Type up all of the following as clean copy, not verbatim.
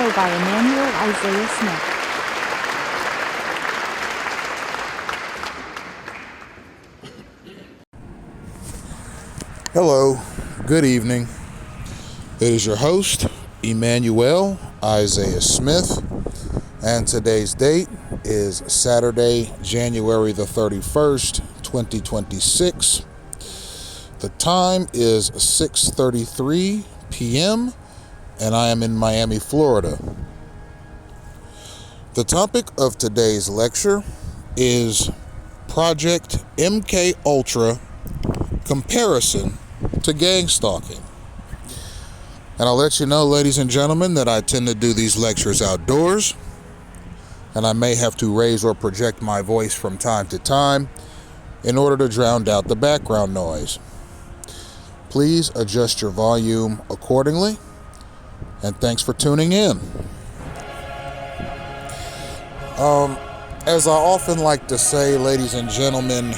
lecture by Emmanuel Isaiah Smith. Hello, good evening. It is your host, Emmanuel Isaiah Smith, and today's date is Saturday, January the 31st, 2026. The time is 6:33 p.m., and I am in Miami, Florida. The topic of today's lecture is Project MK Ultra comparison to gang stalking. And I'll let you know, ladies and gentlemen, that I tend to do these lectures outdoors, and I may have to raise or project my voice from time to time in order to drown out the background noise. Please adjust your volume accordingly, and thanks for tuning in. As I often like to say, ladies and gentlemen,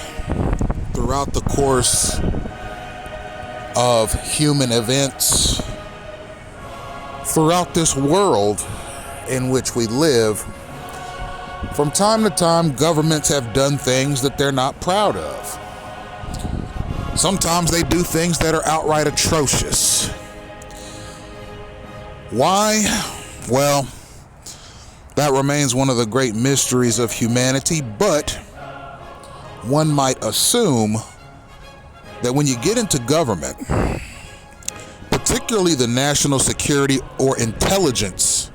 throughout the course of human events, throughout this world in which we live, from time to time, governments have done things that they're not proud of. Sometimes they do things that are outright atrocious. Why? Well, that remains one of the great mysteries of humanity, but one might assume that when you get into government, particularly the national security or intelligence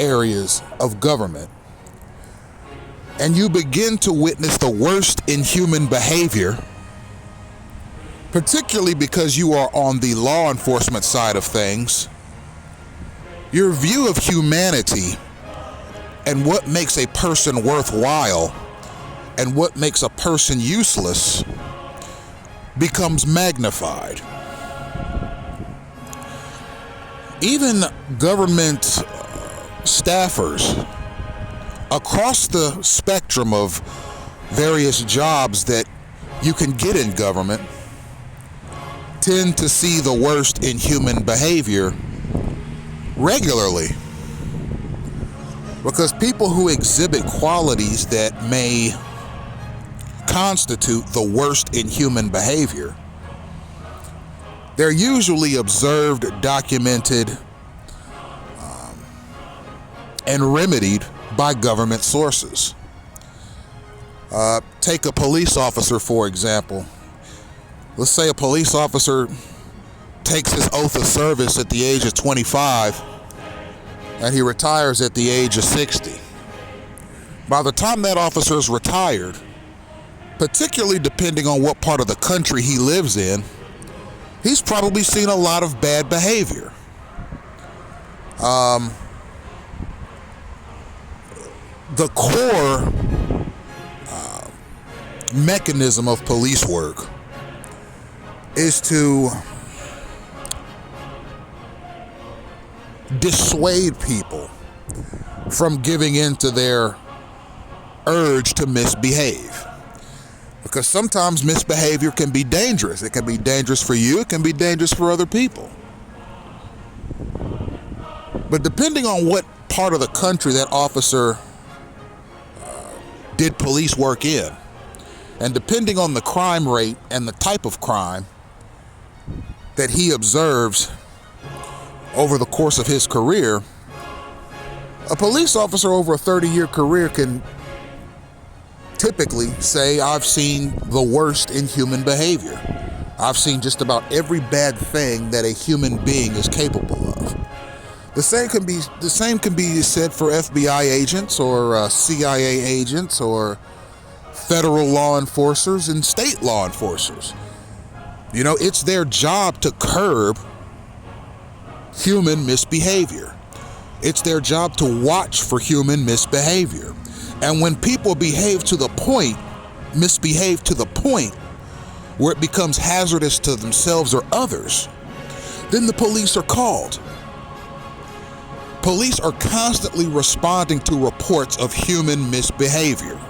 areas of government, and you begin to witness the worst in human behavior, particularly because you are on the law enforcement side of things, your view of humanity and what makes a person worthwhile and what makes a person useless becomes magnified. Even government staffers across the spectrum of various jobs that you can get in government tend to see the worst in human behavior regularly, because people who exhibit qualities that may constitute the worst in human behavior, they're usually observed, documented, and remedied by government sources. Take a police officer, for example. Let's say a police officer takes his oath of service at the age of 25 and he retires at the age of 60. By the time that officer is retired, particularly depending on what part of the country he lives in, he's probably seen a lot of bad behavior. The core mechanism of police work is to dissuade people from giving in to their urge to misbehave. Because sometimes misbehavior can be dangerous. It can be dangerous for you, it can be dangerous for other people. But depending on what part of the country that officer did police work in, and depending on the crime rate and the type of crime that he observes over the course of his career, a police officer over a 30-year career can typically say, I've seen the worst in human behavior. I've seen just about every bad thing that a human being is capable of. The same can be said for FBI agents or CIA agents or federal law enforcers and state law enforcers. You know, it's their job to curb human misbehavior. It's their job to watch for human misbehavior. And when people misbehave to the point where it becomes hazardous to themselves or others, then the police are called. Police are constantly responding to reports of human misbehavior.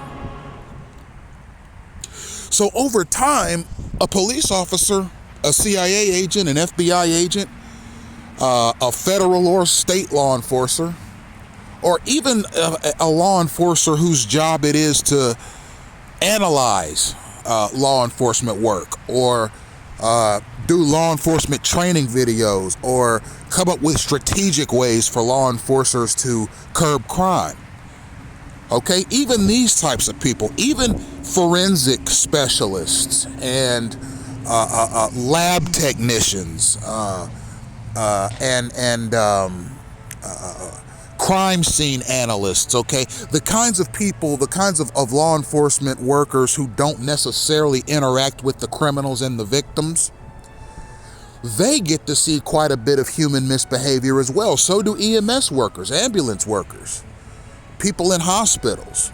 So over time, a police officer, a CIA agent, an FBI agent, a federal or state law enforcer, or even a law enforcer whose job it is to analyze law enforcement work, or do law enforcement training videos, or come up with strategic ways for law enforcers to curb crime. Okay, even these types of people, even forensic specialists and lab technicians and crime scene analysts, okay? The kinds of people, the kinds of law enforcement workers who don't necessarily interact with the criminals and the victims, they get to see quite a bit of human misbehavior as well. So do EMS workers, ambulance workers, people in hospitals,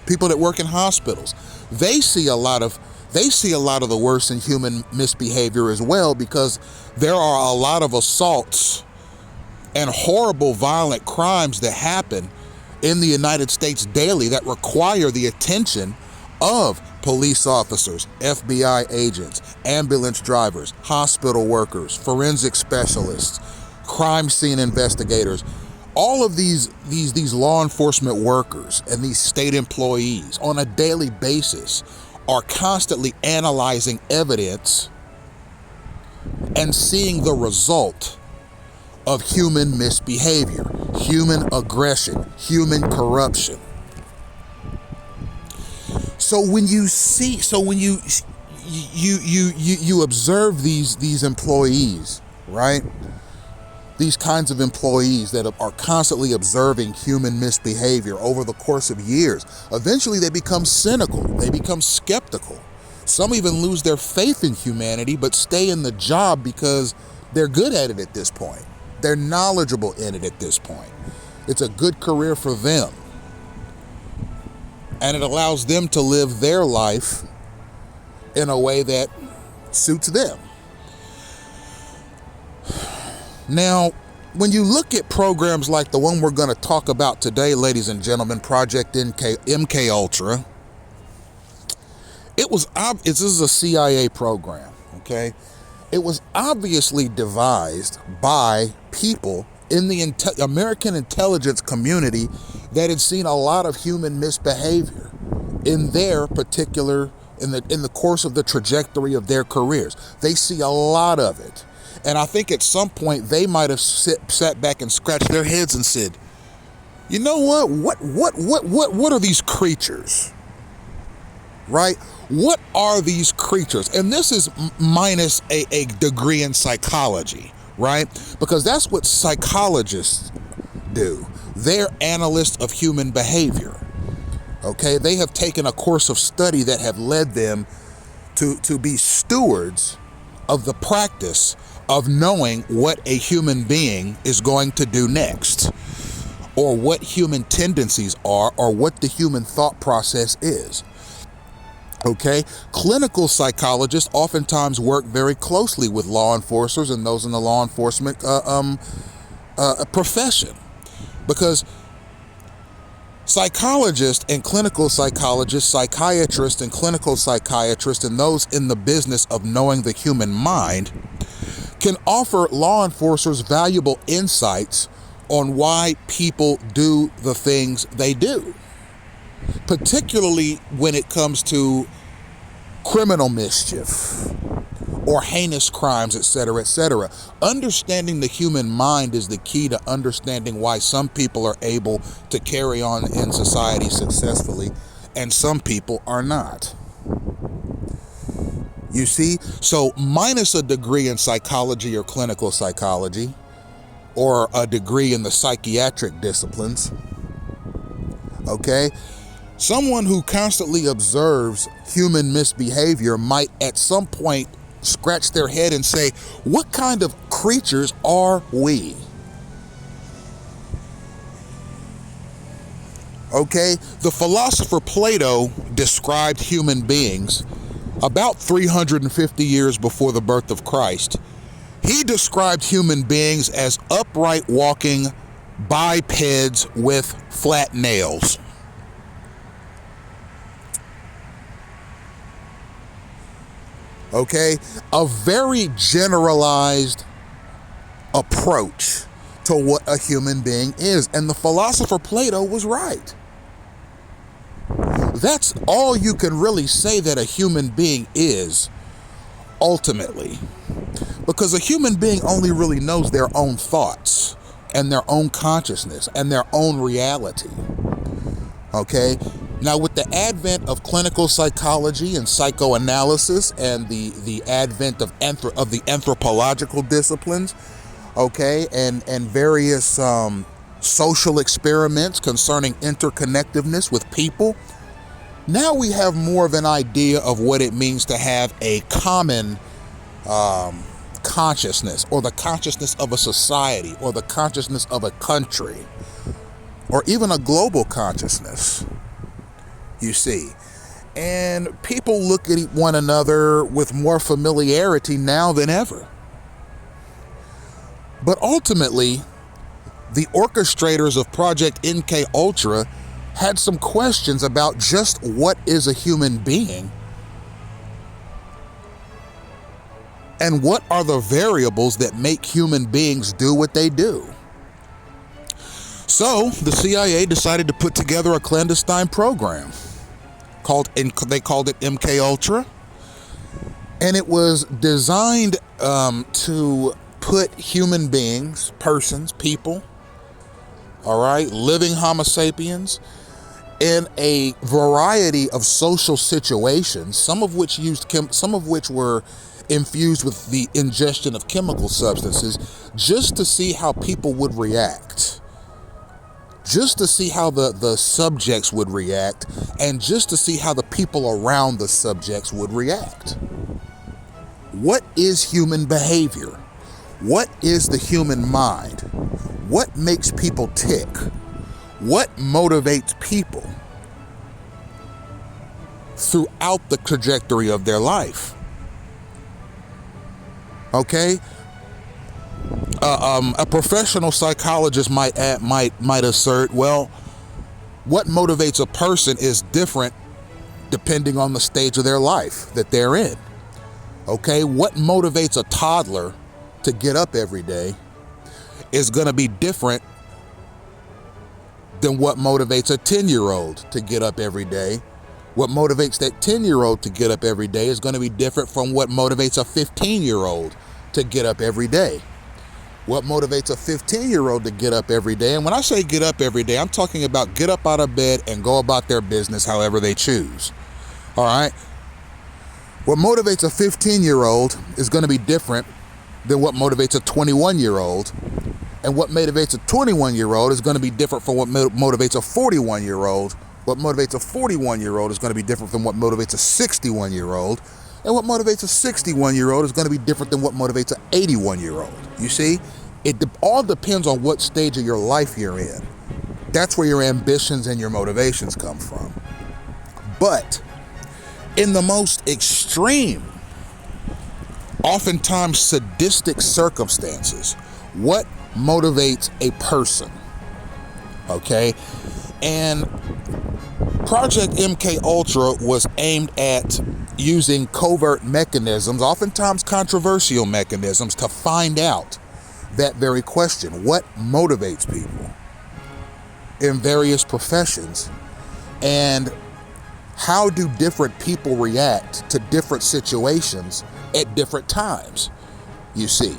people that work in hospitals. They see a lot of the worst in human misbehavior as well, because there are a lot of assaults and horrible violent crimes that happen in the United States daily that require the attention of police officers, FBI agents, ambulance drivers, hospital workers, forensic specialists, crime scene investigators. All of these law enforcement workers and these state employees on a daily basis are constantly analyzing evidence and seeing the result of human misbehavior, human aggression, human corruption. So when you observe these employees, right? These kinds of employees that are constantly observing human misbehavior over the course of years, eventually they become cynical, they become skeptical. Some even lose their faith in humanity, but stay in the job because they're good at it at this point. They're knowledgeable in it at this point. It's a good career for them. And it allows them to live their life in a way that suits them. Now, when you look at programs like the one we're going to talk about today, ladies and gentlemen, Project MK Ultra, this is a CIA program, okay? It was obviously devised by people in the American intelligence community that had seen a lot of human misbehavior in their particular, in the course of the trajectory of their careers. They see a lot of it. And I think at some point they might have sat back and scratched their heads and said, you know what are these creatures? Right? What are these creatures? And this is minus a degree in psychology, right? Because that's what psychologists do. They're analysts of human behavior. Okay? They have taken a course of study that have led them to be stewards of the practice of knowing what a human being is going to do next, or what human tendencies are, or what the human thought process is. Okay, clinical psychologists oftentimes work very closely with law enforcers and those in the law enforcement profession, because psychologists and clinical psychologists, psychiatrists and clinical psychiatrists, and those in the business of knowing the human mind can offer law enforcers valuable insights on why people do the things they do, particularly when it comes to criminal mischief or heinous crimes, etc., etc. Understanding the human mind is the key to understanding why some people are able to carry on in society successfully and some people are not. You see? So minus a degree in psychology or clinical psychology, or a degree in the psychiatric disciplines, okay? Someone who constantly observes human misbehavior might at some point scratch their head and say, what kind of creatures are we? Okay, the philosopher Plato described human beings about 350 years before the birth of Christ. He described human beings as upright walking bipeds with flat nails. Okay, a very generalized approach to what a human being is. And the philosopher Plato was right. That's all you can really say that a human being is, ultimately. Because a human being only really knows their own thoughts and their own consciousness and their own reality. Okay? Now, with the advent of clinical psychology and psychoanalysis and the advent of the anthropological disciplines, okay, and various social experiments concerning interconnectedness with people, now we have more of an idea of what it means to have a common consciousness, or the consciousness of a society, or the consciousness of a country, or even a global consciousness, you see. And people look at one another with more familiarity now than ever. But ultimately, the orchestrators of Project MK Ultra had some questions about just what is a human being, and what are the variables that make human beings do what they do. So the CIA decided to put together a clandestine program they called it MK Ultra, and it was designed to put human beings, persons, people, all right, living Homo sapiens, in a variety of social situations, some of which were infused with the ingestion of chemical substances, just to see how people would react, just to see how the subjects would react, and just to see how the people around the subjects would react. What is human behavior? What is the human mind? What makes people tick? What motivates people throughout the trajectory of their life? Okay? A professional psychologist might assert, well, what motivates a person is different depending on the stage of their life that they're in. Okay? What motivates a toddler to get up every day is going to be different than what motivates a 10-year-old to get up every day. What motivates that 10-year-old to get up every day is going to be different from what motivates a 15-year-old to get up every day. What motivates a 15-year-old to get up every day, and when I say get up every day, I'm talking about get up out of bed and go about their business however they choose. All right? What motivates a 15-year-old is going to be different than what motivates a 21-year-old. And what motivates a 21-year-old is going to be different from what motivates a 41-year-old. What motivates a 41-year-old is going to be different from what motivates a 61-year-old. And what motivates a 61-year-old is going to be different than what motivates an 81-year-old. You see, it all depends on what stage of your life you're in. That's where your ambitions and your motivations come from. But in the most extreme, oftentimes sadistic circumstances, what motivates a person? Okay? And Project MK Ultra was aimed at using covert mechanisms, oftentimes controversial mechanisms, to find out that very question. What motivates people in various professions? And how do different people react to different situations at different times, you see?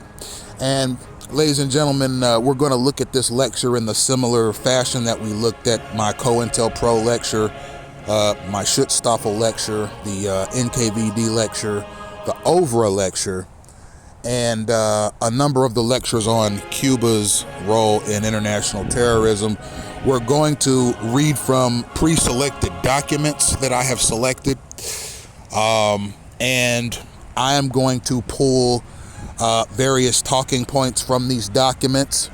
And ladies and gentlemen, we're going to look at this lecture in the similar fashion that we looked at my COINTELPRO lecture, my Schutzstaffel lecture, the NKVD lecture, the OVRA lecture, and a number of the lectures on Cuba's role in international terrorism. We're going to read from pre-selected documents that I have selected, and I am going to pull various talking points from these documents,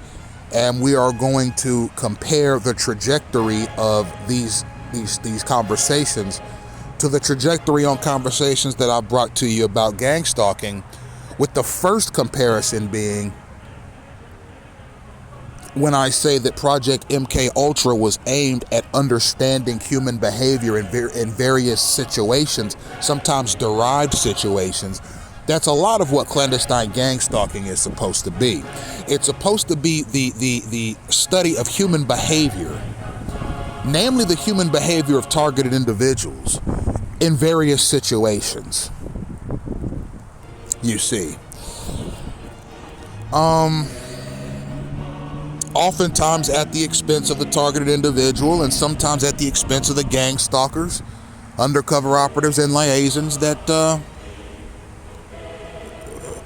and we are going to compare the trajectory of these conversations to the trajectory on conversations that I brought to you about gang stalking, with the first comparison being when I say that Project MK Ultra was aimed at understanding human behavior in various situations, sometimes derived situations, That's a lot of what clandestine gang stalking is supposed to be. It's supposed to be the study of human behavior, namely the human behavior of targeted individuals in various situations. You see. Oftentimes at the expense of the targeted individual, and sometimes at the expense of the gang stalkers, undercover operatives, and liaisons that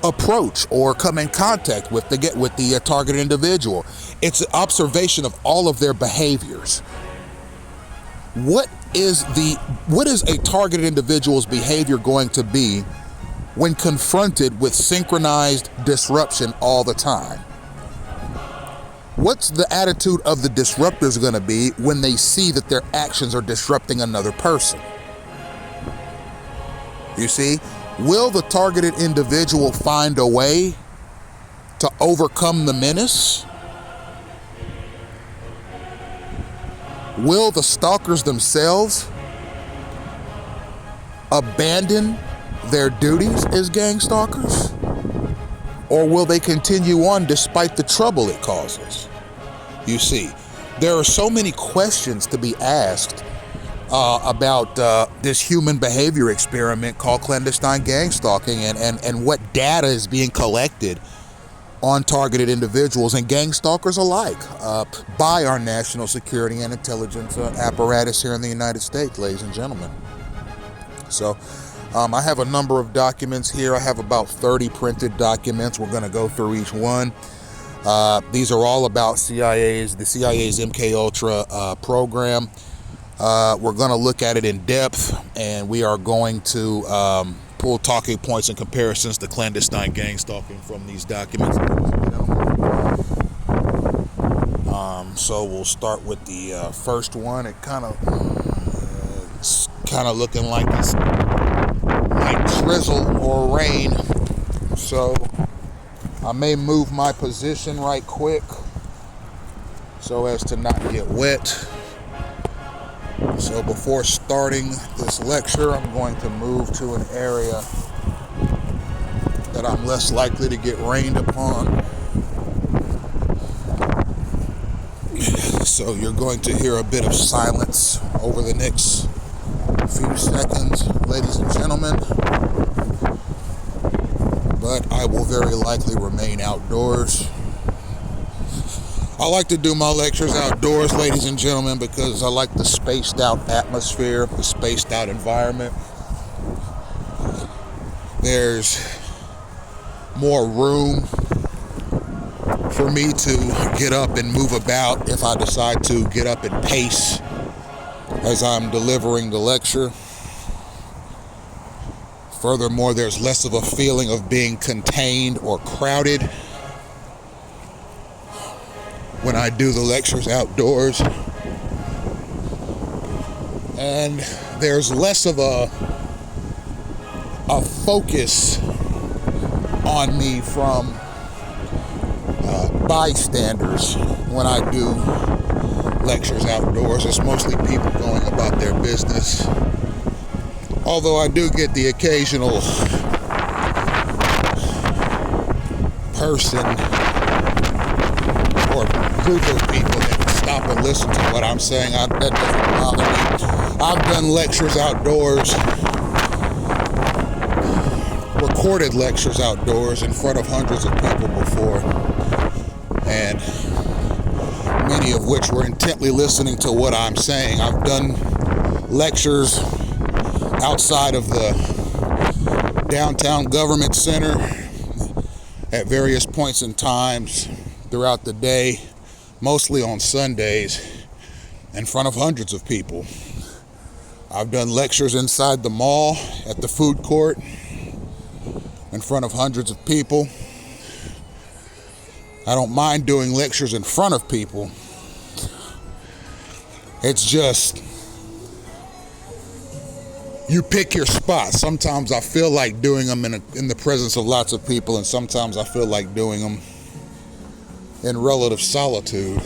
approach or come in contact with the targeted individual. It's an observation of all of their behaviors. What is a targeted individual's behavior going to be when confronted with synchronized disruption all the time? What's the attitude of the disruptors going to be when they see that their actions are disrupting another person? You see, will the targeted individual find a way to overcome the menace? Will the stalkers themselves abandon their duties as gang stalkers? Or will they continue on despite the trouble it causes? You see, there are so many questions to be asked about this human behavior experiment called clandestine gang stalking, and what data is being collected on targeted individuals and gang stalkers alike by our national security and intelligence apparatus here in the United States, ladies and gentlemen. So I have a number of documents here. I have about 30 printed documents. We're going to go through each one. These are all about the CIA's MK Ultra program. We're going to look at it in depth, and we are going to pull talking points and comparisons to clandestine gang stalking from these documents. So we'll start with the first one. It it's kind of looking like it's like drizzle or rain. So I may move my position right quick so as to not get wet. So before starting this lecture, I'm going to move to an area that I'm less likely to get rained upon. So you're going to hear a bit of silence over the next few seconds, ladies and gentlemen. But I will very likely remain outdoors. I like to do my lectures outdoors, ladies and gentlemen, because I like the spaced out atmosphere, the spaced out environment. There's more room for me to get up and move about if I decide to get up and pace as I'm delivering the lecture. Furthermore, there's less of a feeling of being contained or crowded when I do the lectures outdoors. And there's less of a focus on me from bystanders when I do lectures outdoors. It's mostly people going about their business. Although I do get the occasional person or group of people that stop and listen to what I'm saying. That doesn't bother me. I've done lectures outdoors, recorded lectures outdoors in front of hundreds of people before, and many of which were intently listening to what I'm saying. I've done lectures outside of the downtown government center at various points in times throughout the day, mostly on Sundays, in front of hundreds of people. I've done lectures inside the mall, at the food court, in front of hundreds of people. I don't mind doing lectures in front of people. It's just, you pick your spots. Sometimes I feel like doing them in the presence of lots of people, and sometimes I feel like doing them in relative solitude.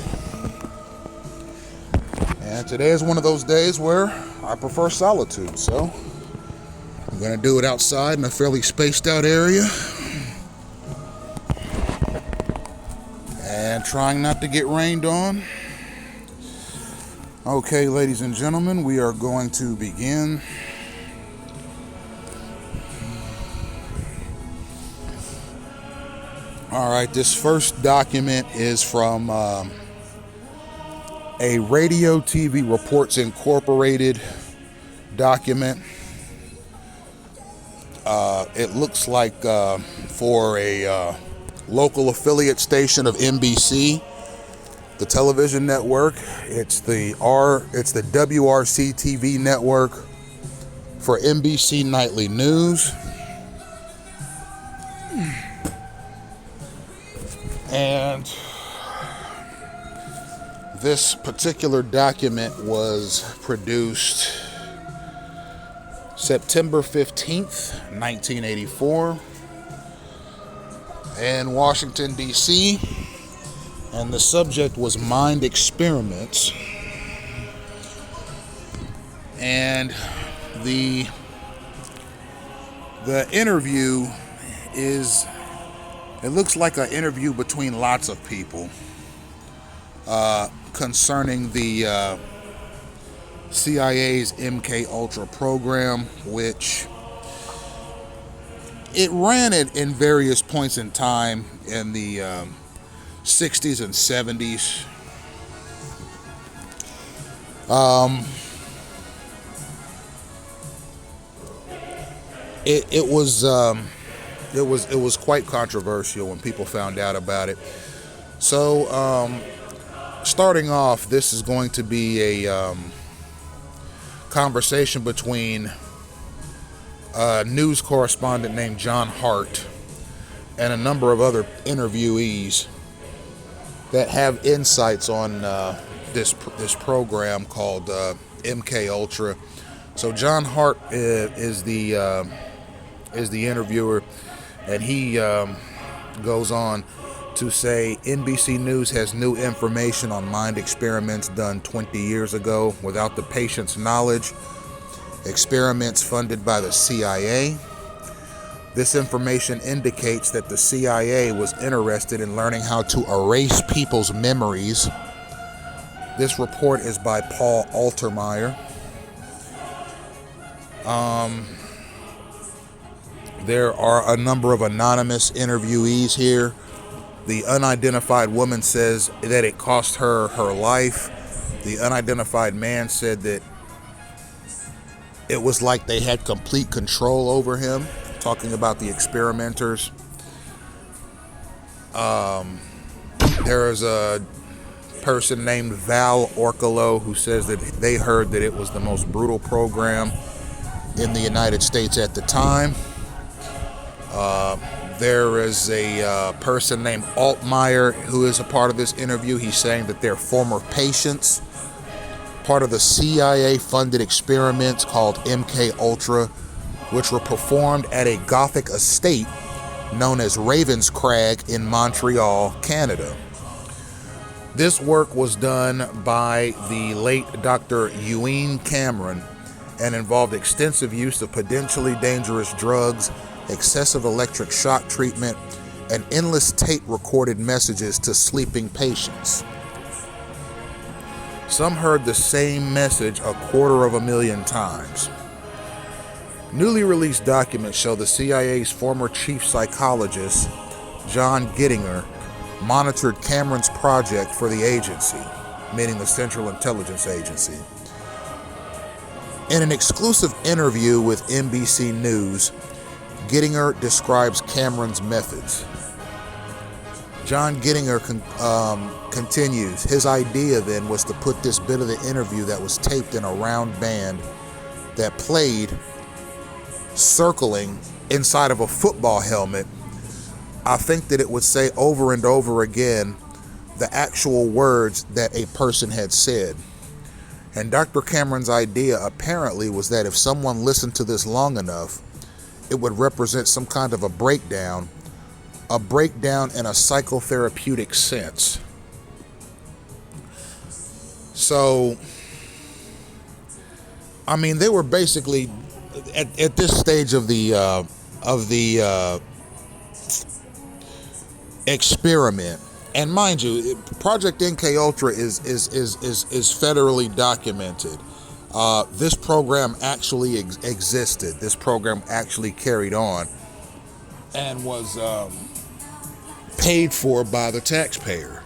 And today is one of those days where I prefer solitude, so I'm going to do it outside in a fairly spaced out area. And trying not to get rained on. Okay, ladies and gentlemen, we are going to begin. All right, this first document is from a Radio TV Reports Incorporated document. It looks like for a local affiliate station of NBC, the television network. It's the WRC TV network for NBC Nightly News. And this particular document was produced September 15th, 1984 in Washington, D.C., and the subject was mind experiments. And the interview is, it looks like an interview between lots of people concerning the CIA's MK Ultra program, which it ran in various points in time in the 60s and 70s. It was quite controversial when people found out about it. So, starting off, this is going to be a conversation between a news correspondent named John Hart and a number of other interviewees that have insights on this program called MK Ultra. So John Hart is the interviewer, and he goes on to say NBC News has new information on mind experiments done 20 years ago without the patient's knowledge, experiments funded by the CIA. This information indicates that the CIA was interested in learning how to erase people's memories. This report is by Paul Altermeyer. There are a number of anonymous interviewees here. The unidentified woman says that it cost her her life. The unidentified man said that it was like they had complete control over him, talking about the experimenters. There is a person named Val Orcolo who says that they heard that it was the most brutal program in the United States at the time. There is a person named Altmeyer who is a part of this interview. He's saying that they're former patients, part of the CIA-funded experiments called MK Ultra, which were performed at a Gothic estate known as Ravenscrag in Montreal, Canada. This work was done by the late Dr. Eugene Cameron and involved extensive use of potentially dangerous drugs, excessive electric shock treatment, and endless tape-recorded messages to sleeping patients. Some heard the same message 250,000 times. Newly released documents show the CIA's former chief psychologist, John Gittinger, monitored Cameron's project for the agency, meaning the Central Intelligence Agency. In an exclusive interview with NBC News, Gittinger describes Cameron's methods. John Gittinger continues, his idea then was to put this bit of the interview that was taped in a round band that played circling inside of a football helmet. I think that it would say over and over again the actual words that a person had said. And Dr. Cameron's idea apparently was that if someone listened to this long enough, it would represent some kind of a breakdown in a psychotherapeutic sense. So, I mean, they were basically, at this stage of the experiment, and mind you, Project MK Ultra is federally documented. This program actually existed. This program actually carried on and was paid for by the taxpayer.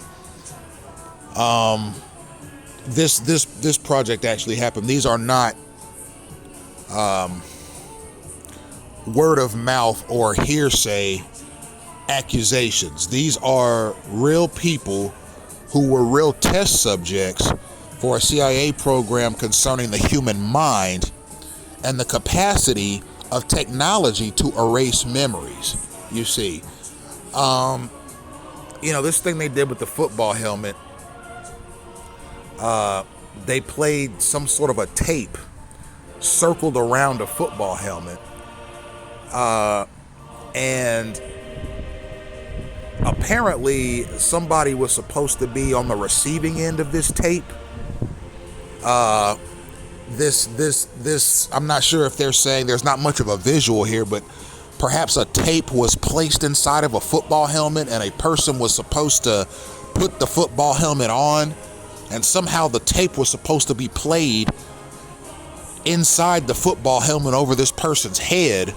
This project actually happened. These are not word of mouth or hearsay accusations. These are real people who were real test subjects for a CIA program concerning the human mind and the capacity of technology to erase memories. You see, this thing they did with the football helmet, they played some sort of a tape circled around a football helmet, and apparently somebody was supposed to be on the receiving end of this tape. This I'm not sure if they're saying, there's not much of a visual here, but perhaps a tape was placed inside of a football helmet and a person was supposed to put the football helmet on, and somehow the tape was supposed to be played inside the football helmet over this person's head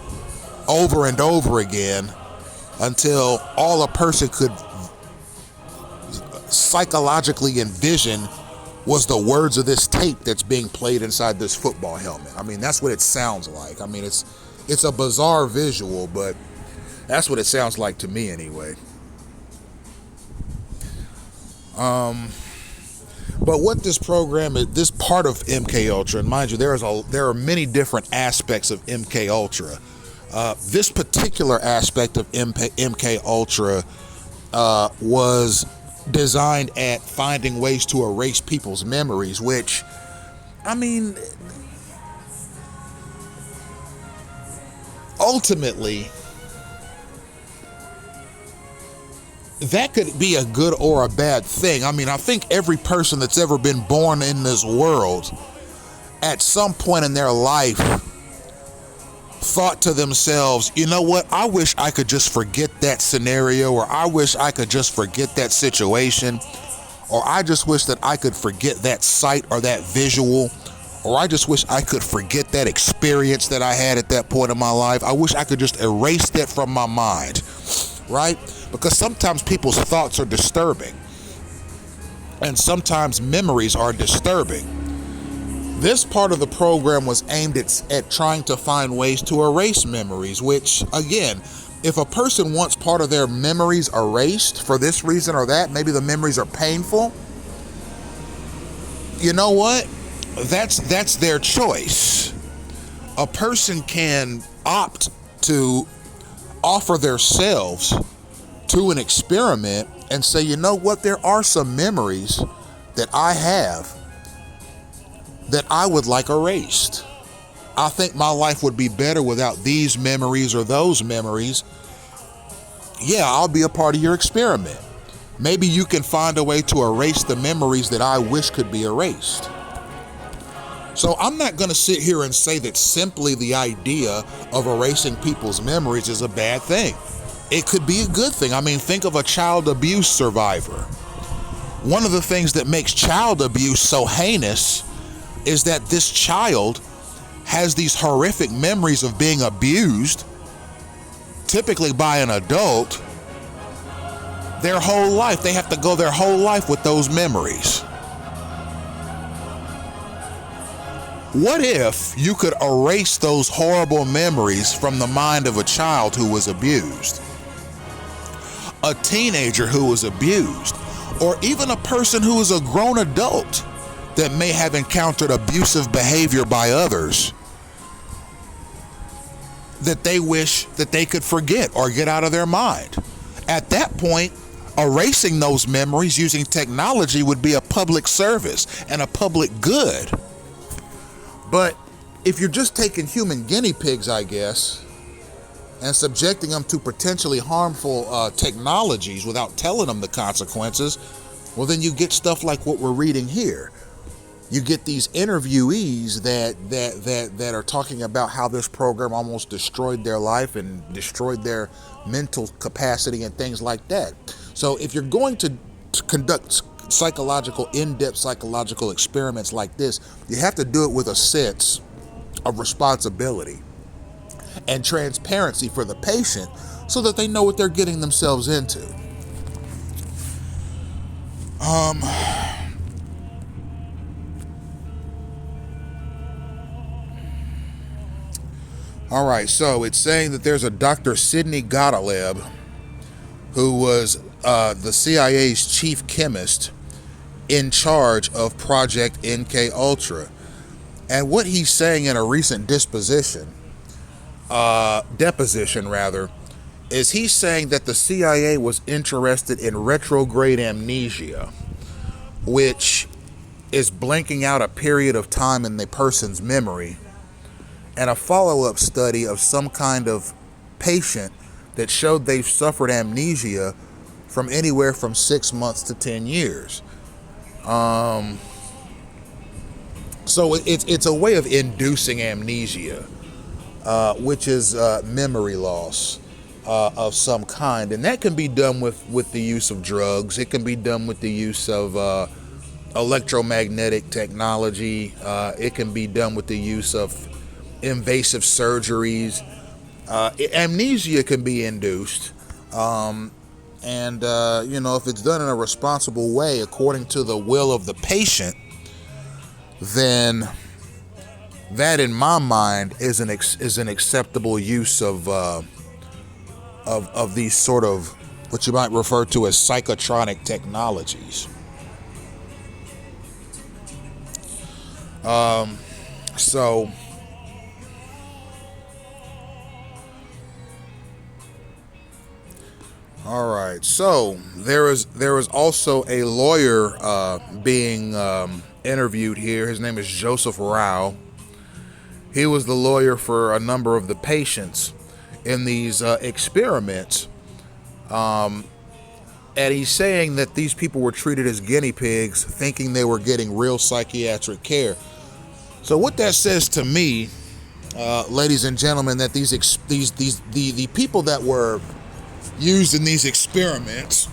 over and over again until all a person could psychologically envision was the words of this tape that's being played inside this football helmet. I mean, that's what it sounds like. I mean, it's a bizarre visual, but that's what it sounds like to me anyway. But what this program is, this part of MK Ultra, and mind you, there are many different aspects of MK Ultra. This particular aspect of MK Ultra was designed at finding ways to erase people's memories, which, I mean, ultimately, that could be a good or a bad thing. I mean, I think every person that's ever been born in this world, at some point in their life, thought to themselves, you know what, I wish I could just forget that scenario, or I wish I could just forget that situation, or I just wish that I could forget that sight or that visual, or I just wish I could forget that experience that I had at that point in my life. I wish I could just erase that from my mind, right? Because sometimes people's thoughts are disturbing, and sometimes memories are disturbing. This part of the program was aimed at trying to find ways to erase memories, which, again, if a person wants part of their memories erased for this reason or that, maybe the memories are painful, you know what? That's their choice. A person can opt to offer themselves to an experiment and say, you know what, there are some memories that I have that I would like erased. I think my life would be better without these memories or those memories. Yeah, I'll be a part of your experiment. Maybe you can find a way to erase the memories that I wish could be erased. So I'm not going to sit here and say that simply the idea of erasing people's memories is a bad thing. It could be a good thing. I mean, think of a child abuse survivor. One of the things that makes child abuse so heinous is that this child has these horrific memories of being abused, typically by an adult, their whole life. They have to go their whole life with those memories. What if you could erase those horrible memories from the mind of a child who was abused, a teenager who was abused, or even a person who is a grown adult that may have encountered abusive behavior by others that they wish that they could forget or get out of their mind? At that point, erasing those memories using technology would be a public service and a public good. But if you're just taking human guinea pigs, I guess, and subjecting them to potentially harmful technologies without telling them the consequences, well, then you get stuff like what we're reading here. you get these interviewees that are talking about how this program almost destroyed their life and destroyed their mental capacity and things like that. So if you're going to conduct in-depth psychological experiments like this, you have to do it with a sense of responsibility and transparency for the patient so that they know what they're getting themselves into. All right, so it's saying that there's a Dr. Sidney Gottlieb, who was the CIA's chief chemist in charge of Project MK Ultra. And what he's saying in a recent deposition, is he's saying that the CIA was interested in retrograde amnesia, which is blanking out a period of time in the person's memory, and a follow-up study of some kind of patient that showed they've suffered amnesia from anywhere from 6 months to 10 years. So it's a way of inducing amnesia, which is memory loss of some kind. And that can be done with the use of drugs. It can be done with the use of electromagnetic technology. It can be done with the use of invasive surgeries. Amnesia can be induced. And if it's done in a responsible way, according to the will of the patient, then that, in my mind, is an acceptable use of these sort of what you might refer to as psychotronic technologies. All right. So there is also a lawyer being interviewed here. His name is Joseph Rao. He was the lawyer for a number of the patients in these experiments. And he's saying that these people were treated as guinea pigs, thinking they were getting real psychiatric care. So what that says to me, ladies and gentlemen, that the people that were used in these experiments,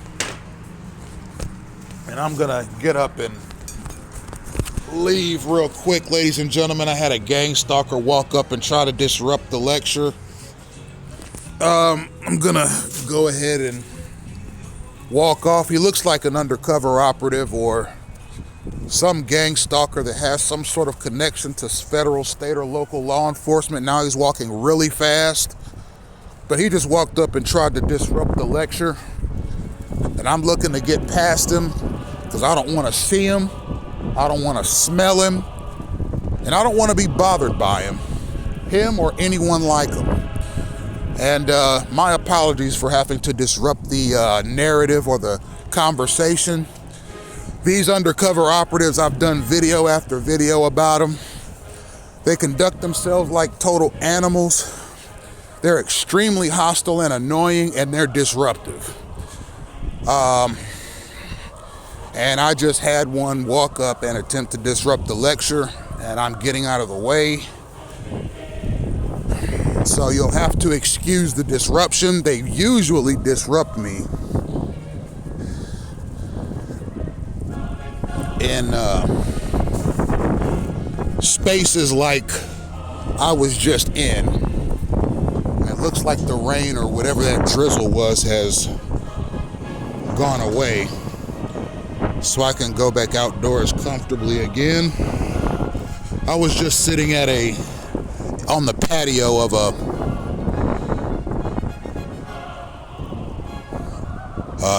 and I'm gonna get up and leave real quick, ladies and gentlemen. I had a gang stalker walk up and try to disrupt the lecture. I'm gonna go ahead and walk off. He looks like an undercover operative or some gang stalker that has some sort of connection to federal, state, or local law enforcement. Now he's walking really fast, but he just walked up and tried to disrupt the lecture, and I'm looking to get past him because I don't want to see him, I don't want to smell him, and I don't want to be bothered by him or anyone like him. And my apologies for having to disrupt the narrative or the conversation. These undercover operatives, I've done video after video about them. They conduct themselves like total animals. They're extremely hostile and annoying, and they're disruptive. And I just had one walk up and attempt to disrupt the lecture, and I'm getting out of the way. So you'll have to excuse the disruption. They usually disrupt me in spaces like I was just in. It looks like the rain or whatever that drizzle was has gone away, so I can go back outdoors comfortably again. I was just sitting on the patio of a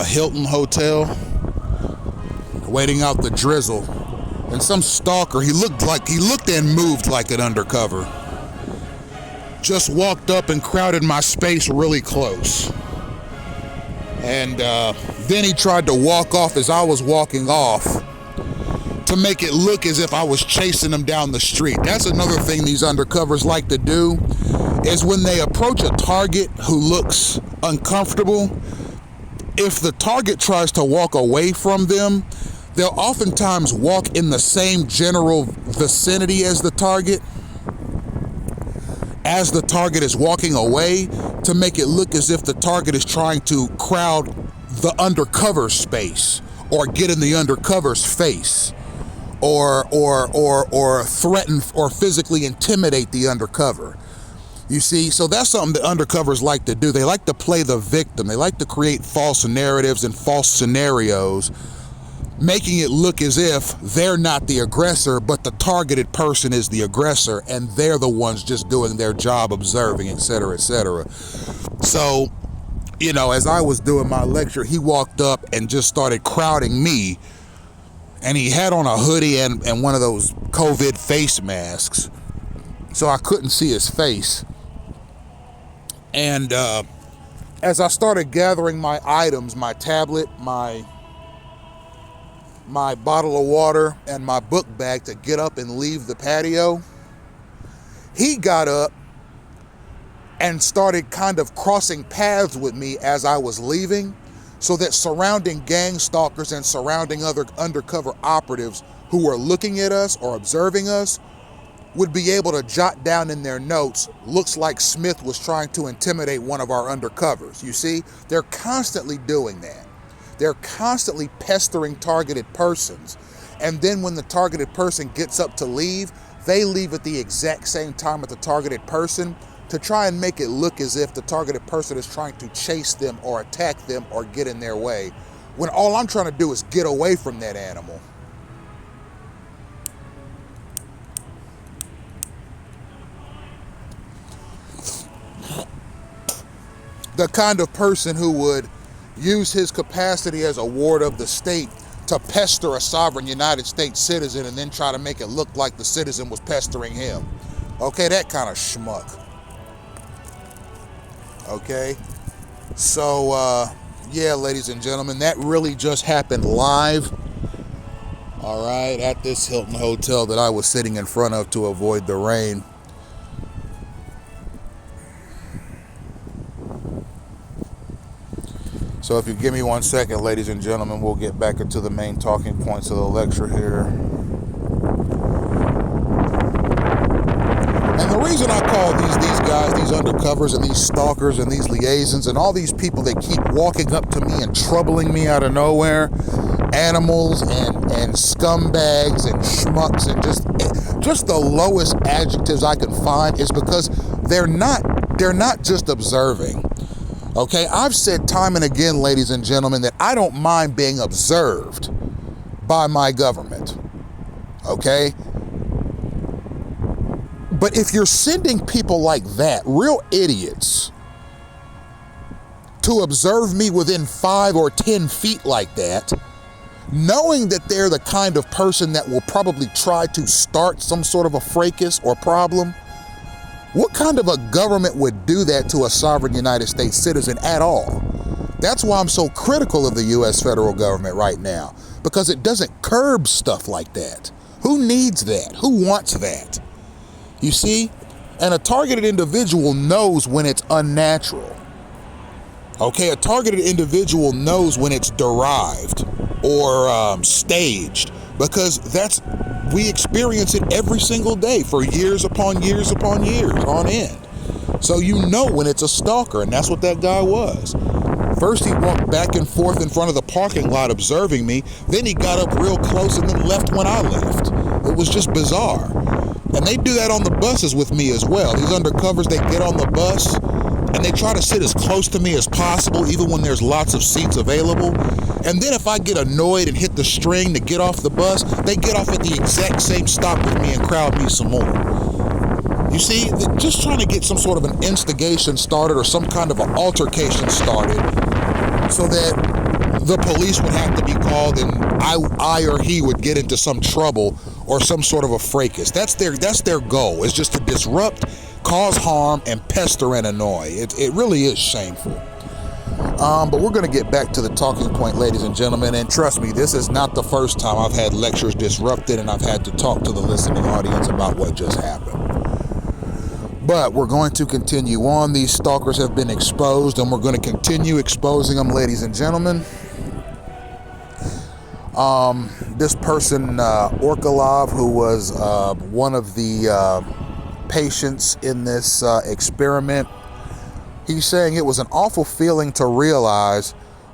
Hilton hotel, waiting out the drizzle, and some stalker, he looked and moved like an undercover, just walked up and crowded my space really close. And then he tried to walk off as I was walking off to make it look as if I was chasing him down the street. That's another thing these undercovers like to do, is when they approach a target who looks uncomfortable, if the target tries to walk away from them, they'll oftentimes walk in the same general vicinity as the target is walking away, to make it look as if the target is trying to crowd the undercover space or get in the undercover's face or threaten or physically intimidate the undercover. You see, so that's something that undercovers like to do. They like to play the victim. They like to create false narratives and false scenarios, making it look as if they're not the aggressor, but the targeted person is the aggressor, and they're the ones just doing their job, observing, etc., etc. So, you know, as I was doing my lecture, he walked up and just started crowding me, and he had on a hoodie and one of those COVID face masks, so I couldn't see his face. And as I started gathering my items, my tablet, my bottle of water, and my book bag to get up and leave the patio, he got up and started kind of crossing paths with me as I was leaving, so that surrounding gang stalkers and surrounding other undercover operatives who were looking at us or observing us would be able to jot down in their notes, looks like Smith was trying to intimidate one of our undercovers. You see, they're constantly doing that. They're constantly pestering targeted persons. And then when the targeted person gets up to leave, they leave at the exact same time as the targeted person to try and make it look as if the targeted person is trying to chase them or attack them or get in their way, when all I'm trying to do is get away from that animal. The kind of person who would use his capacity as a ward of the state to pester a sovereign United States citizen and then try to make it look like the citizen was pestering him. Okay, that kind of schmuck. Okay, so yeah, ladies and gentlemen, that really just happened live, all right, at this Hilton Hotel that I was sitting in front of to avoid the rain. So if you give me 1 second, ladies and gentlemen, we'll get back into the main talking points of the lecture here. And the reason I call these guys, these undercovers and these stalkers and these liaisons and all these people that keep walking up to me and troubling me out of nowhere, animals and scumbags and schmucks and just the lowest adjectives I can find, is because they're not just observing. Okay, I've said time and again, ladies and gentlemen, that I don't mind being observed by my government, okay? But if you're sending people like that, real idiots, to observe me within 5 or 10 feet like that, knowing that they're the kind of person that will probably try to start some sort of a fracas or problem, what kind of a government would do that to a sovereign United States citizen at all? That's why I'm so critical of the U.S. federal government right now, because it doesn't curb stuff like that. Who needs that? Who wants that? You see? And a targeted individual knows when it's unnatural. Okay, a targeted individual knows when it's derived or staged, because we experience it every single day for years upon years upon years on end. So you know when it's a stalker, and that's what that guy was. First he walked back and forth in front of the parking lot observing me, then he got up real close and then left when I left. It was just bizarre. And they do that on the buses with me as well. These undercovers, they get on the bus and they try to sit as close to me as possible, even when there's lots of seats available. And then if I get annoyed and hit the string to get off the bus, they get off at the exact same stop with me and crowd me some more. You see, they're just trying to get some sort of an instigation started or some kind of an altercation started so that the police would have to be called and I or he would get into some trouble or some sort of a fracas. That's their goal, is just to disrupt, cause harm, and pester and annoy. It really is shameful. But we're going to get back to the talking point, ladies and gentlemen, and trust me, this is not the first time I've had lectures disrupted and I've had to talk to the listening audience about what just happened. But we're going to continue on. These stalkers have been exposed, and we're going to continue exposing them, ladies and gentlemen. this person, Orkolov, who was one of the patients in this experiment, he's saying it was an awful feeling to realize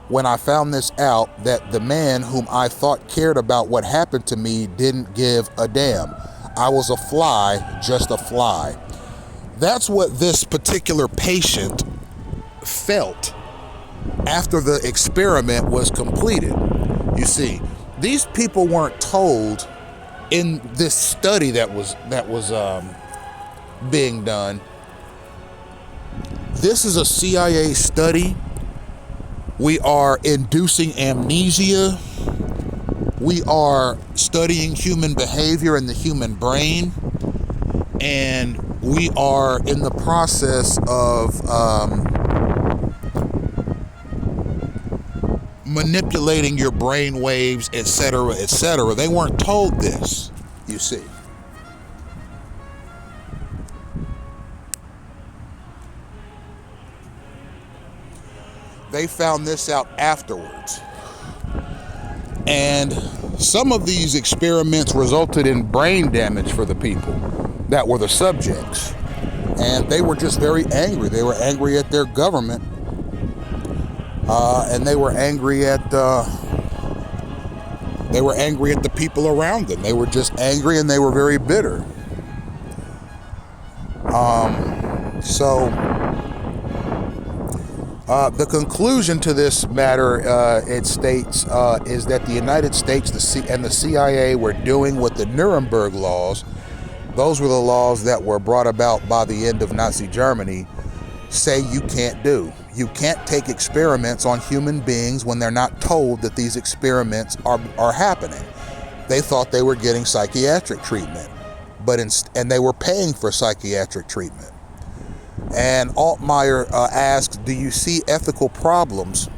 when I found this out that the man whom I thought cared about what happened to me didn't give a damn. I was a fly, just a fly. That's what this particular patient felt after the experiment was completed. You see, these people weren't told in this study that was being done. This is a CIA study. We are inducing amnesia. We are studying human behavior and the human brain. And we are in the process of manipulating your brain waves, etc., etc. They weren't told this, you see. They found this out afterwards. And some of these experiments resulted in brain damage for the people that were the subjects. And they were just very angry. They were angry at their government. And they were angry at the people around them. They were just angry and they were very bitter. The conclusion to this matter, it states, is that the United States and the CIA were doing what the Nuremberg laws, those were the laws that were brought about by the end of Nazi Germany, say you can't do. You can't take experiments on human beings when they're not told that these experiments are happening. They thought they were getting psychiatric treatment, and they were paying for psychiatric treatment. And Altmaier asked, do you see ethical problems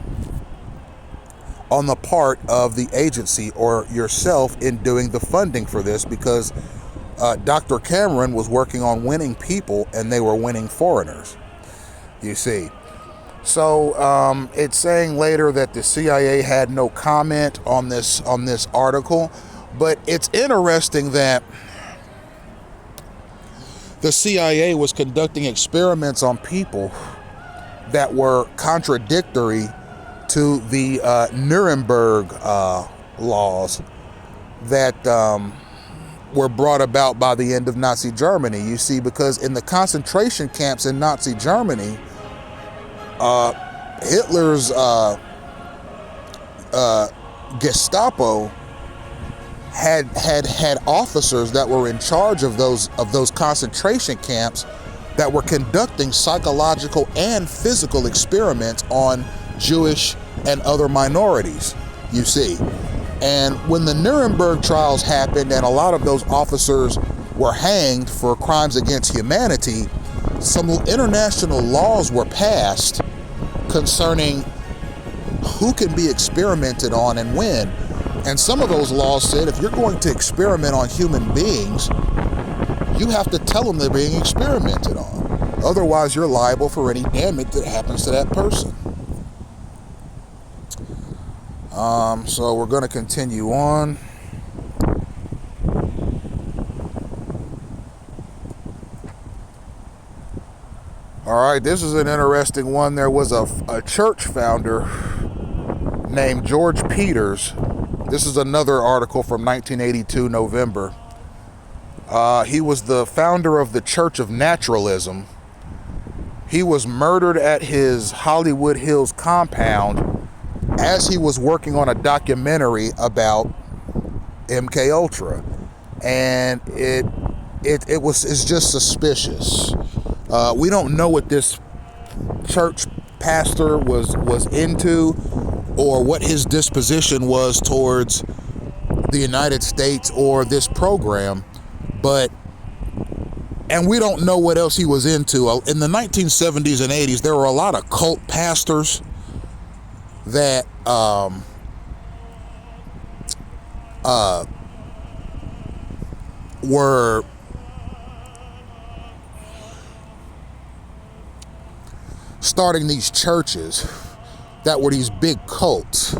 on the part of the agency or yourself in doing the funding for this? Because Dr. Cameron was working on winning people and they were winning foreigners, you see. So it's saying later that the CIA had no comment on this article, but it's interesting that the CIA was conducting experiments on people that were contradictory to the Nuremberg laws that were brought about by the end of Nazi Germany. You see, because in the concentration camps in Nazi Germany, Hitler's Gestapo had officers that were in charge of those concentration camps that were conducting psychological and physical experiments on Jewish and other minorities, you see. And when the Nuremberg trials happened and a lot of those officers were hanged for crimes against humanity, some international laws were passed concerning who can be experimented on and when. And some of those laws said if you're going to experiment on human beings, you have to tell them they're being experimented on. Otherwise, you're liable for any damage that happens to that person. So we're going to continue on. All right, this is an interesting one. There was a church founder named George Peters. This is another article from 1982, November. He was the founder of the Church of Naturalism. He was murdered at his Hollywood Hills compound as he was working on a documentary about MK Ultra, and it's just suspicious. We don't know what this church pastor was into, or what his disposition was towards the United States or this program, and we don't know what else he was into. In the 1970s and 80s, there were a lot of cult pastors that were starting these churches that were these big cults.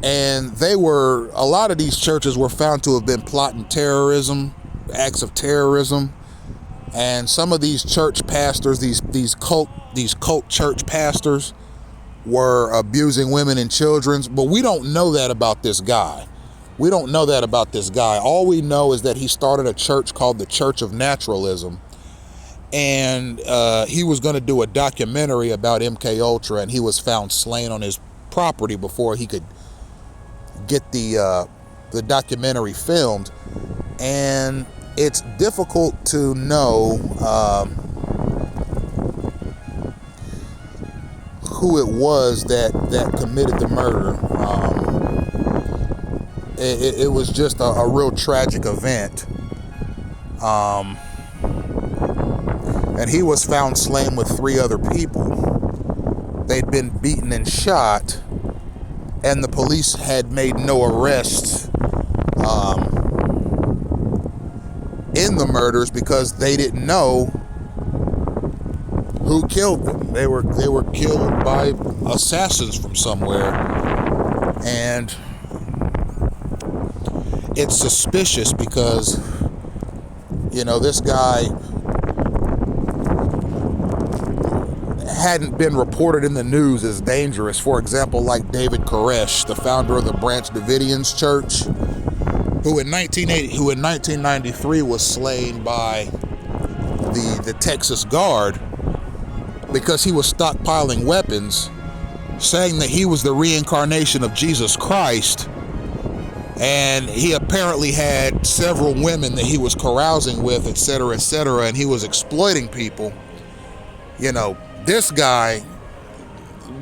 And a lot of these churches were found to have been plotting terrorism, acts of terrorism. And some of these church pastors, these cult church pastors, were abusing women and children. But we don't know that about this guy. We don't know that about this guy. All we know is that he started a church called the Church of Naturalism. And he was going to do a documentary about MK Ultra, and he was found slain on his property before he could get the documentary filmed. And it's difficult to know who it was that committed the murder. It was just a real tragic event. And he was found slain with 3 other people. They'd been beaten and shot, and the police had made no arrests in the murders because they didn't know who killed them. They were killed by assassins from somewhere, and it's suspicious because, you know, this guy hadn't been reported in the news as dangerous. For example, like David Koresh, the founder of the Branch Davidians Church, who in 1993 was slain by the Texas Guard because he was stockpiling weapons, saying that he was the reincarnation of Jesus Christ. And he apparently had several women that he was carousing with, etc., etc., and he was exploiting people. You know, this guy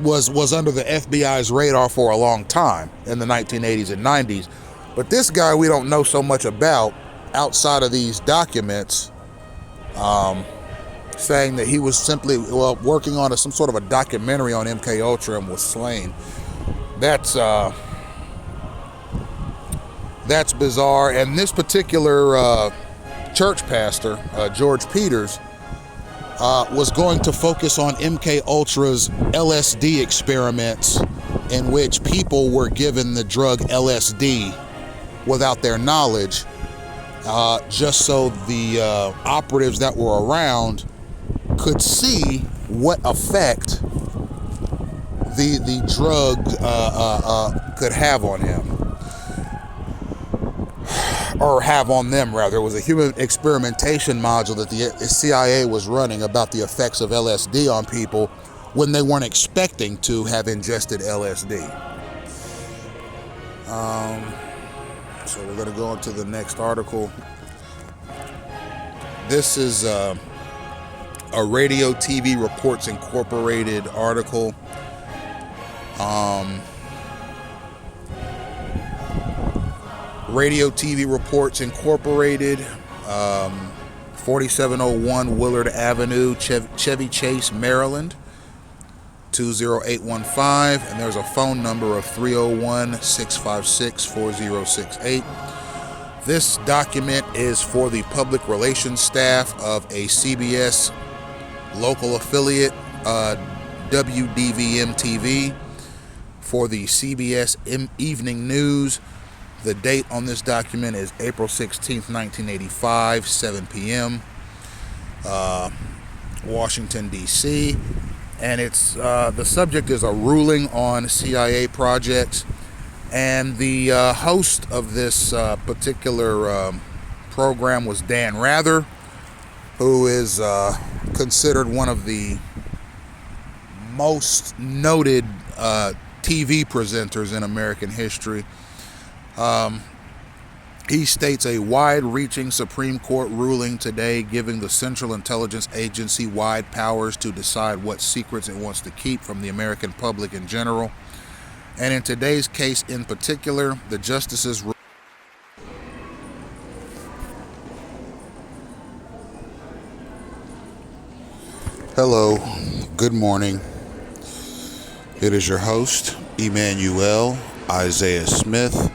was under the FBI's radar for a long time in the 1980s and 90s. But this guy we don't know so much about outside of these documents, saying that he was simply, working on some sort of a documentary on MK Ultra and was slain. That's bizarre. And this particular church pastor, George Peters, was going to focus on MK Ultra's LSD experiments, in which people were given the drug LSD without their knowledge, just so the operatives that were around could see what effect the drug could have on him, or have on them rather. It was a human experimentation module that the CIA was running about the effects of LSD on people when they weren't expecting to have ingested LSD. So we're going to go on to the next article. This is a Radio TV Reports Incorporated article. Radio TV Reports Incorporated, 4701 Willard Avenue, Chevy Chase, Maryland, 20815, and there's a phone number of 301-656-4068. This document is for the public relations staff of a CBS local affiliate, WDVM-TV, for the CBS Evening News. The date on this document is April 16th, 1985, 7 p.m., Washington, D.C., and it's the subject is a ruling on CIA projects. And the host of this particular program was Dan Rather, who is considered one of the most noted TV presenters in American history. He states a wide-reaching Supreme Court ruling today giving the Central Intelligence Agency wide powers to decide what secrets it wants to keep from the American public in general. And in today's case in particular, the justices... Hello, good morning. It is your host, Emmanuel Isaiah Smith,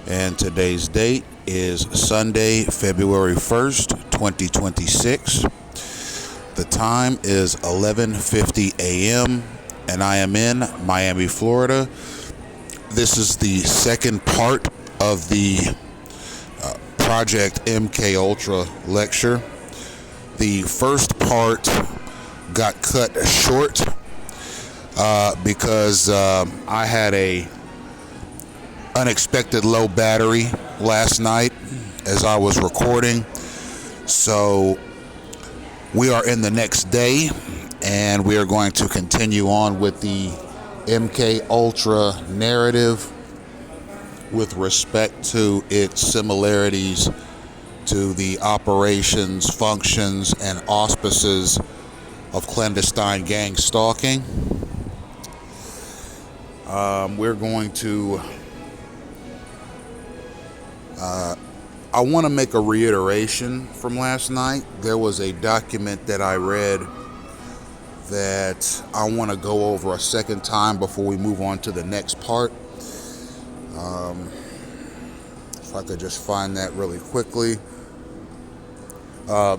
and today's date is Sunday, February 1st, 2026. The time is 11:50 a.m., and I am in Miami, Florida. This is the second part of the Project MK Ultra lecture. The first part got cut short because I had a unexpected low battery last night as I was recording. So we are in the next day, and we are going to continue on with the MK Ultra narrative with respect to its similarities to the operations, functions, and auspices of clandestine gang stalking. We're going to I want to make a reiteration from last night. There was a document that I read that I want to go over a second time before we move on to the next part. If I could just find that really quickly.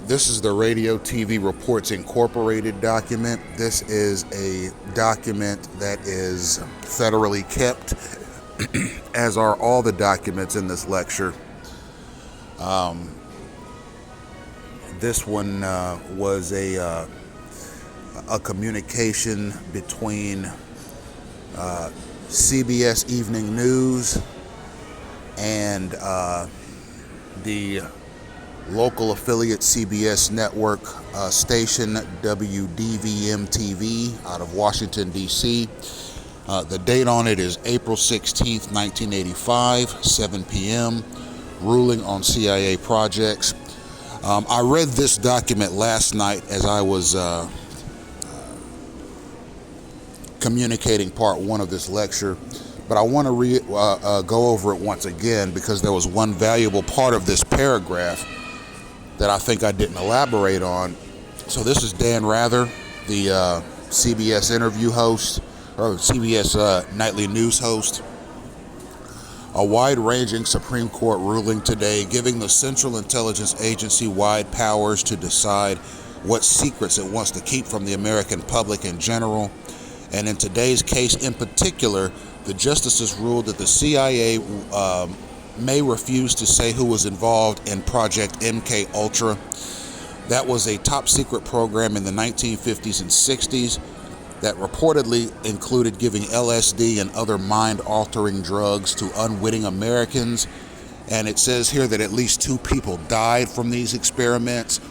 This is the Radio TV Reports Incorporated document. This is a document that is federally kept, as are all the documents in this lecture. This one was a communication between CBS Evening News and the local affiliate CBS network station WDVM-TV out of Washington, D.C. The date on it is April 16th, 1985, 7 p.m., ruling on CIA projects. I read this document last night as I was communicating part one of this lecture, but I want to go over it once again because there was one valuable part of this paragraph that I think I didn't elaborate on. So this is Dan Rather, the CBS interview host, or CBS nightly news host. A wide-ranging Supreme Court ruling today giving the Central Intelligence Agency wide powers to decide what secrets it wants to keep from the American public in general. And in today's case in particular, the justices ruled that the CIA may refuse to say who was involved in Project MK Ultra. That was a top-secret program in the 1950s and 60s that reportedly included giving LSD and other mind-altering drugs to unwitting Americans. And it says here that at least 2 people died from these experiments.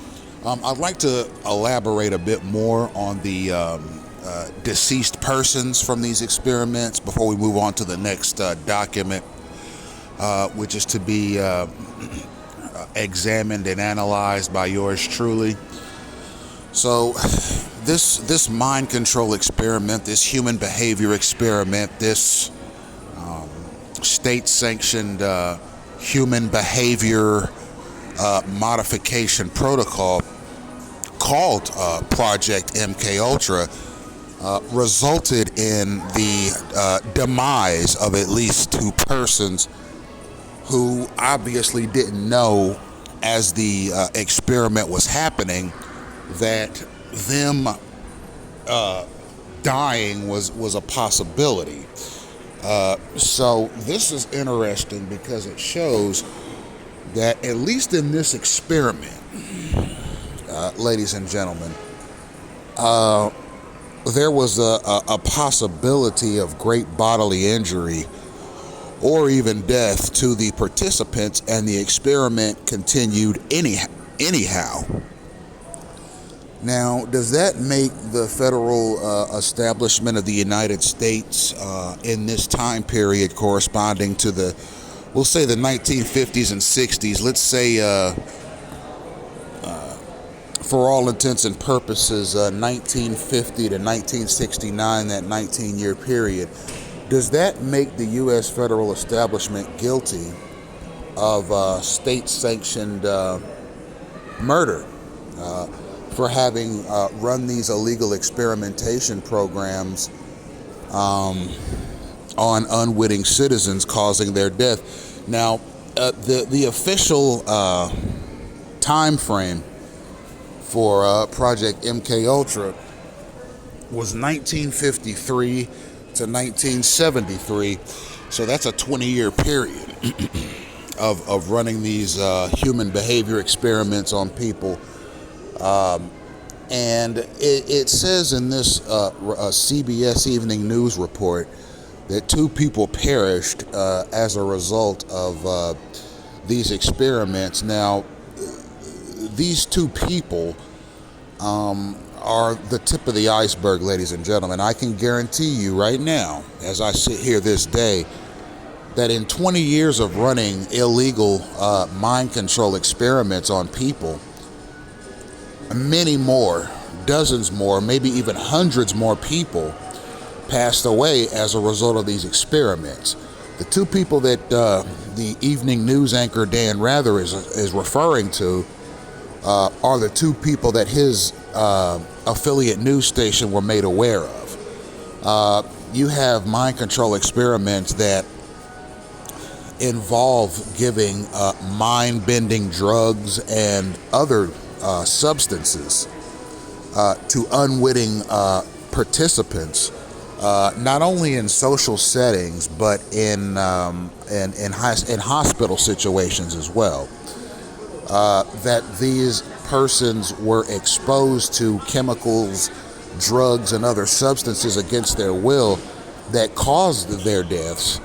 I'd like to elaborate a bit more on the deceased persons from these experiments before we move on to the next document, which is to be examined and analyzed by yours truly. So this mind control experiment, this human behavior experiment, this state-sanctioned human behavior modification protocol called Project MK Ultra resulted in the demise of at least 2 persons who obviously didn't know as the experiment was happening that them dying was a possibility. So this is interesting because it shows that at least in this experiment, ladies and gentlemen, there was a possibility of great bodily injury or even death to the participants, and the experiment continued anyhow. Now, does that make the federal establishment of the United States in this time period corresponding to the, we'll say the 1950s and 60s, let's say for all intents and purposes 1950 to 1969, that 19-year period, does that make the U.S. federal establishment guilty of state-sanctioned murder for having run these illegal experimentation programs on unwitting citizens, causing their death? Now, the official time frame for Project MK Ultra was 1953 to 1973. So that's a 20-year period of running these human behavior experiments on people. And it says in this CBS Evening News report that 2 people perished as a result of these experiments. Now, these 2 people are the tip of the iceberg, ladies and gentlemen. I can guarantee you right now, as I sit here this day, that in 20 years of running illegal mind control experiments on people, many more, dozens more, maybe even hundreds more people passed away as a result of these experiments. The 2 people that the evening news anchor Dan Rather is referring to are the 2 people that his affiliate news station were made aware of. You have mind control experiments that involve giving mind-bending drugs and other substances to unwitting participants, not only in social settings but in hospital situations as well. That these persons were exposed to chemicals, drugs, and other substances against their will that caused their deaths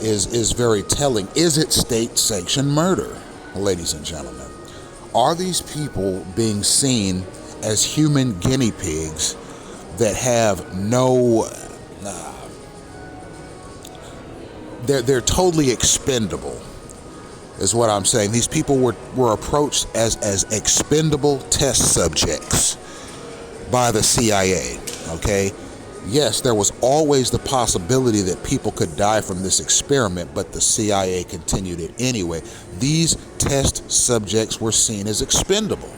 is very telling. Is it state-sanctioned murder, ladies and gentlemen? Are these people being seen as human guinea pigs that have no... They're totally expendable, is what I'm saying. These people were approached as expendable test subjects by the CIA, okay? Yes, there was always the possibility that people could die from this experiment, but the CIA continued it anyway. These test subjects were seen as expendable,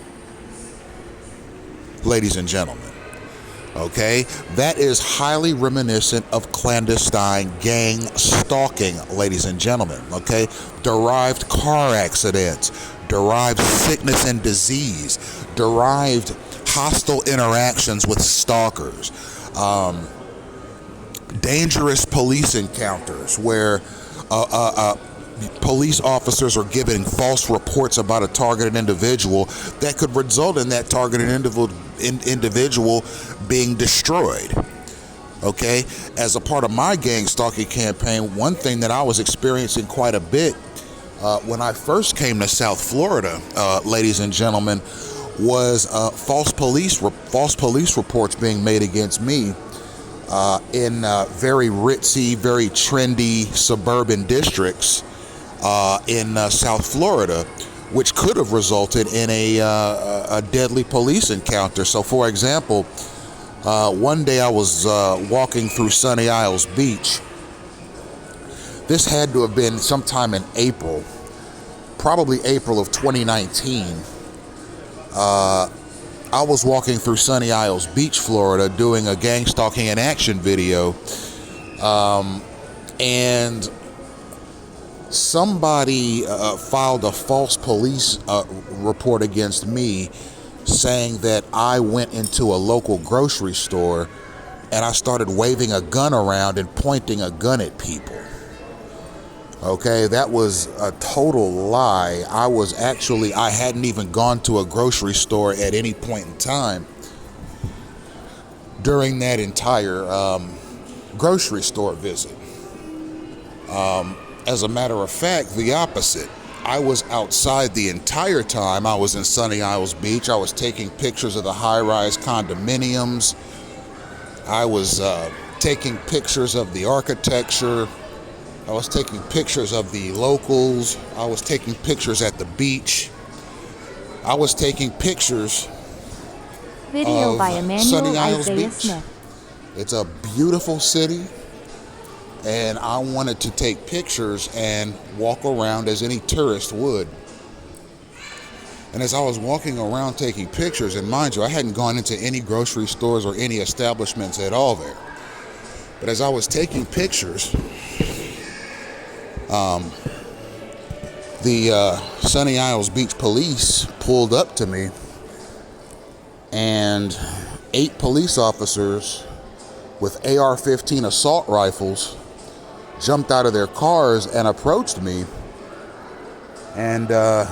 ladies and gentlemen. Okay, that is highly reminiscent of clandestine gang stalking, ladies and gentlemen. Okay, derived car accidents, derived sickness and disease, derived hostile interactions with stalkers, dangerous police encounters where police officers are giving false reports about a targeted individual that could result in that targeted individual being destroyed. Okay, as a part of my gang stalking campaign, one thing that I was experiencing quite a bit when I first came to South Florida, ladies and gentlemen, was false police reports being made against me in very ritzy, very trendy suburban districts in South Florida, which could have resulted in a deadly police encounter. So, for example, one day I was walking through Sunny Isles Beach. This had to have been sometime in April, probably April of 2019. I was walking through Sunny Isles Beach, Florida, doing a gang stalking in action video, and somebody filed a false police report against me, saying that I went into a local grocery store and I started waving a gun around and pointing a gun at people. Okay, that was a total lie. I hadn't even gone to a grocery store at any point in time during that entire grocery store visit. As a matter of fact, the opposite. I was outside the entire time I was in Sunny Isles Beach. I was taking pictures of the high-rise condominiums. I was taking pictures of the architecture. I was taking pictures of the locals. I was taking pictures at the beach. I was taking pictures Video of by Emmanuel Sunny Isles Isaiah Beach. Smith. It's a beautiful city, and I wanted to take pictures and walk around as any tourist would. And as I was walking around taking pictures, and mind you, I hadn't gone into any grocery stores or any establishments at all there. But as I was taking pictures, the Sunny Isles Beach police pulled up to me, and 8 police officers with AR-15 assault rifles jumped out of their cars and approached me. And I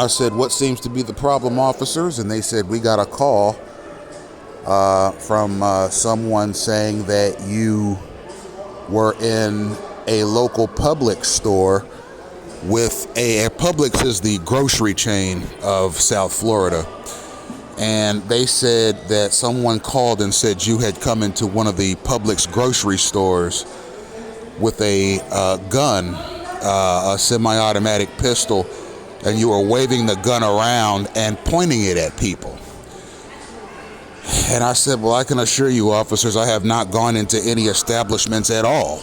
said, "What seems to be the problem, officers?" And they said, "We got a call from someone saying that you were in a local Publix store with a Publix is the grocery chain of South Florida. And they said that someone called and said you had come into one of the Publix grocery stores with a gun, a semi-automatic pistol, and you were waving the gun around and pointing it at people." And I said, "Well, I can assure you, officers, I have not gone into any establishments at all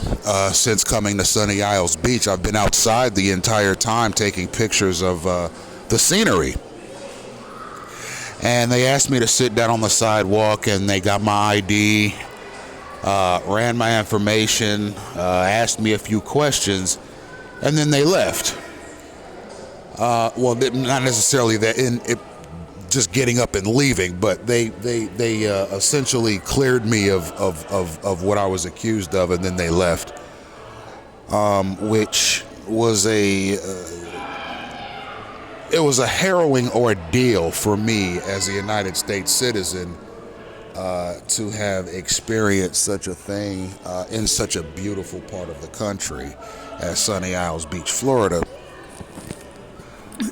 since coming to Sunny Isles Beach. I've been outside the entire time taking pictures of the scenery." And they asked me to sit down on the sidewalk, and they got my ID, ran my information, asked me a few questions, and then they left. Well, not necessarily that just getting up and leaving, but they essentially cleared me of what I was accused of, and then they left, which was it was a harrowing ordeal for me as a United States citizen to have experienced such a thing in such a beautiful part of the country as Sunny Isles Beach, Florida.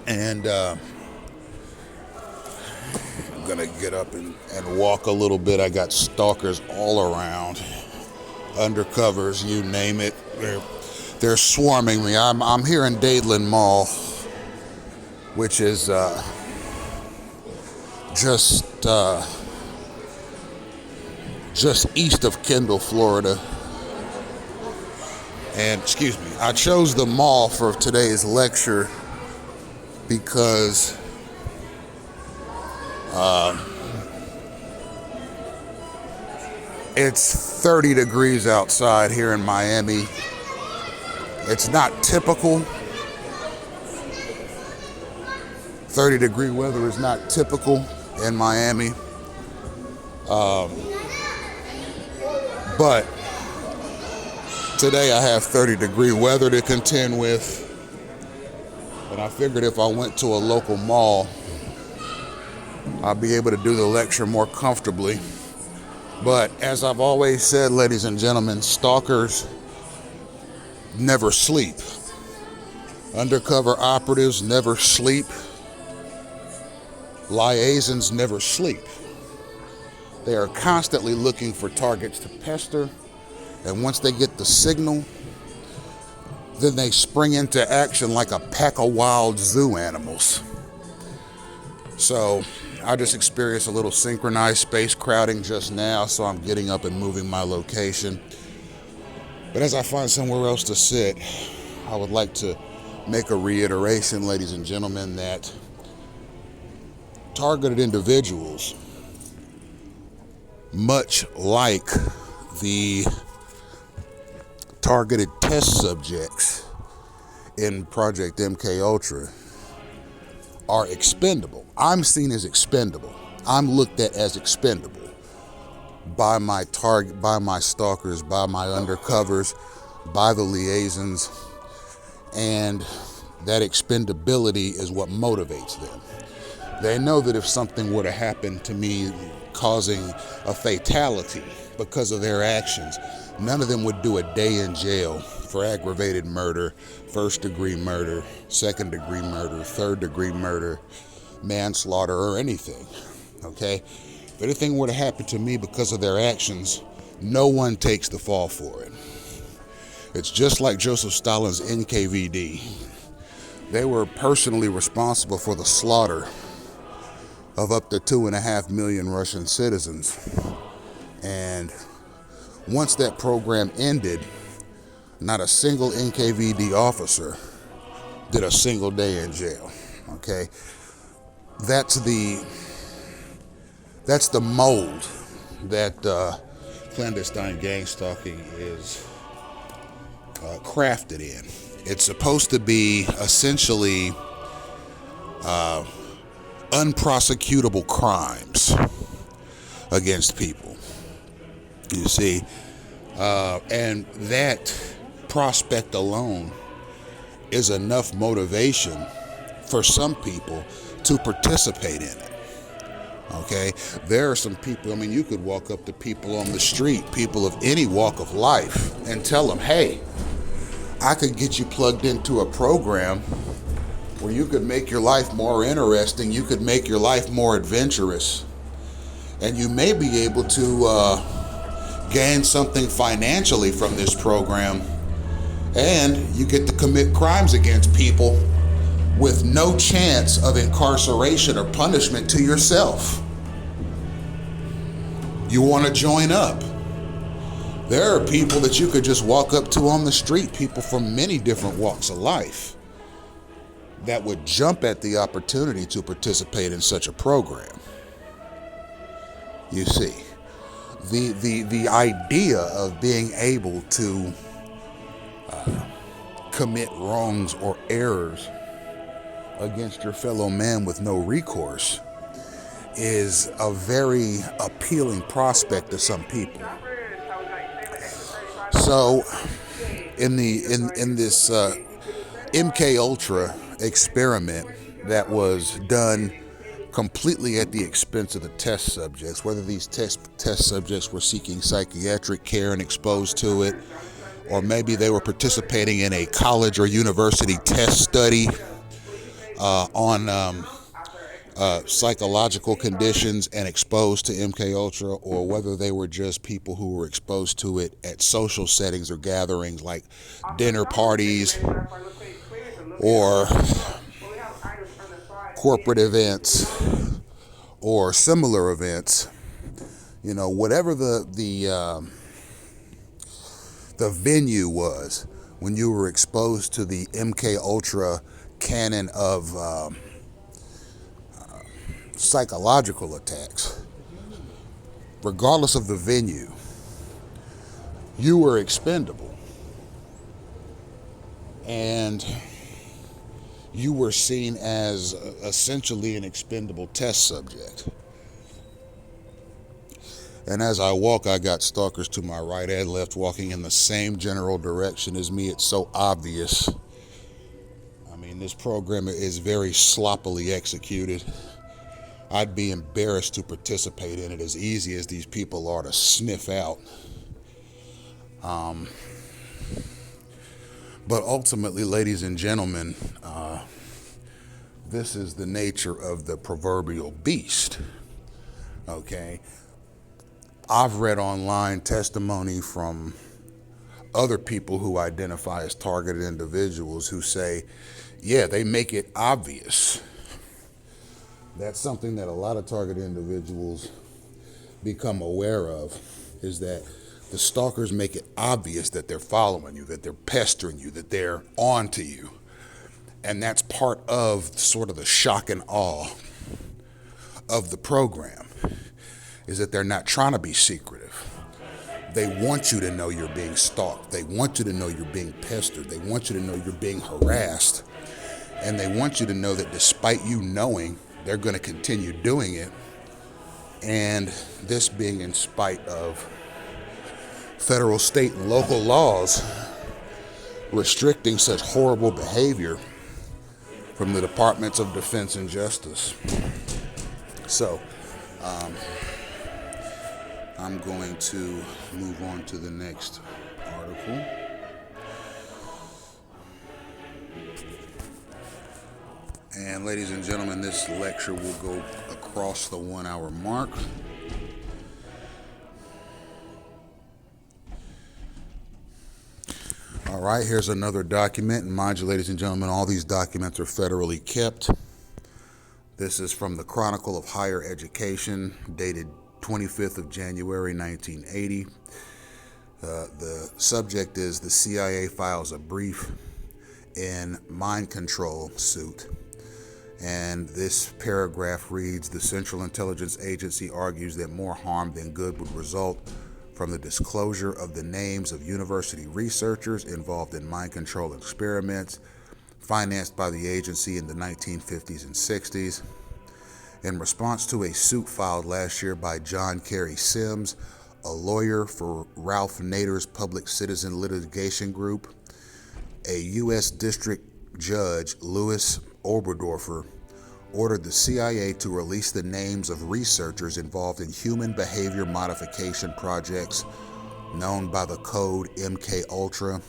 And I'm gonna get up and walk a little bit. I got stalkers all around, undercovers, you name it. They're swarming me. I'm here in Dadeland Mall, which is just east of Kendall, Florida. And excuse me, I chose the mall for today's lecture because it's 30 degrees outside here in Miami. It's not typical. 30-degree weather is not typical in Miami. But today I have 30-degree weather to contend with. And I figured if I went to a local mall, I'd be able to do the lecture more comfortably. But as I've always said, ladies and gentlemen, stalkers never sleep. Undercover operatives never sleep. Liaisons never sleep. They are constantly looking for targets to pester, and once they get the signal, then they spring into action like a pack of wild zoo animals. So I just experienced a little synchronized space crowding just now, so I'm getting up and moving my location. But as I find somewhere else to sit, I would like to make a reiteration, ladies and gentlemen, that targeted individuals, much like the targeted test subjects in Project MK Ultra, are expendable. I'm seen as expendable. I'm looked at as expendable by my target, by my stalkers, by my undercovers, by the liaisons, and that expendability is what motivates them. They know that if something were to happen to me causing a fatality because of their actions, none of them would do a day in jail for aggravated murder, first-degree murder, second-degree murder, third-degree murder, manslaughter, or anything, okay? If anything were to happen to me because of their actions, no one takes the fall for it. It's just like Joseph Stalin's NKVD. They were personally responsible for the slaughter of up to 2.5 million Russian citizens. And once that program ended, not a single NKVD officer did a single day in jail, okay? That's the mold that clandestine gang stalking is crafted in. It's supposed to be essentially unprosecutable crimes against people. You see, And that prospect alone is enough motivation for some people to participate in it. Okay, there are some people, I mean, you could walk up to people on the street, people of any walk of life, and tell them, hey, I could get you plugged into a program where you could make your life more interesting, you could make your life more adventurous, and you may be able to gain something financially from this program, and you get to commit crimes against people with no chance of incarceration or punishment to yourself. You want to join up? There are people that you could just walk up to on the street, people from many different walks of life, that would jump at the opportunity to participate in such a program. You see, the idea of being able to commit wrongs or errors against your fellow man with no recourse is a very appealing prospect to some people. So in this MK Ultra experiment that was done completely at the expense of the test subjects, whether these test subjects were seeking psychiatric care and exposed to it, or maybe they were participating in a college or university test study on psychological conditions and exposed to MK Ultra, or whether they were just people who were exposed to it at social settings or gatherings like dinner parties or corporate events or similar events. You know, whatever the venue was when you were exposed to the MK Ultra canon of psychological attacks, regardless of the venue, you were expendable. And you were seen as essentially an expendable test subject. And as I walk, I got stalkers to my right and left walking in the same general direction as me. It's so obvious. I mean, this program is very sloppily executed. I'd be embarrassed to participate in it, as easy as these people are to sniff out. But ultimately, ladies and gentlemen, this is the nature of the proverbial beast. Okay? I've read online testimony from other people who identify as targeted individuals who say, yeah, they make it obvious. That's something that a lot of targeted individuals become aware of, is that the stalkers make it obvious that they're following you, that they're pestering you, that they're on to you. And that's part of sort of the shock and awe of the program, is that they're not trying to be secretive. They want you to know you're being stalked. They want you to know you're being pestered. They want you to know you're being harassed. And they want you to know that despite you knowing, they're going to continue doing it. And this being in spite of federal, state, and local laws restricting such horrible behavior from the Departments of Defense and Justice. So, I'm going to move on to the next article. And ladies and gentlemen, this lecture will go across the 1 hour mark. All right, here's another document. And mind you, ladies and gentlemen, all these documents are federally kept. This is from the Chronicle of Higher Education, dated 25th of January, 1980. The subject is the CIA files a brief in mind control suit. And this paragraph reads, the Central Intelligence Agency argues that more harm than good would result from the disclosure of the names of university researchers involved in mind control experiments financed by the agency in the 1950s and 60s. In response to a suit filed last year by John Kerry Sims, a lawyer for Ralph Nader's Public Citizen Litigation Group, a U.S. District Judge, Louis Oberdorfer, ordered the CIA to release the names of researchers involved in human behavior modification projects known by the code MKUltra.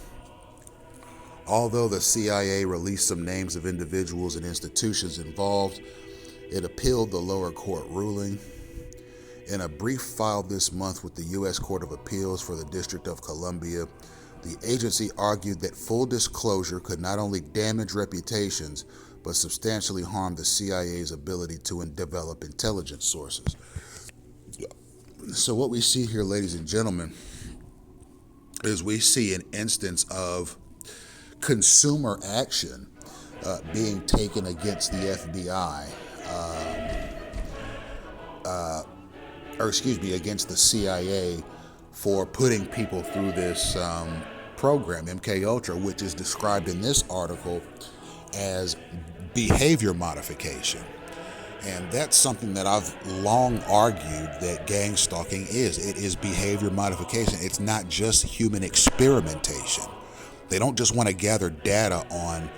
Although the CIA released some names of individuals and institutions involved, it appealed the lower court ruling. In a brief filed this month with the U.S. Court of Appeals for the District of Columbia, the agency argued that full disclosure could not only damage reputations, but substantially harm the CIA's ability to develop intelligence sources. So what we see here, ladies and gentlemen, is we see an instance of consumer action being taken against the FBI, against the CIA for putting people through this program, MKUltra, which is described in this article as behavior modification. And that's something that I've long argued that gang stalking is. It is behavior modification. It's not just human experimentation. They don't just want to gather data on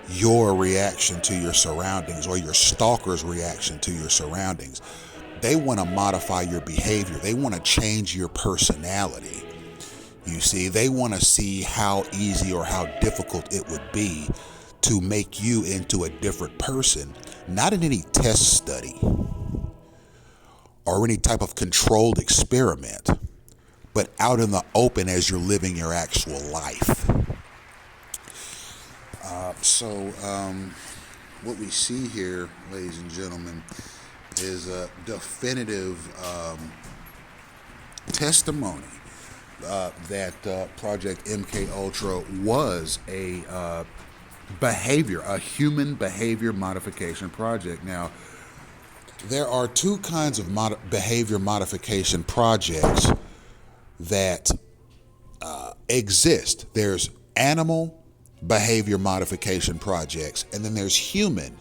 your reaction to your surroundings or your stalker's reaction to your surroundings. They want to modify your behavior. They want to change your personality. You see, they want to see how easy or how difficult it would be to make you into a different person, not in any test study or any type of controlled experiment, but out in the open as you're living your actual life. What we see here, ladies and gentlemen, is a definitive testimony that Project MKUltra was a human behavior modification project. Now, there are two kinds of behavior modification projects that exist. There's animal behavior modification projects, and then there's human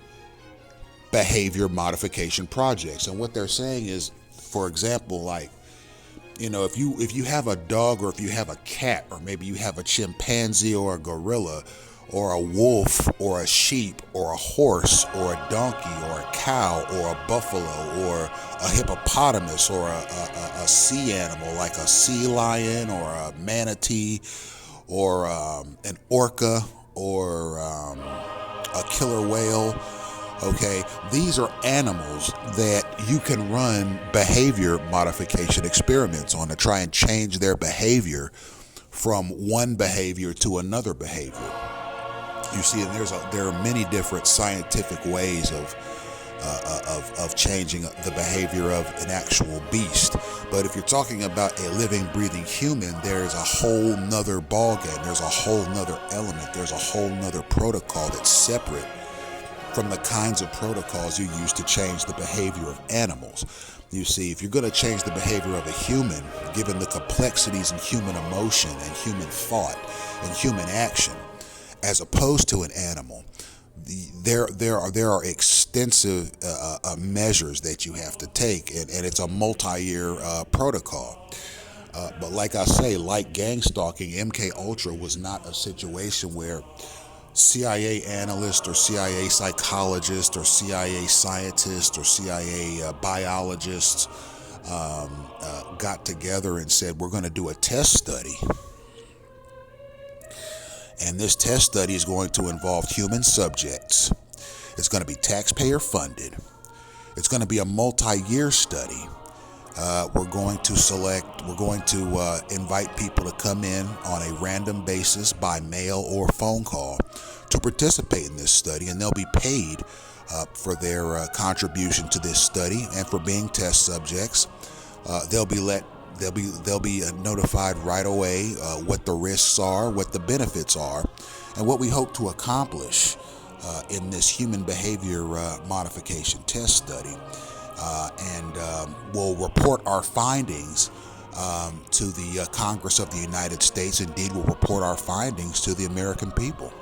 behavior modification projects. And what they're saying is, for example, like, if you have a dog, or if you have a cat, or maybe you have a chimpanzee or a gorilla or a wolf or a sheep or a horse or a donkey or a cow or a buffalo or a hippopotamus or a sea animal like a sea lion or a manatee or an orca or a killer whale. Okay, these are animals that you can run behavior modification experiments on to try and change their behavior from one behavior to another behavior. You see, and there are many different scientific ways of changing the behavior of an actual beast. But if you're talking about a living, breathing human, there's a whole nother ballgame. There's a whole nother element. There's a whole nother protocol that's separate from the kinds of protocols you use to change the behavior of animals. You see, if you're going to change the behavior of a human, given the complexities in human emotion and human thought and human action, as opposed to an animal, there are extensive measures that you have to take, and it's a multi-year protocol. But like I say, like gang stalking, MKUltra was not a situation where CIA analyst or CIA psychologist or CIA scientist or CIA biologists got together and said, we're going to do a test study. And this test study is going to involve human subjects. It's going to be taxpayer funded. It's going to be a multi-year study. We're going to invite people to come in on a random basis by mail or phone call to participate in this study, and they'll be paid for their contribution to this study and for being test subjects. They'll be notified right away what the risks are, what the benefits are, and what we hope to accomplish in this human behavior modification test study. And we'll report our findings to the Congress of the United States. Indeed, we'll report our findings to the American people.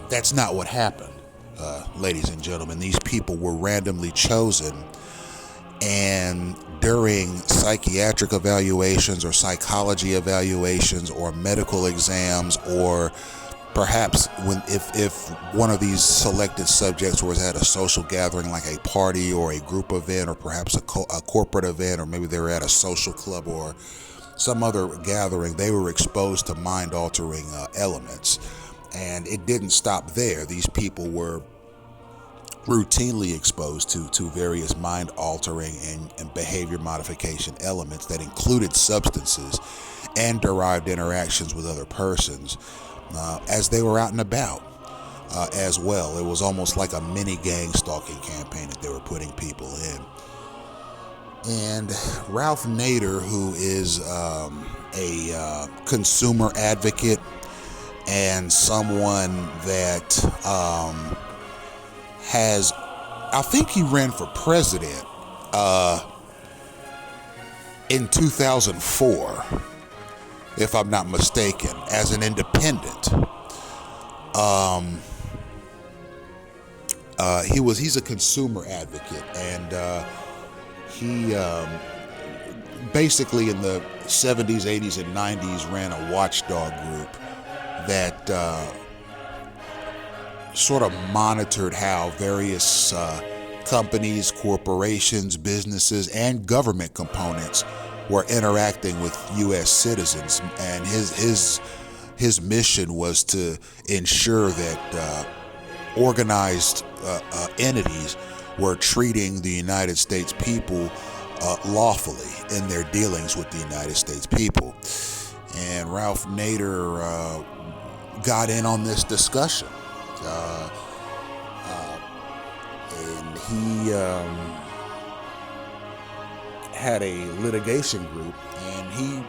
That's not what happened, ladies and gentlemen. These people were randomly chosen And during psychiatric evaluations or psychology evaluations or medical exams, or perhaps if one of these selected subjects was at a social gathering like a party or a group event, or perhaps a corporate event, or maybe they were at a social club or some other gathering, they were exposed to mind-altering elements. And it didn't stop there. These people were routinely exposed to various mind-altering and behavior modification elements that included substances and derived interactions with other persons as they were out and about as well. It was almost like a mini gang stalking campaign that they were putting people in. And Ralph Nader, who is a consumer advocate and someone that I think he ran for president in 2004, if I'm not mistaken, as an independent. He's a consumer advocate, and he basically in the 70s, 80s, and 90s ran a watchdog group that sort of monitored how various companies, corporations, businesses, and government components were interacting with U.S. citizens. And his mission was to ensure that organized entities were treating the United States people lawfully in their dealings with the United States people. And Ralph Nader got in on this discussion. And he had a litigation group, and he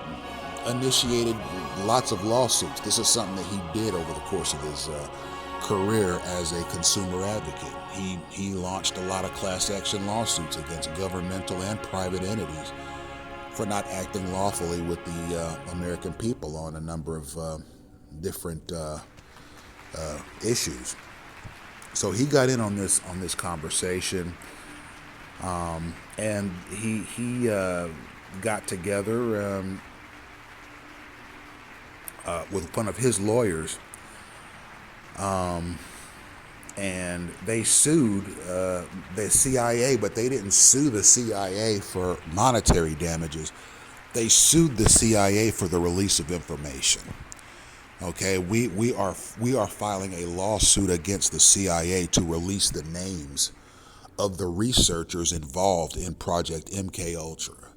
initiated lots of lawsuits. This is something that he did over the course of his career as a consumer advocate. He launched a lot of class action lawsuits against governmental and private entities for not acting lawfully with the American people on a number of different issues. So he got in on this conversation, and he got together with one of his lawyers, and they sued the CIA, but they didn't sue the CIA for monetary damages. They sued the CIA for the release of information. Okay, we are filing a lawsuit against the CIA to release the names of the researchers involved in Project MKUltra.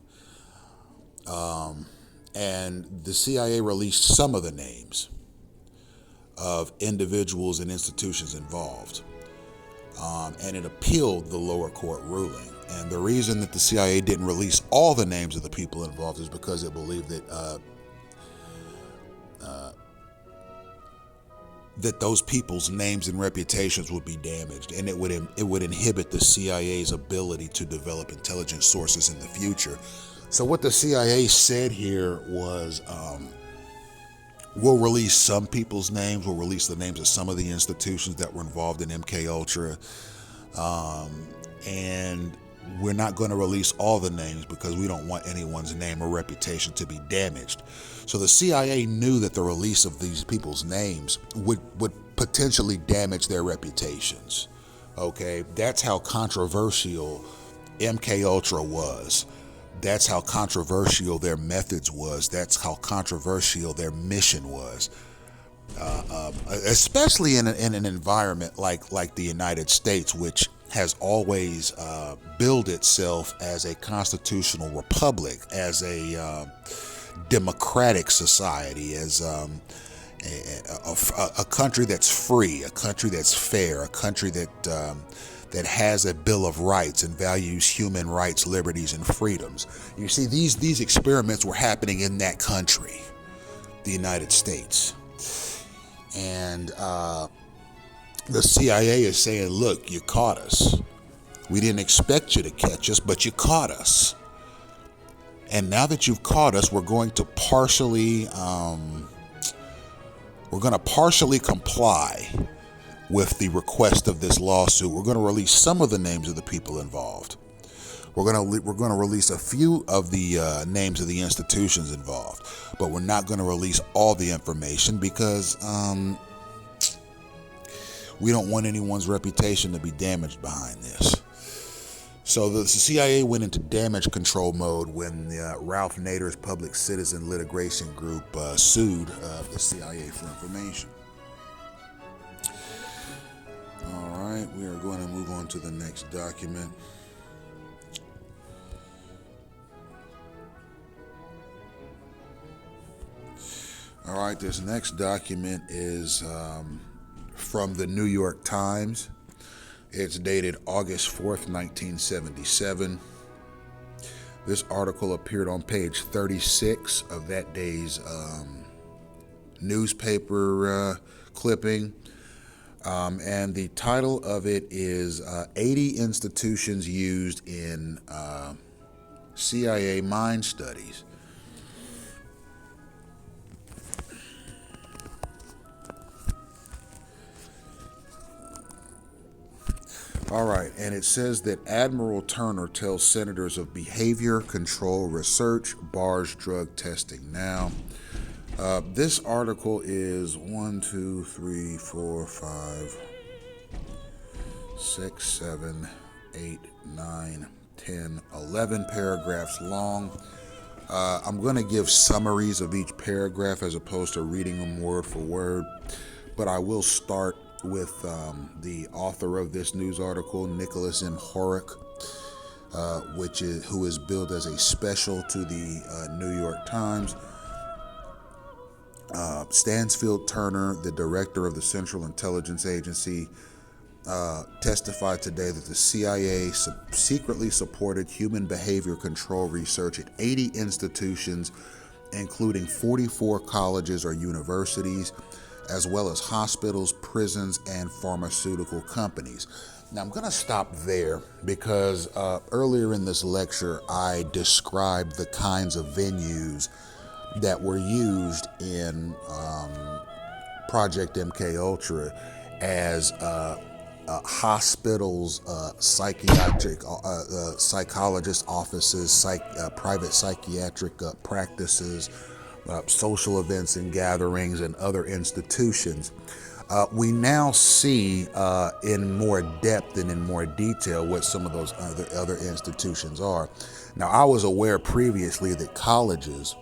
And the CIA released some of the names of individuals and institutions involved. And it appealed the lower court ruling. And the reason that the CIA didn't release all the names of the people involved is because it believed that that those people's names and reputations would be damaged, and it would inhibit the CIA's ability to develop intelligence sources in the future. So what the CIA said here was, we'll release some people's names, we'll release the names of some of the institutions that were involved in MKUltra, and we're not going to release all the names because we don't want anyone's name or reputation to be damaged. So the CIA knew that the release of these people's names would potentially damage their reputations. Okay, that's how controversial MKUltra was. That's how controversial their methods was. That's how controversial their mission was. Especially in an environment like the United States, which has always billed itself as a constitutional republic, as a democratic society, as a country that's free, a country that's fair, a country that has a Bill of Rights and values human rights, liberties, and freedoms. You see, these experiments were happening in that country, the United States. And the CIA is saying, look, you caught us. We didn't expect you to catch us, but you caught us. And now that you've caught us, we're going to partially comply with the request of this lawsuit. We're going to release some of the names of the people involved, We're gonna release a few of the names of the institutions involved, but we're not gonna release all the information because we don't want anyone's reputation to be damaged behind this. So the CIA went into damage control mode when Ralph Nader's Public Citizen Litigation Group sued the CIA for information. All right, we are going to move on to the next document. All right, this next document is from the New York Times. It's dated August 4th, 1977. This article appeared on page 36 of that day's newspaper clipping. And the title of it is 80 Institutions Used in CIA Mind Studies. All right, and it says that Admiral Turner tells senators of behavior control research bars drug testing. Now, this article is 1, 2, 3, 4, 5, 6, 7, 8, 9, 10, 11 paragraphs long. I'm going to give summaries of each paragraph as opposed to reading them word for word, but I will start with the author of this news article, Nicholas M. Horrock, who is billed as a special to the New York Times. Stansfield Turner, the director of the Central Intelligence Agency, testified today that the CIA secretly supported human behavior control research at 80 institutions, including 44 colleges or universities, as well as hospitals, prisons, and pharmaceutical companies. Now, I'm going to stop there because earlier in this lecture, I described the kinds of venues that were used in Project MKUltra as hospitals, psychologist offices, private psychiatric practices, social events and gatherings, and other institutions. We now see in more depth and in more detail what some of those other institutions are. Now, I was aware previously that colleges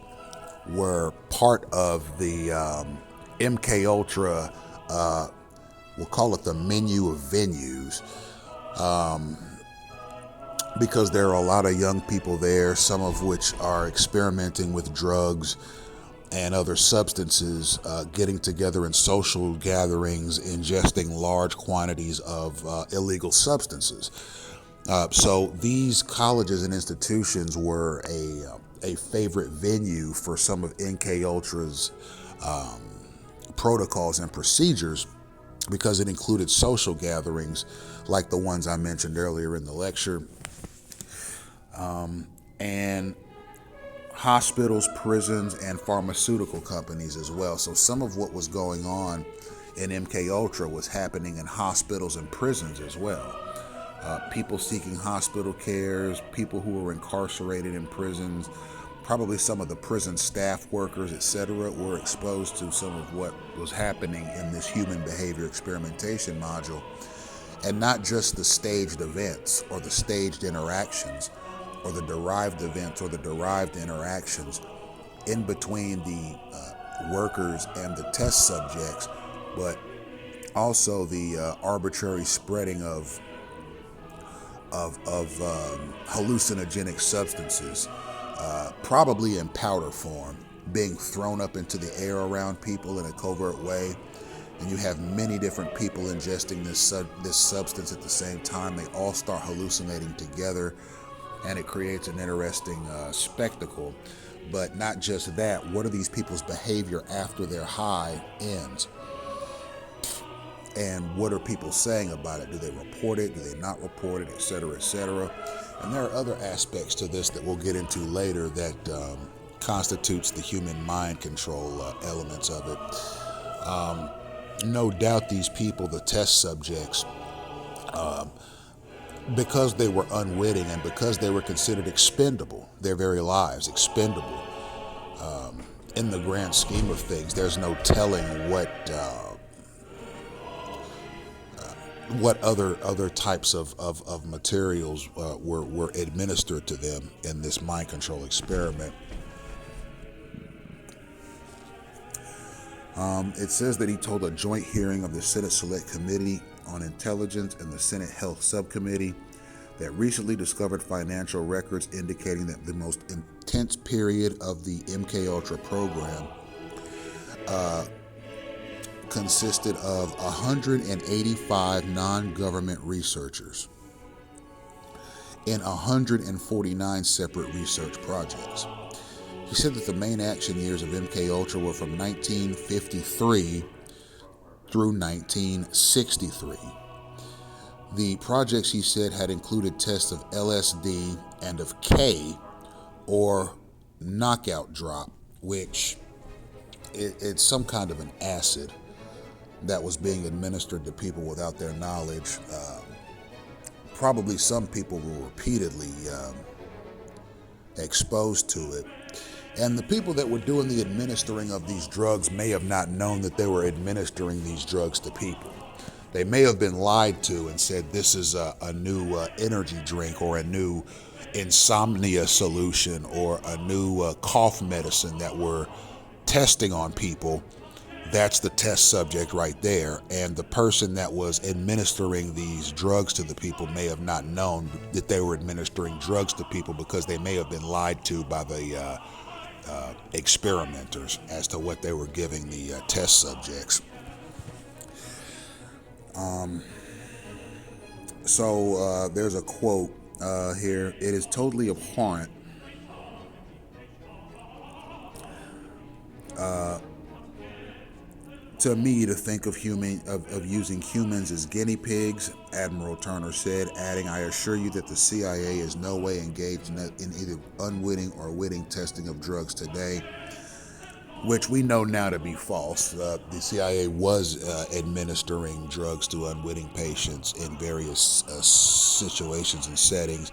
were part of the MKUltra, we'll call it the menu of venues, because there are a lot of young people there, some of which are experimenting with drugs and other substances, getting together in social gatherings, ingesting large quantities of illegal substances. So these colleges and institutions were a favorite venue for some of MKUltra's protocols and procedures, because it included social gatherings like the ones I mentioned earlier in the lecture, and hospitals, prisons, and pharmaceutical companies as well. So some of what was going on in MKUltra was happening in hospitals and prisons as well. People seeking hospital cares, people who were incarcerated in prisons, probably some of the prison staff workers, etc., were exposed to some of what was happening in this human behavior experimentation module, and not just the staged events or the staged interactions or the derived events or the derived interactions in between the workers and the test subjects, but also the arbitrary spreading of hallucinogenic substances, probably in powder form, being thrown up into the air around people in a covert way. And you have many different people ingesting this substance at the same time. They all start hallucinating together, and it creates an interesting spectacle. But not just that, what are these people's behavior after their high ends? And what are people saying about it? Do they report it? Do they not report it? Et cetera, et cetera. And there are other aspects to this that we'll get into later that constitutes the human mind control elements of it. No doubt these people, the test subjects, because they were unwitting and because they were considered expendable, their very lives expendable. In the grand scheme of things, there's no telling what other types of materials were administered to them in this mind control experiment. It says that he told a joint hearing of the Senate Select Committee on Intelligence and the Senate Health Subcommittee that recently discovered financial records indicating that the most intense period of the MKUltra program consisted of 185 non-government researchers in 149 separate research projects. He said that the main action years of MKUltra were from 1953 through 1963. The projects, he said, had included tests of LSD and of K, or knockout drop, which it's some kind of an acid that was being administered to people without their knowledge. Probably some people were repeatedly exposed to it. And the people that were doing the administering of these drugs may have not known that they were administering these drugs to people. They may have been lied to and said this is a new energy drink, or a new insomnia solution, or a new cough medicine that we're testing on people. That's the test subject right there. And the person that was administering these drugs to the people may have not known that they were administering drugs to people, because they may have been lied to by the experimenters as to what they were giving the test subjects. So there's a quote here. It is totally abhorrent to me to think of using humans as guinea pigs, Admiral Turner said, adding, "I assure you that the CIA is no way engaged in either unwitting or witting testing of drugs today," which we know now to be false. The CIA was administering drugs to unwitting patients in various situations and settings.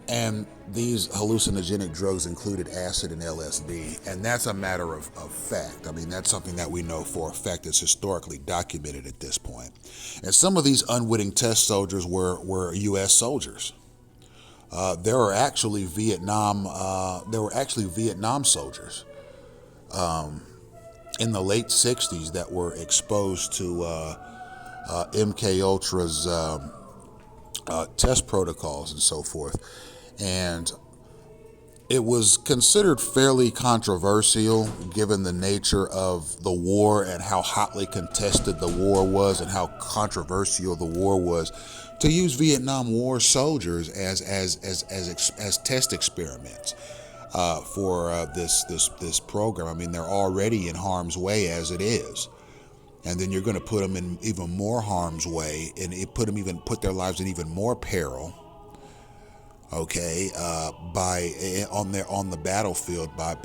And these hallucinogenic drugs included acid and LSD. And that's a matter of fact. I mean, that's something that we know for a fact. That's historically documented at this point. And some of these unwitting test soldiers were U.S. soldiers. There were actually Vietnam soldiers in the late 60s that were exposed to MKUltra's test protocols and so forth. And it was considered fairly controversial, given the nature of the war and how hotly contested the war was and how controversial the war was, to use Vietnam War soldiers as test experiments for this program. I mean, they're already in harm's way as it is. And then you're going to put them in even more harm's way, and put their lives in even more peril. Okay, on the battlefield by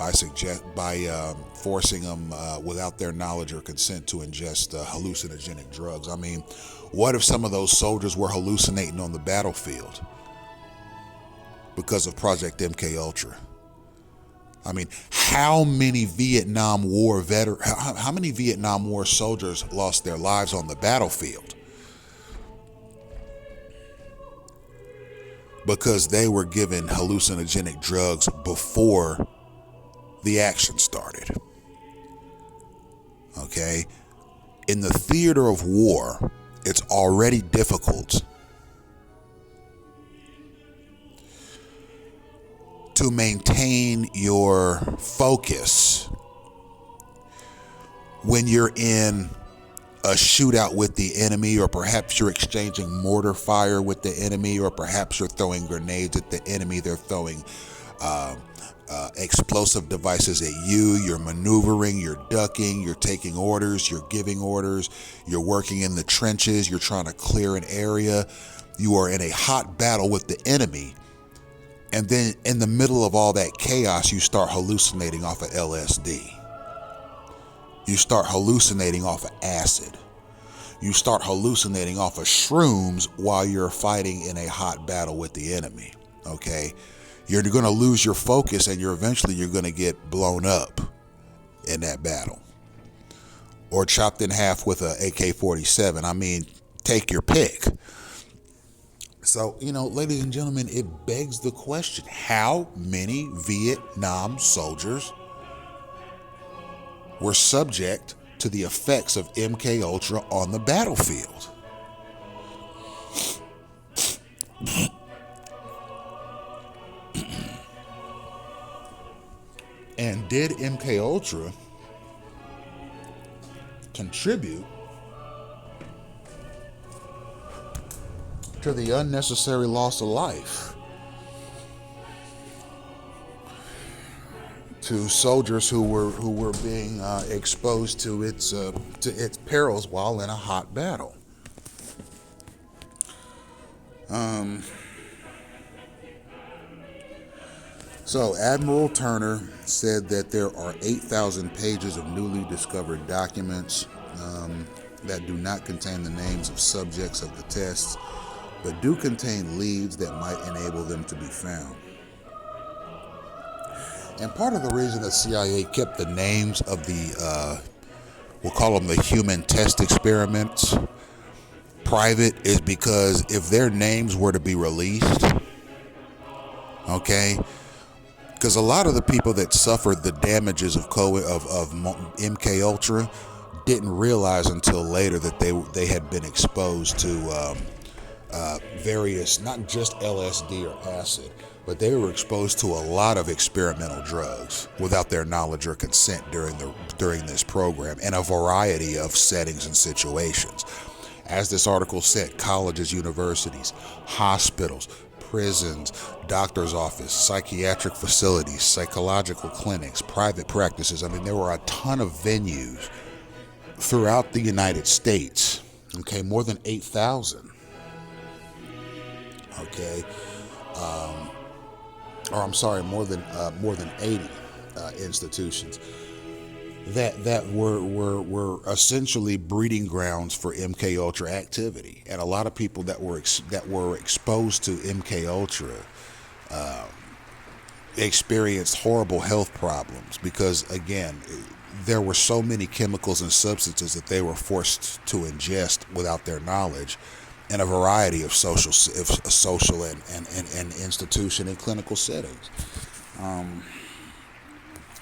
forcing them without their knowledge or consent to ingest hallucinogenic drugs. I mean, what if some of those soldiers were hallucinating on the battlefield because of Project MKUltra? I mean, how many Vietnam War soldiers lost their lives on the battlefield because they were given hallucinogenic drugs before the action started? Okay? In the theater of war, it's already difficult to maintain your focus when you're in a shootout with the enemy, or perhaps you're exchanging mortar fire with the enemy, or perhaps you're throwing grenades at the enemy. They're throwing explosive devices at you. You're maneuvering, you're ducking, you're taking orders, you're giving orders, you're working in the trenches, you're trying to clear an area. You are in a hot battle with the enemy. And then in the middle of all that chaos, you start hallucinating off of LSD. You start hallucinating off of acid. you start hallucinating off of shrooms while you're fighting in a hot battle with the enemy. Okay, you're going to lose your focus, and you're going to get blown up in that battle, or chopped in half with a AK-47. I mean, take your pick. So, ladies and gentlemen, it begs the question: how many Vietnam soldiers were subject to the effects of MK Ultra on the battlefield? And did MK Ultra contribute to the unnecessary loss of life to soldiers who were being exposed to its perils while in a hot battle? So Admiral Turner said that there are 8,000 pages of newly discovered documents that do not contain the names of subjects of the tests, but do contain leads that might enable them to be found. And part of the reason the CIA kept the names of the, we'll call them the human test experiments, private, is because if their names were to be released, okay, because a lot of the people that suffered the damages of MK Ultra didn't realize until later that they had been exposed to various, not just LSD or acid, but they were exposed to a lot of experimental drugs without their knowledge or consent during this program, in a variety of settings and situations. As this article said, colleges, universities, hospitals, prisons, doctor's office, psychiatric facilities, psychological clinics, private practices. I mean, there were a ton of venues throughout the United States. Okay, more than 8,000. Okay, more than 80 institutions that were essentially breeding grounds for MK Ultra activity, and a lot of people that were exposed to MK Ultra experienced horrible health problems because, again, there were so many chemicals and substances that they were forced to ingest without their knowledge, in a variety of social and institution and clinical settings.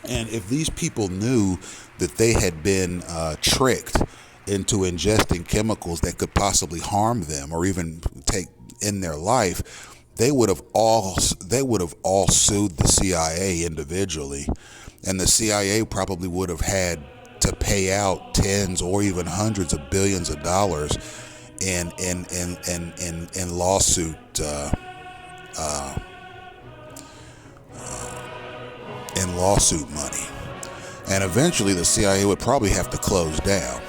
And if these people knew that they had been tricked into ingesting chemicals that could possibly harm them or even take in their life, they would have all sued the CIA individually, and the CIA probably would have had to pay out tens or even hundreds of billions of dollars in lawsuit lawsuit money, and eventually the CIA would probably have to close down.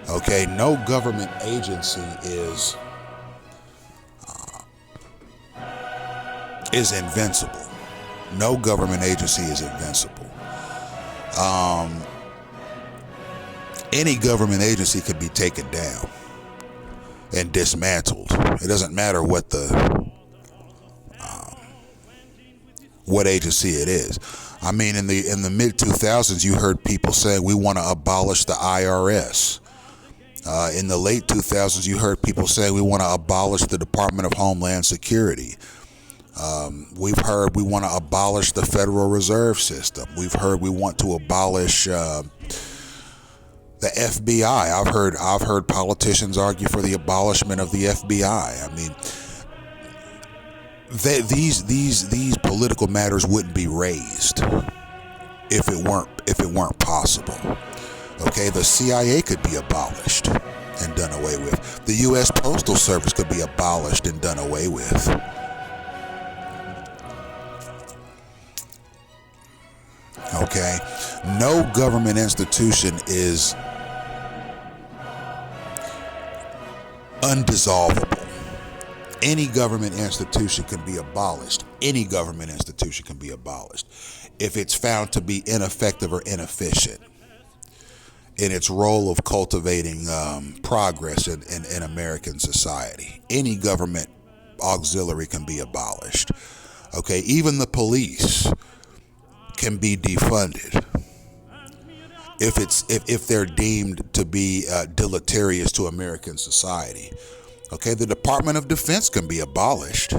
Okay, no government agency is invincible. No government agency is invincible. Any government agency could be taken down and dismantled. It doesn't matter what agency it is. I mean, in the mid 2000s, you heard people saying we want to abolish the IRS. In the late 2000s, you heard people say we want to abolish the Department of Homeland Security. We've heard we want to abolish the Federal Reserve System. We've heard we want to abolish the FBI. I've heard politicians argue for the abolishment of the FBI. I mean, these political matters wouldn't be raised if it weren't possible. Okay, the CIA could be abolished and done away with. The U.S. Postal Service could be abolished and done away with. Okay, no government institution is undissolvable. Any government institution can be abolished. Any government institution can be abolished if it's found to be ineffective or inefficient. in its role of cultivating progress in American society. Any government auxiliary can be abolished. Okay, even the police can be defunded if they're deemed to be deleterious to American society. Okay, the Department of Defense can be abolished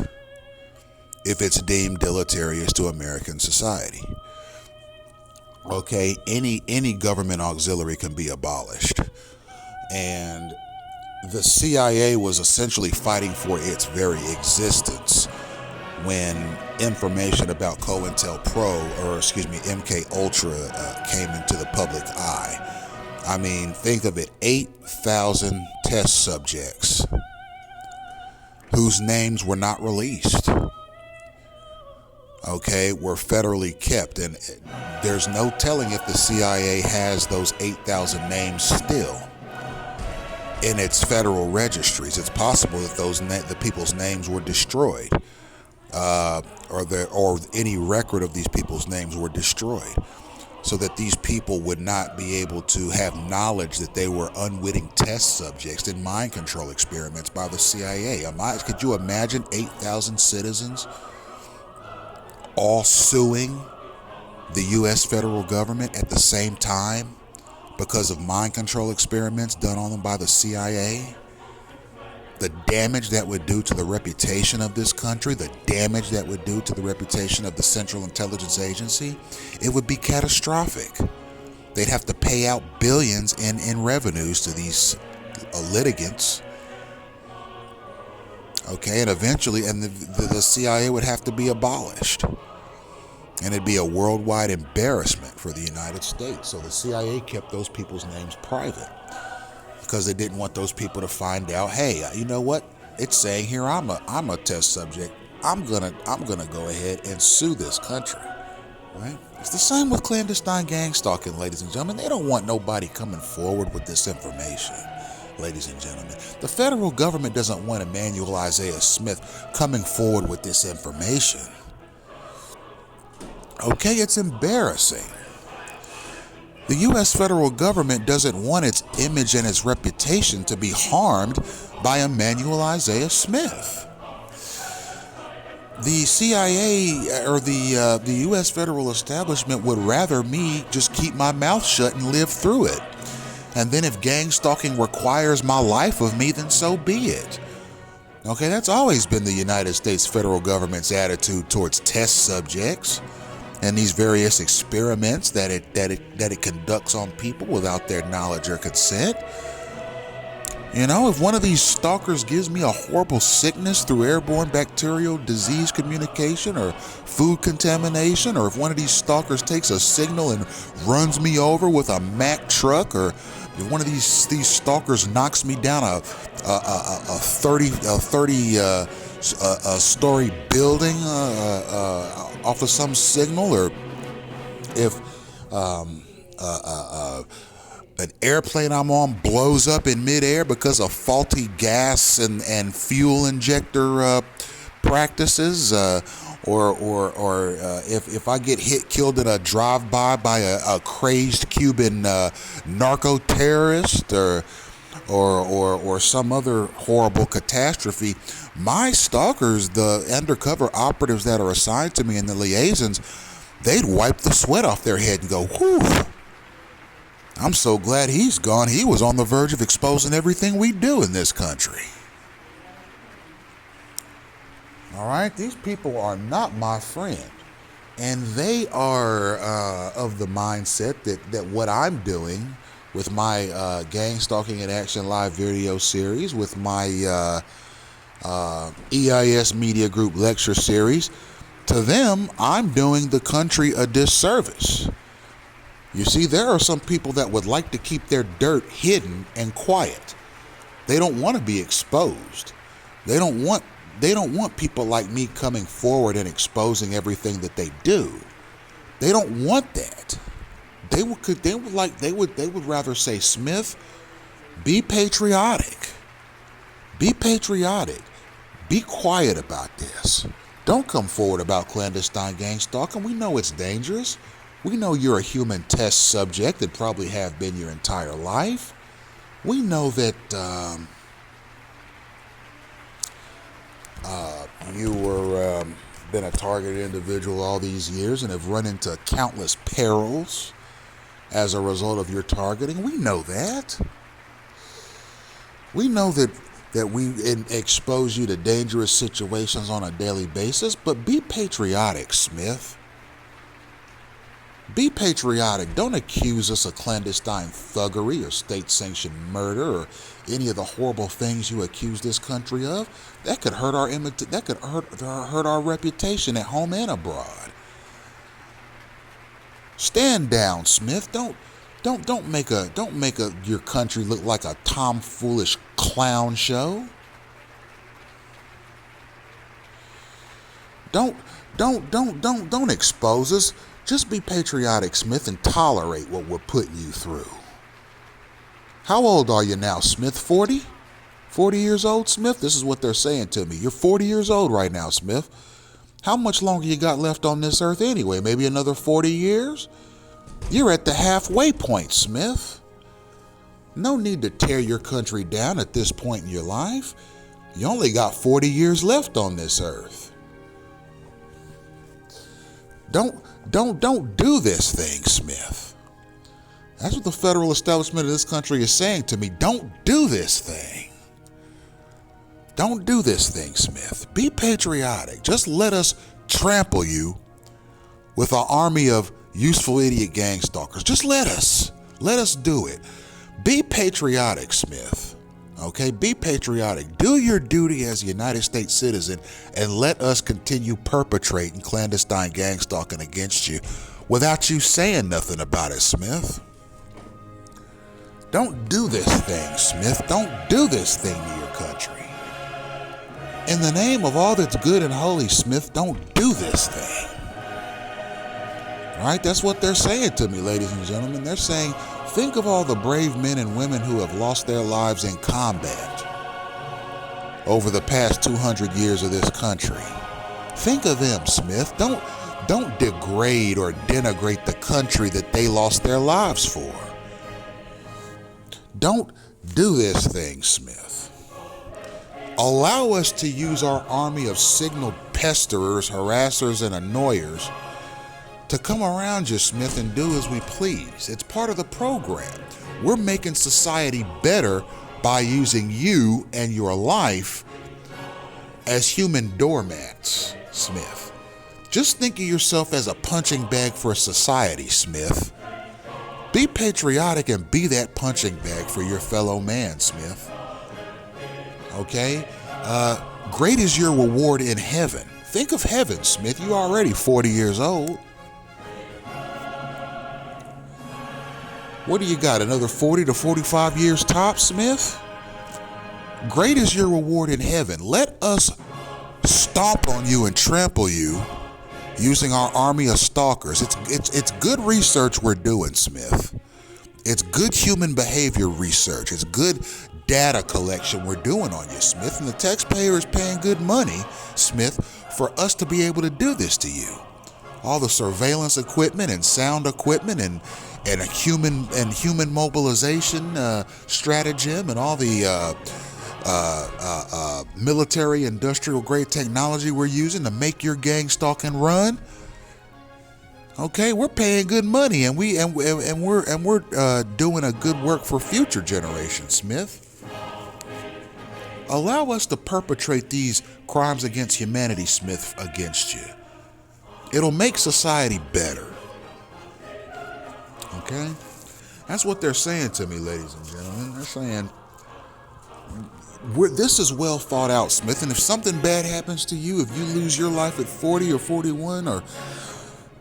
if it's deemed deleterious to American society. Okay, any government auxiliary can be abolished. And the CIA was essentially fighting for its very existence when information about MK Ultra came into the public eye. I mean, think of it, 8,000 test subjects whose names were not released, okay, were federally kept. And there's no telling if the CIA has those 8,000 names still in its federal registries. It's possible that the people's names were destroyed, or any record of these people's names were destroyed, so that these people would not be able to have knowledge that they were unwitting test subjects in mind control experiments by the CIA. Could you imagine 8,000 citizens all suing the U.S. federal government at the same time because of mind control experiments done on them by the CIA? The damage that would do to the reputation of this country, the damage that would do to the reputation of the Central Intelligence Agency, it would be catastrophic. They'd have to pay out billions in revenues to these litigants. Okay, and eventually, the CIA would have to be abolished. And it'd be a worldwide embarrassment for the United States. So the CIA kept those people's names private, because they didn't want those people to find out, hey, you know what? It's saying here I'm a test subject. I'm gonna go ahead and sue this country, right? It's the same with clandestine gang stalking, ladies and gentlemen. They don't want nobody coming forward with this information, ladies and gentlemen. The federal government doesn't want Emmanuel Isaiah Smith coming forward with this information. Okay, it's embarrassing. The U.S. federal government doesn't want its image and its reputation to be harmed by Emmanuel Isaiah Smith. The CIA or the U.S. federal establishment would rather me just keep my mouth shut and live through it. And then if gang stalking requires my life of me, then so be it. Okay, that's always been the United States federal government's attitude towards test subjects and these various experiments that it conducts on people without their knowledge or consent. You know, if one of these stalkers gives me a horrible sickness through airborne bacterial disease communication or food contamination, or if one of these stalkers takes a signal and runs me over with a Mack truck, or if one of these stalkers knocks me down a 30 story building off of some signal, or if an airplane I'm on blows up in midair because of faulty gas and fuel injector practices, or if I get killed in a drive-by by a crazed Cuban narco terrorist, or some other horrible catastrophe, my stalkers, the undercover operatives that are assigned to me and the liaisons, they'd wipe the sweat off their head and go, whew, I'm so glad he's gone. He was on the verge of exposing everything we do in this country. All right, these people are not my friend. And they are of the mindset that what I'm doing with my Gang Stalking in Action live video series, with my EIS Media Group lecture series, to them, I'm doing the country a disservice. You see, there are some people that would like to keep their dirt hidden and quiet. They don't want to be exposed. They don't want people like me coming forward and exposing everything that they do. They don't want that. They would rather say, Smith, be patriotic. Be patriotic. Be quiet about this. Don't come forward about clandestine gang stalking. We know it's dangerous. We know you're a human test subject and probably have been your entire life. We know that you were been a targeted individual all these years and have run into countless perils as a result of your targeting. We know that. We know that we expose you to dangerous situations on a daily basis, but be patriotic, Smith. Be patriotic. Don't accuse us of clandestine thuggery or state-sanctioned murder or any of the horrible things you accuse this country of. That could hurt our image. That could hurt our reputation at home and abroad. Stand down, Smith. Don't make your country look like a tomfoolish clown show. Don't expose us. Just be patriotic, Smith, and tolerate what we're putting you through. How old are you now, Smith? 40? 40 years old, Smith? This is what they're saying to me. You're 40 years old right now, Smith. How much longer you got left on this earth anyway? Maybe another 40 years? You're at the halfway point, Smith. No need to tear your country down at this point in your life. You only got 40 years left on this earth. Don't do this thing, Smith. That's what the federal establishment of this country is saying to me. Don't do this thing. Don't do this thing, Smith. Be patriotic. Just let us trample you with our army of useful idiot gang stalkers. Just let us do it. Be patriotic, Smith. Okay, be patriotic. Do your duty as a United States citizen and let us continue perpetrating clandestine gang stalking against you without you saying nothing about it, Smith. Don't do this thing, Smith. Don't do this thing to your country. In the name of all that's good and holy, Smith, don't do this thing. All right, that's what they're saying to me, ladies and gentlemen. They're saying, think of all the brave men and women who have lost their lives in combat over the past 200 years of this country. Think of them, Smith. Don't degrade or denigrate the country that they lost their lives for. Don't do this thing, Smith. Allow us to use our army of signal pesterers, harassers, and annoyers to come around you, Smith, and do as we please. It's part of the program. We're making society better by using you and your life as human doormats, Smith. Just think of yourself as a punching bag for society, Smith. Be patriotic and be that punching bag for your fellow man, Smith. Okay? Great is your reward in heaven. Think of heaven, Smith. You're already 40 years old. What do you got, another 40 to 45 years tops, Smith? Great is your reward in heaven. Let us stomp on you and trample you using our army of stalkers. It's good research we're doing, Smith. It's good human behavior research. It's good data collection we're doing on you, Smith. And the taxpayer is paying good money, Smith, for us to be able to do this to you. All the surveillance equipment and sound equipment and a human mobilization stratagem and all the military industrial grade technology we're using to make your gang stalking run. Okay, we're paying good money and we're doing a good work for future generations, Smith. Allow us to perpetrate these crimes against humanity, Smith, against you. It'll make society better. Okay? That's what they're saying to me, ladies and gentlemen. They're saying, this is well thought out, Smith, and if something bad happens to you, if you lose your life at 40 or 41 or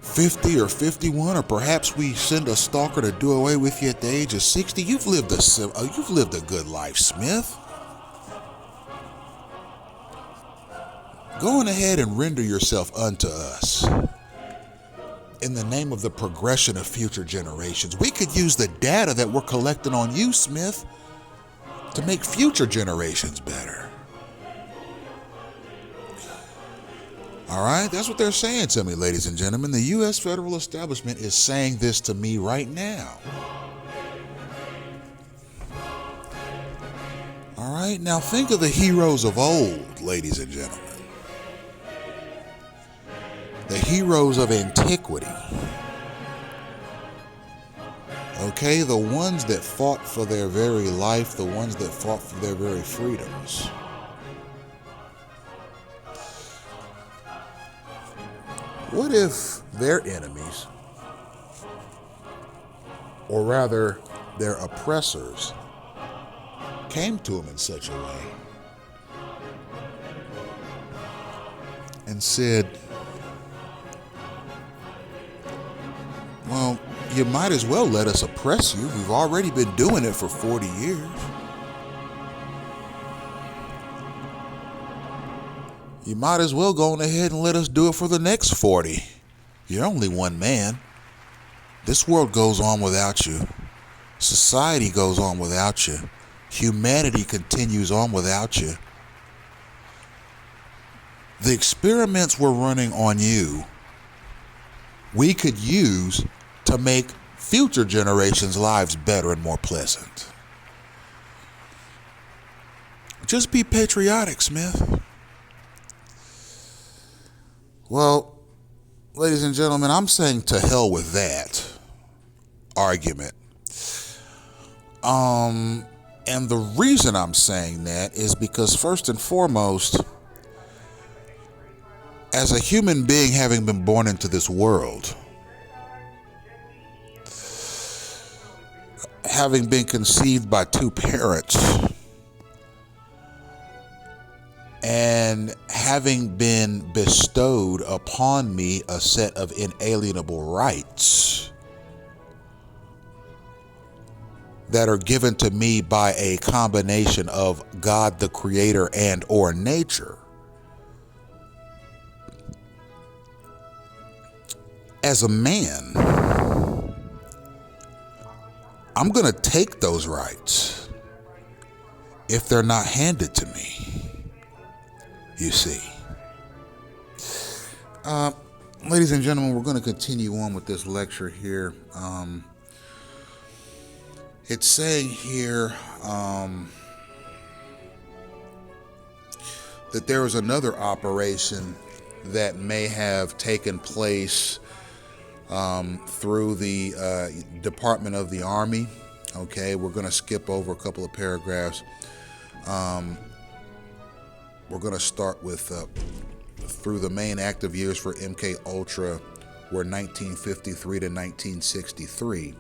50 or 51, or perhaps we send a stalker to do away with you at the age of 60, you've lived a good life, Smith. Go on ahead and render yourself unto us in the name of the progression of future generations. We could use the data that we're collecting on you, Smith, to make future generations better. All right, that's what they're saying to me, ladies and gentlemen. The U.S. federal establishment is saying this to me right now. All right, now think of the heroes of old, ladies and gentlemen. The heroes of antiquity. Okay, the ones that fought for their very life, the ones that fought for their very freedoms. What if their enemies, or rather their oppressors, came to them in such a way and said, well, you might as well let us oppress you. We've already been doing it for 40 years. You might as well go on ahead and let us do it for the next 40. You're only one man. This world goes on without you. Society goes on without you. Humanity continues on without you. The experiments we're running on you, we could use to make future generations' lives better and more pleasant. Just be patriotic, Smith. Well, ladies and gentlemen, I'm saying to hell with that argument. And the reason I'm saying that is because, first and foremost, as a human being having been born into this world, having been conceived by two parents, and having been bestowed upon me a set of inalienable rights that are given to me by a combination of God the Creator and or nature, as a man, I'm going to take those rights if they're not handed to me. You see. Ladies and gentlemen, we're going to continue on with this lecture here. It's saying here that there was another operation that may have taken place through the Department of the Army. Okay, we're going to skip over a couple of paragraphs. We're going to start with through the main active years for MK Ultra were 1953 to 1963.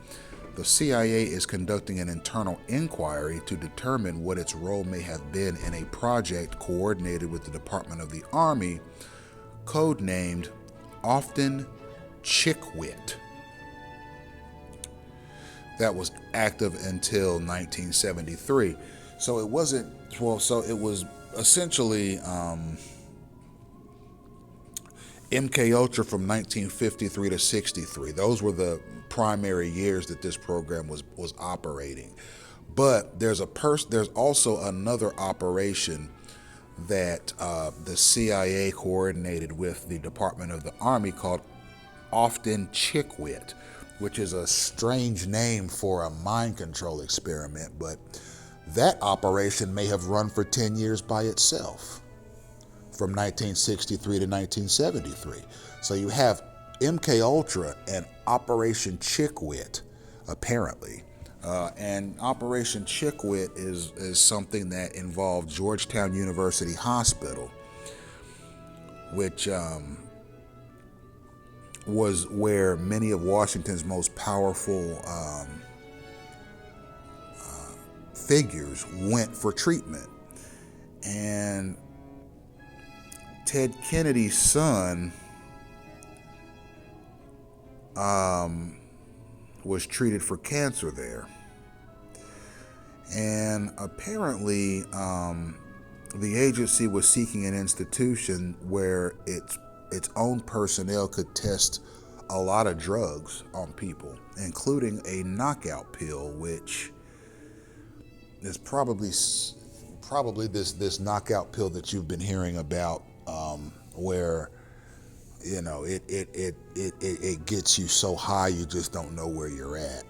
The CIA is conducting an internal inquiry to determine what its role may have been in a project coordinated with the Department of the Army, codenamed Often Chickwit. That was active until 1973. So it wasn't, well, so it was essentially MK Ultra from 1953 to 63. Those were the primary years that this program was operating. But there's also another operation that the CIA coordinated with the Department of the Army called Often Chickwit, which is a strange name for a mind control experiment, but that operation may have run for 10 years by itself, from 1963 to 1973. So you have MK Ultra and Operation Chickwit, apparently. And Operation Chickwit is something that involved Georgetown University Hospital, which was where many of Washington's most powerful figures went for treatment. And Ted Kennedy's son was treated for cancer there. And apparently the agency was seeking an institution where its own personnel could test a lot of drugs on people, including a knockout pill, which is probably this knockout pill that you've been hearing about, where it gets you so high you just don't know where you're at,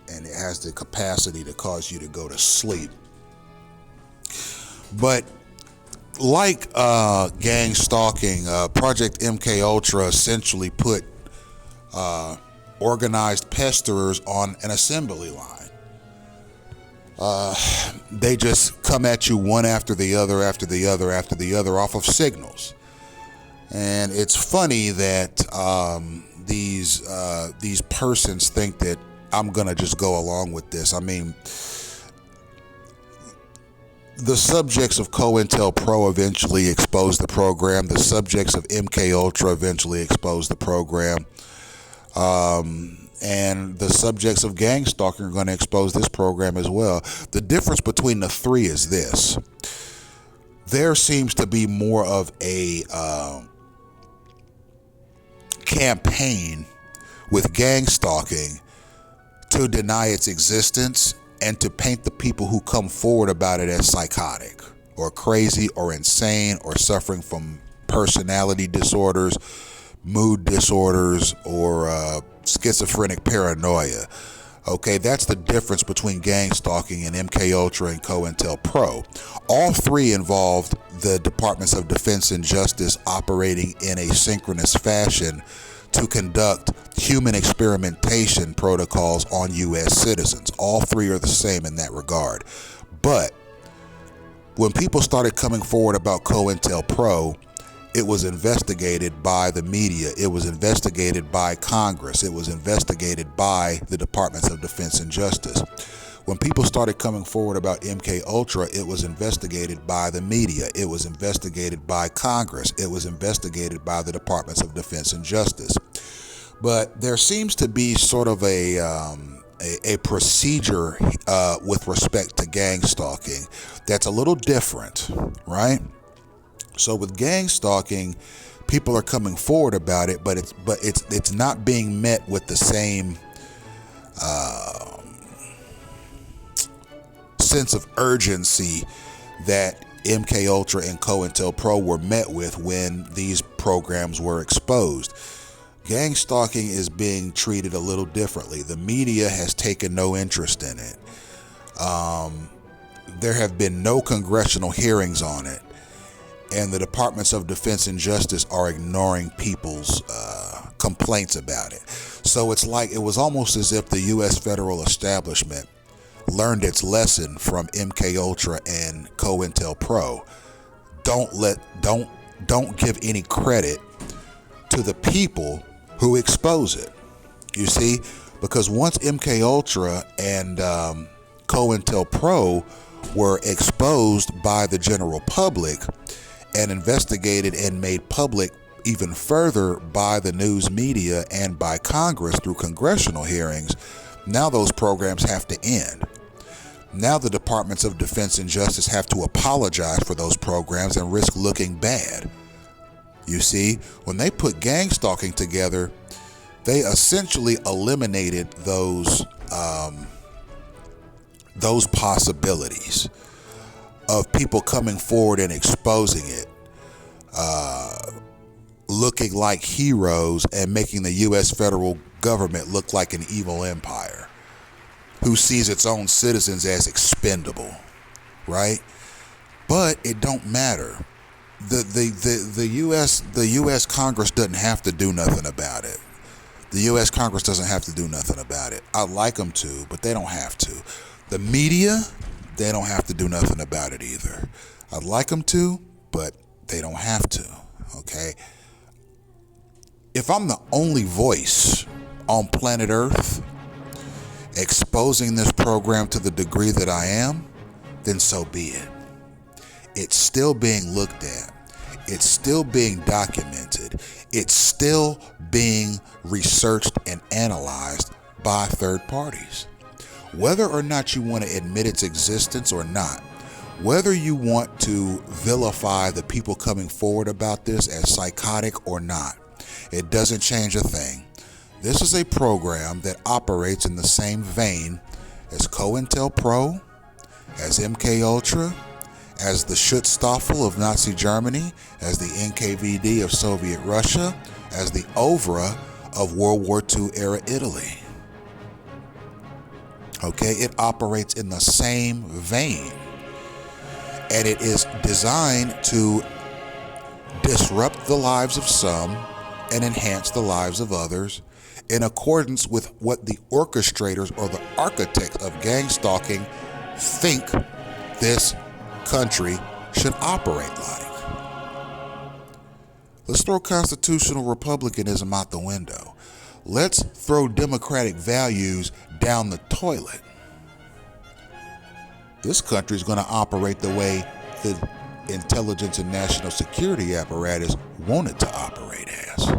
and it has the capacity to cause you to go to sleep. But like gang stalking, Project MK Ultra essentially put organized pesterers on an assembly line. They just come at you one after the other, after the other, after the other, off of signals. And it's funny that these persons think that I'm gonna just go along with this. I mean, the subjects of COINTELPRO eventually exposed the program. The subjects of MK Ultra eventually exposed the program. And the subjects of gang stalking are going to expose this program as well. The difference between the three is this. There seems to be more of a campaign with gang stalking to deny its existence and to paint the people who come forward about it as psychotic or crazy or insane or suffering from personality disorders, mood disorders, or schizophrenic paranoia. Okay, that's the difference between gang stalking and MK Ultra and COINTELPRO. All three involved the Departments of Defense and Justice operating in a synchronous fashion to conduct human experimentation protocols on U.S. citizens. All three are the same in that regard. But when people started coming forward about COINTELPRO, it was investigated by the media. It was investigated by Congress. It was investigated by the Departments of Defense and Justice. When people started coming forward about MK Ultra, it was investigated by the media. It was investigated by Congress. It was investigated by the Departments of Defense and Justice. But there seems to be sort of a procedure with respect to gang stalking that's a little different, right? So with gang stalking, people are coming forward about it, but it's not being met with the same sense of urgency that MK Ultra and COINTELPRO were met with when these programs were exposed. Gang stalking is being treated a little differently. The media has taken no interest in it. There have been no congressional hearings on it. And the Departments of Defense and Justice are ignoring people's complaints about it. So it's like it was almost as if the U.S. federal establishment learned its lesson from MK Ultra and COINTELPRO. Don't give any credit to the people who expose it. You see, because once MK Ultra and COINTELPRO were exposed by the general public and investigated and made public even further by the news media and by Congress through congressional hearings, now those programs have to end. Now the Departments of Defense and Justice have to apologize for those programs and risk looking bad. You see, when they put gang stalking together, they essentially eliminated those possibilities of people coming forward and exposing it, looking like heroes and making the U.S. federal government look like an evil empire who sees its own citizens as expendable, right? But it don't matter. The U.S. Congress doesn't have to do nothing about it. The U.S. Congress doesn't have to do nothing about it. I'd like them to, but they don't have to. The media, they don't have to do nothing about it either. I'd like them to, but they don't have to, okay? If I'm the only voice on planet Earth exposing this program to the degree that I am, then so be it. It's still being looked at. It's still being documented. It's still being researched and analyzed by third parties. Whether or not you want to admit its existence or not, whether you want to vilify the people coming forward about this as psychotic or not, it doesn't change a thing. This is a program that operates in the same vein as COINTELPRO, as MK Ultra, as the Schutzstaffel of Nazi Germany, as the NKVD of Soviet Russia, as the OVRA of World War II era Italy. Okay, it operates in the same vein, and it is designed to disrupt the lives of some and enhance the lives of others in accordance with what the orchestrators or the architects of gang stalking think this country should operate like. Let's throw constitutional republicanism out the window. Let's throw democratic values down the toilet. This country is going to operate the way the intelligence and national security apparatus want it to operate as.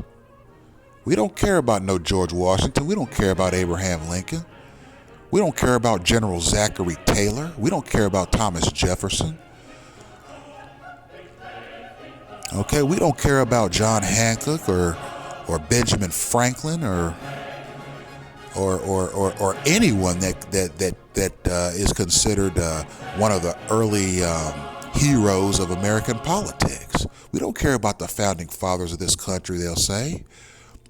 We don't care about no George Washington. We don't care about Abraham Lincoln. We don't care about General Zachary Taylor. We don't care about Thomas Jefferson. Okay, we don't care about John Hancock or Benjamin Franklin or anyone that is considered one of the early heroes of American politics. We don't care about the founding fathers of this country, they'll say.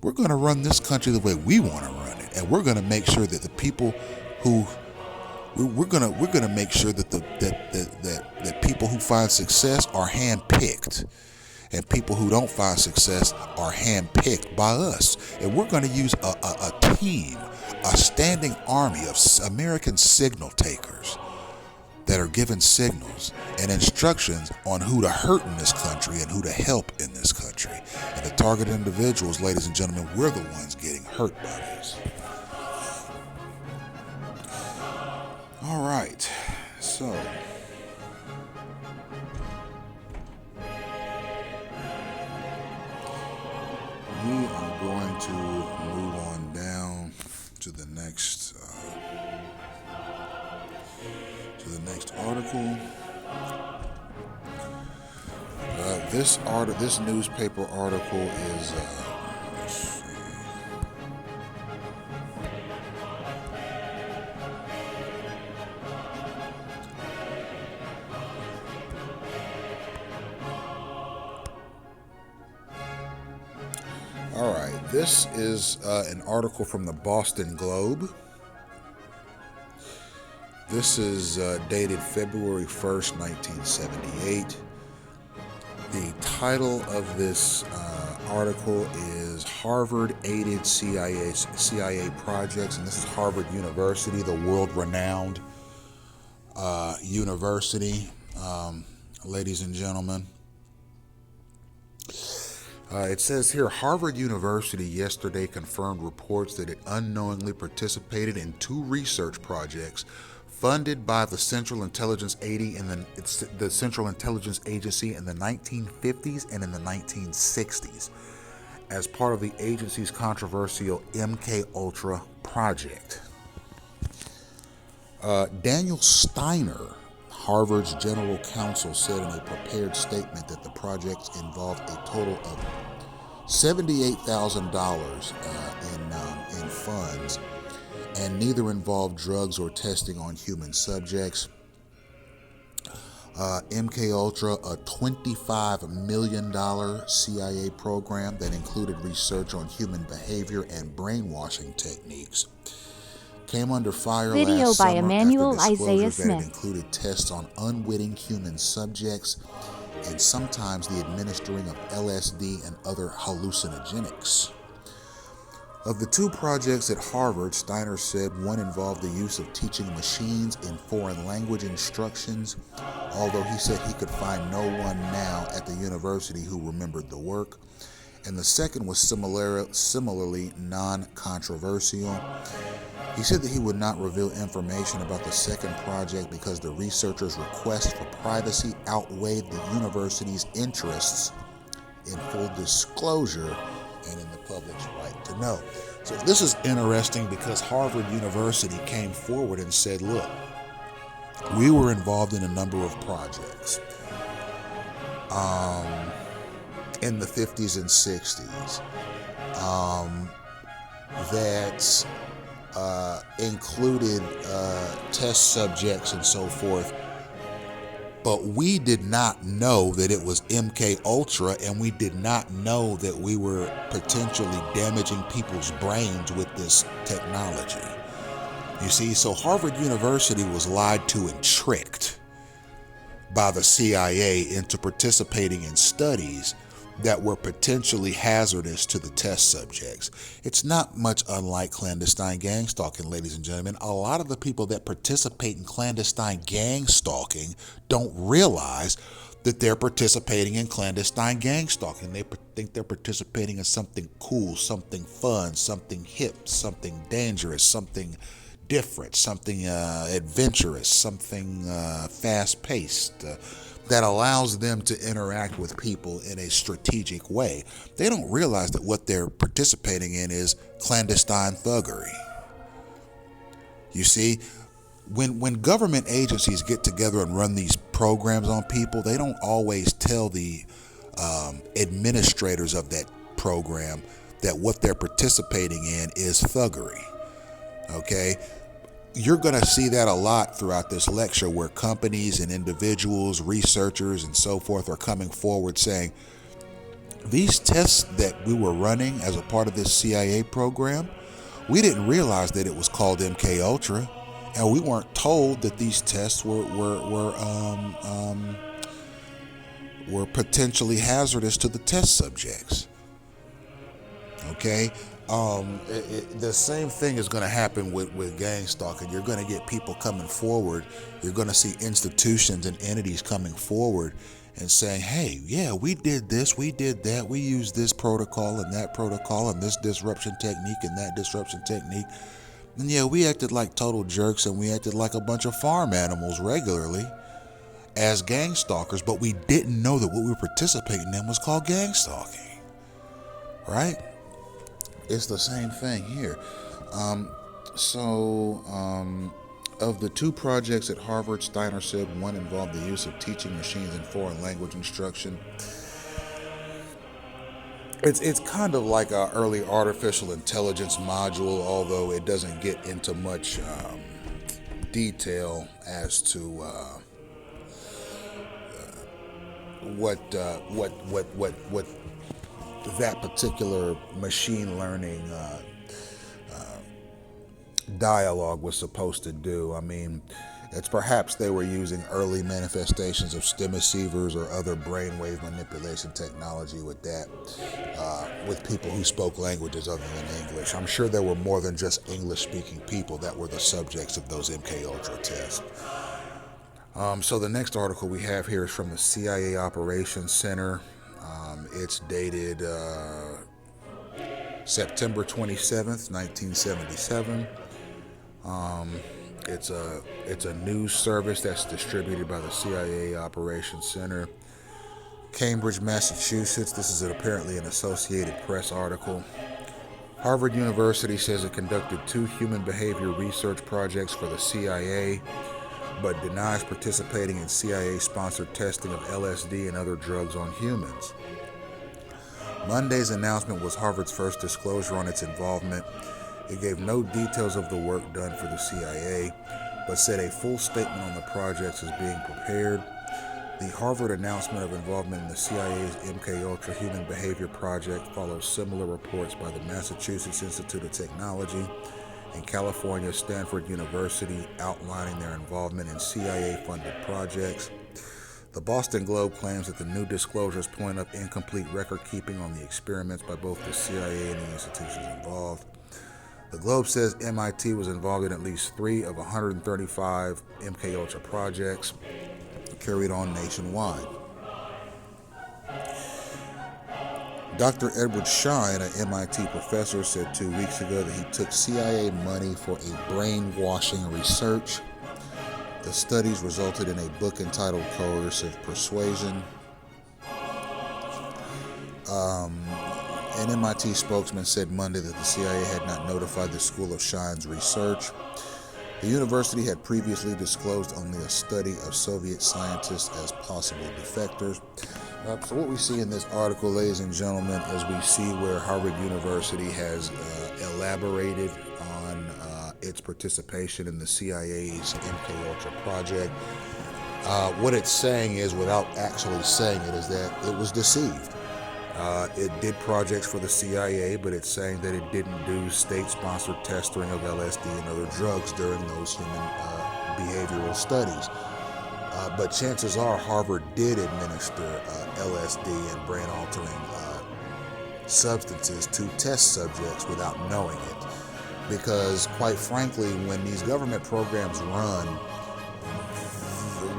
We're going to run this country the way we want to run it, and we're going to make sure that the people who we're going to make sure that that people who find success are handpicked, and people who don't find success are handpicked by us. And we're going to use a team, a standing army of American signal takers that are given signals and instructions on who to hurt in this country and who to help in this country. And the targeted individuals, ladies and gentlemen, we're the ones getting hurt by this. All right, so we are going to move on down to the next article. This newspaper article is let's see. All right, this is an article from the Boston Globe. This is dated February 1st, 1978. The title of this article is Harvard-Aided CIA Projects, and this is Harvard University, the world-renowned university, ladies and gentlemen. It says here, Harvard University yesterday confirmed reports that it unknowingly participated in 2 research projects funded by the Central Intelligence Agency in the Central Intelligence Agency in the 1950s and in the 1960s as part of the agency's controversial MK-Ultra project. Daniel Steiner, Harvard's general counsel, said in a prepared statement that the projects involved a total of $78,000 in funds, and neither involved drugs or testing on human subjects. MK-Ultra, a $25 million CIA program that included research on human behavior and brainwashing techniques, came under fire last by summer Emmanuel after disclosures that it Smith. included tests on unwitting human subjects and sometimes the administering of LSD and other hallucinogenics. Of the 2 projects at Harvard, Steiner said one involved the use of teaching machines in foreign language instructions, although he said he could find no one now at the university who remembered the work. And the second was similarly non-controversial. He said that he would not reveal information about the second project because the researchers' request for privacy outweighed the university's interests in full disclosure and in the public's right to know. So this is interesting because Harvard University came forward and said, look, we were involved in a number of projects in the 50s and 60s that included test subjects and so forth But we did not know that it was MK Ultra, and we did not know that we were potentially damaging people's brains with this technology. You see, so Harvard University was lied to and tricked by the CIA into participating in studies that were potentially hazardous to the test subjects. It's not much unlike clandestine gang stalking, ladies and gentlemen. A lot of the people that participate in clandestine gang stalking don't realize that they're participating in clandestine gang stalking. They think they're participating in something cool, something fun, something hip, something dangerous, something different, something adventurous, something fast-paced, that allows them to interact with people in a strategic way. They don't realize that what they're participating in is clandestine thuggery. You see, when government agencies get together and run these programs on people, they don't always tell the administrators of that program that what they're participating in is thuggery. Okay? You're going to see that a lot throughout this lecture, where companies and individuals, researchers, and so forth are coming forward saying, these tests that we were running as a part of this CIA program, we didn't realize that it was called MK Ultra, and we weren't told that these tests were potentially hazardous to the test subjects. Okay? The same thing is going to happen with gang stalking. You're going to get people coming forward. You're going to see institutions and entities coming forward and saying, hey, yeah, we did this, we did that, we used this protocol and this disruption technique and that disruption technique. And yeah, we acted like total jerks, and we acted like a bunch of farm animals regularly as gang stalkers, but we didn't know that what we were participating in was called gang stalking. Right? It's the same thing here. Of the two projects at Harvard, Steiner said one involved the use of teaching machines in foreign language instruction. It's kind of like an early artificial intelligence module, although it doesn't get into much detail as to what that particular machine learning dialogue was supposed to do. I mean, it's perhaps they were using early manifestations of stem receivers or other brainwave manipulation technology with that, with people who spoke languages other than English. I'm sure there were more than just English-speaking people that were the subjects of those MK Ultra tests. So the next article we have here is from the CIA Operations Center. It's dated September 27th, 1977. It's a news service that's distributed by the CIA Operations Center, Cambridge, Massachusetts. This is apparently an Associated Press article. Harvard University says it conducted 2 human behavior research projects for the CIA, but denies participating in CIA-sponsored testing of LSD and other drugs on humans. Monday's announcement was Harvard's first disclosure on its involvement. It gave no details of the work done for the CIA, but said a full statement on the projects is being prepared. The Harvard announcement of involvement in the CIA's MK Ultra Human Behavior Project follows similar reports by the Massachusetts Institute of Technology and California Stanford University outlining their involvement in CIA-funded projects. The Boston Globe claims that the new disclosures point up incomplete record-keeping on the experiments by both the CIA and the institutions involved. The Globe says MIT was involved in at least 3 of 135 MK Ultra projects carried on nationwide. Dr. Edward Schein, an MIT professor, said 2 weeks ago that he took CIA money for a brainwashing research. The studies resulted in a book entitled Coercive Persuasion. An MIT spokesman said Monday that the CIA had not notified the School of Schein's research. The university had previously disclosed only a study of Soviet scientists as possible defectors. So what we see in this article, ladies and gentlemen, is we see where Harvard University has elaborated on its participation in the CIA's MK Ultra project. What it's saying is, without actually saying it, is that it was deceived. It did projects for the CIA, but it's saying that it didn't do state-sponsored testing of LSD and other drugs during those human behavioral studies. But chances are Harvard did administer LSD and brain-altering substances to test subjects without knowing it. Because, quite frankly, when these government programs run,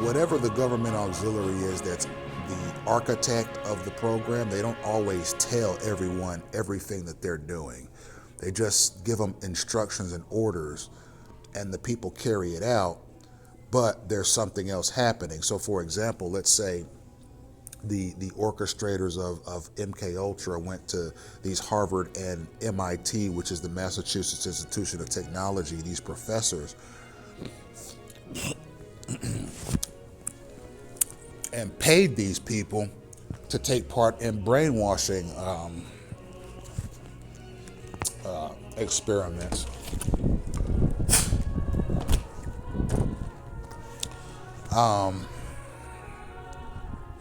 whatever the government auxiliary is that's the architect of the program, they don't always tell everyone everything that they're doing. They just give them instructions and orders, and the people carry it out, but there's something else happening. So, for example, let's say the orchestrators of MK Ultra went to these Harvard and MIT, which is the Massachusetts Institute of Technology, these professors, and paid these people to take part in brainwashing experiments.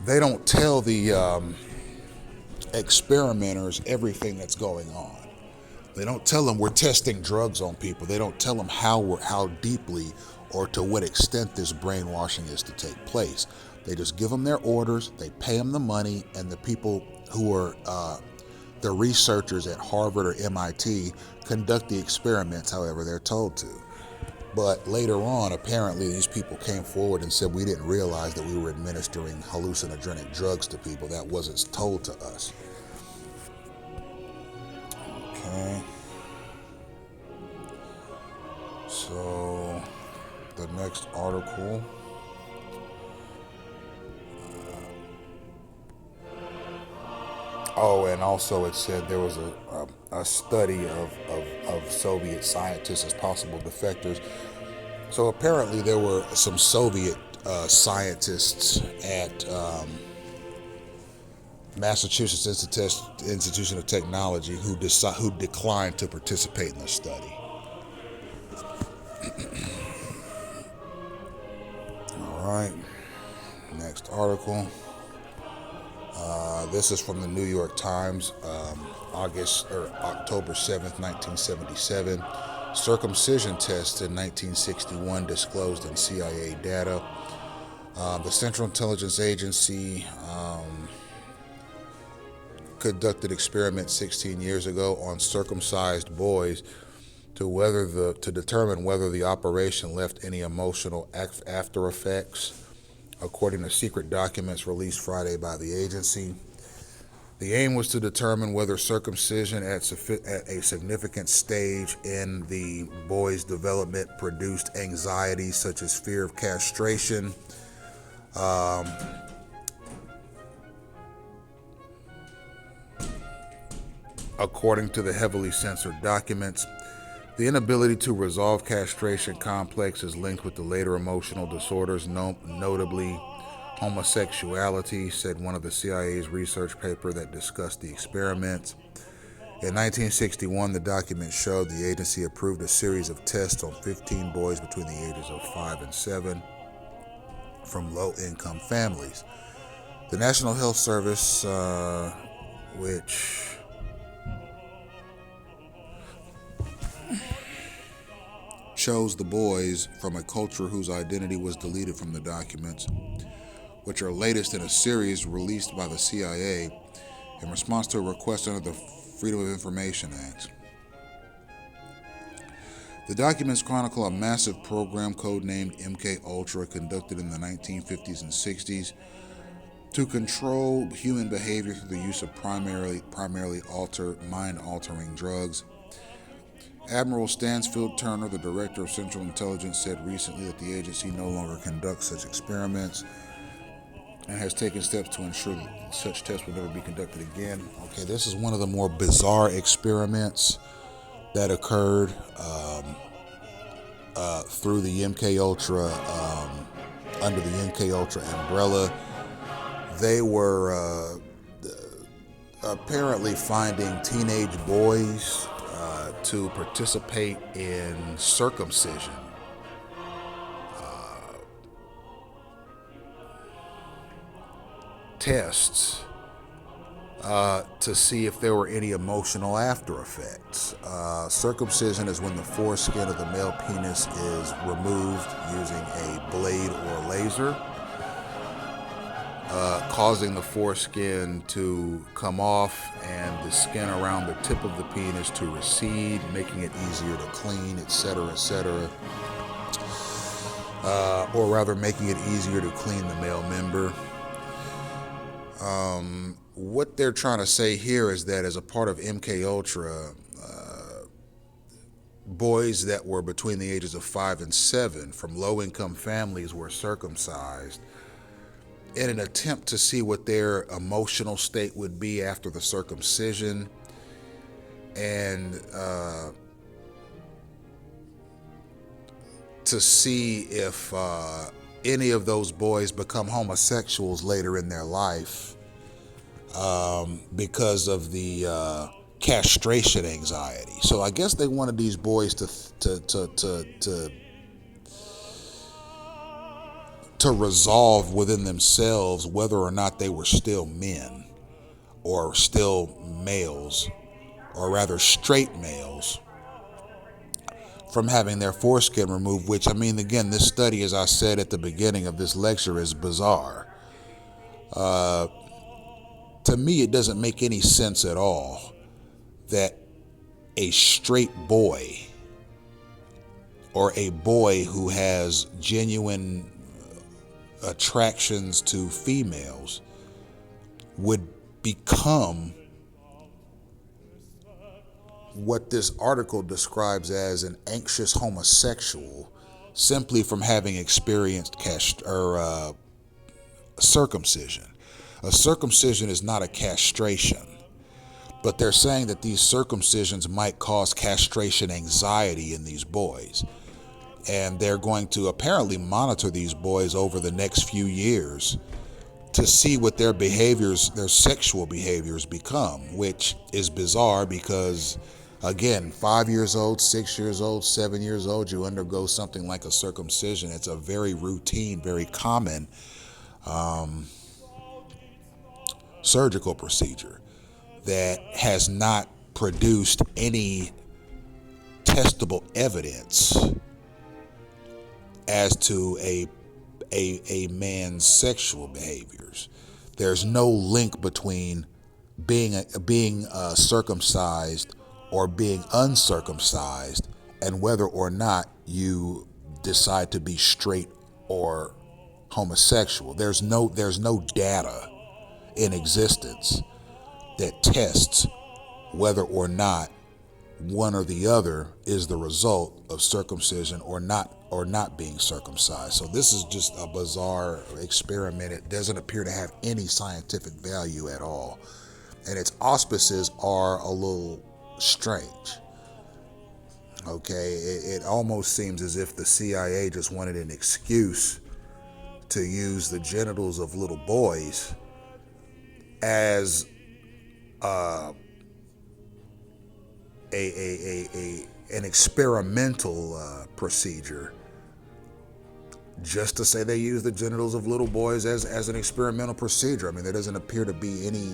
They don't tell the experimenters everything that's going on. They don't tell them we're testing drugs on people. They don't tell them how deeply or to what extent this brainwashing is to take place. They just give them their orders, they pay them the money, and the people who are the researchers at Harvard or MIT conduct the experiments however they're told to. But later on, apparently, these people came forward and said we didn't realize that we were administering hallucinogenic drugs to people. That wasn't told to us. Okay. So, the next article. Oh, and also it said there was a study of Soviet scientists as possible defectors. So apparently there were some Soviet scientists at Massachusetts Institute of Technology who declined to participate in the study. All right, next article. This is from the New York Times, October 7th, 1977. Circumcision tests in 1961 disclosed in CIA data. The Central Intelligence Agency conducted experiments 16 years ago on circumcised boys to determine whether the operation left any emotional after effects, according to secret documents released Friday by the agency. The aim was to determine whether circumcision at a significant stage in the boy's development produced anxieties such as fear of castration, according to the heavily censored documents. The inability to resolve castration complex is linked with the later emotional disorders, notably homosexuality, said one of the CIA's research paper that discussed the experiments. In 1961, the document showed the agency approved a series of tests on 15 boys between the ages of 5 and 7 from low-income families. The National Health Service, which chose the boys from a culture whose identity was deleted from the documents, which are latest in a series released by the CIA in response to a request under the Freedom of Information Act. The documents chronicle a massive program codenamed MK Ultra conducted in the 1950s and 60s to control human behavior through the use of primarily mind-altering drugs. Admiral Stansfield Turner, the director of Central Intelligence, said recently that the agency no longer conducts such experiments and has taken steps to ensure that such tests will never be conducted again. Okay, this is one of the more bizarre experiments that occurred through the MK Ultra, under the MK Ultra umbrella. They were apparently finding teenage boys to participate in circumcision. tests to see if there were any emotional after effects. Circumcision is when the foreskin of the male penis is removed using a blade or laser, causing the foreskin to come off and the skin around the tip of the penis to recede, making it easier to clean, etc., etc. Or rather, making it easier to clean the male member. What they're trying to say here is that as a part of MK Ultra, boys that were between the ages of 5 and 7 from low-income families were circumcised in an attempt to see what their emotional state would be after the circumcision, and to see if any of those boys become homosexuals later in their life because of the castration anxiety. So I guess they wanted these boys to resolve within themselves whether or not they were still men or still males, or rather straight males, from having their foreskin removed, which, I mean, again, this study, as I said at the beginning of this lecture, is bizarre. To me, it doesn't make any sense at all that a straight boy, or a boy who has genuine attractions to females, would become what this article describes as an anxious homosexual simply from having experienced circumcision. A circumcision is not a castration, but they're saying that these circumcisions might cause castration anxiety in these boys. And they're going to apparently monitor these boys over the next few years to see what their behaviors, their sexual behaviors become, which is bizarre because, again, 5 years old, 6 years old, 7 years old, you undergo something like a circumcision. It's a very routine, very common surgical procedure that has not produced any testable evidence as to a man's sexual behaviors. There's no link between being circumcised or being uncircumcised and whether or not you decide to be straight or homosexual. There's no data in existence that tests whether or not one or the other is the result of circumcision or not being circumcised. So this is just a bizarre experiment. It doesn't appear to have any scientific value at all, and its auspices are a little strange. Okay, it almost seems as if the CIA just wanted an excuse to use the genitals of little boys as an experimental procedure, just to say they use the genitals of little boys as an experimental procedure. I mean, there doesn't appear to be any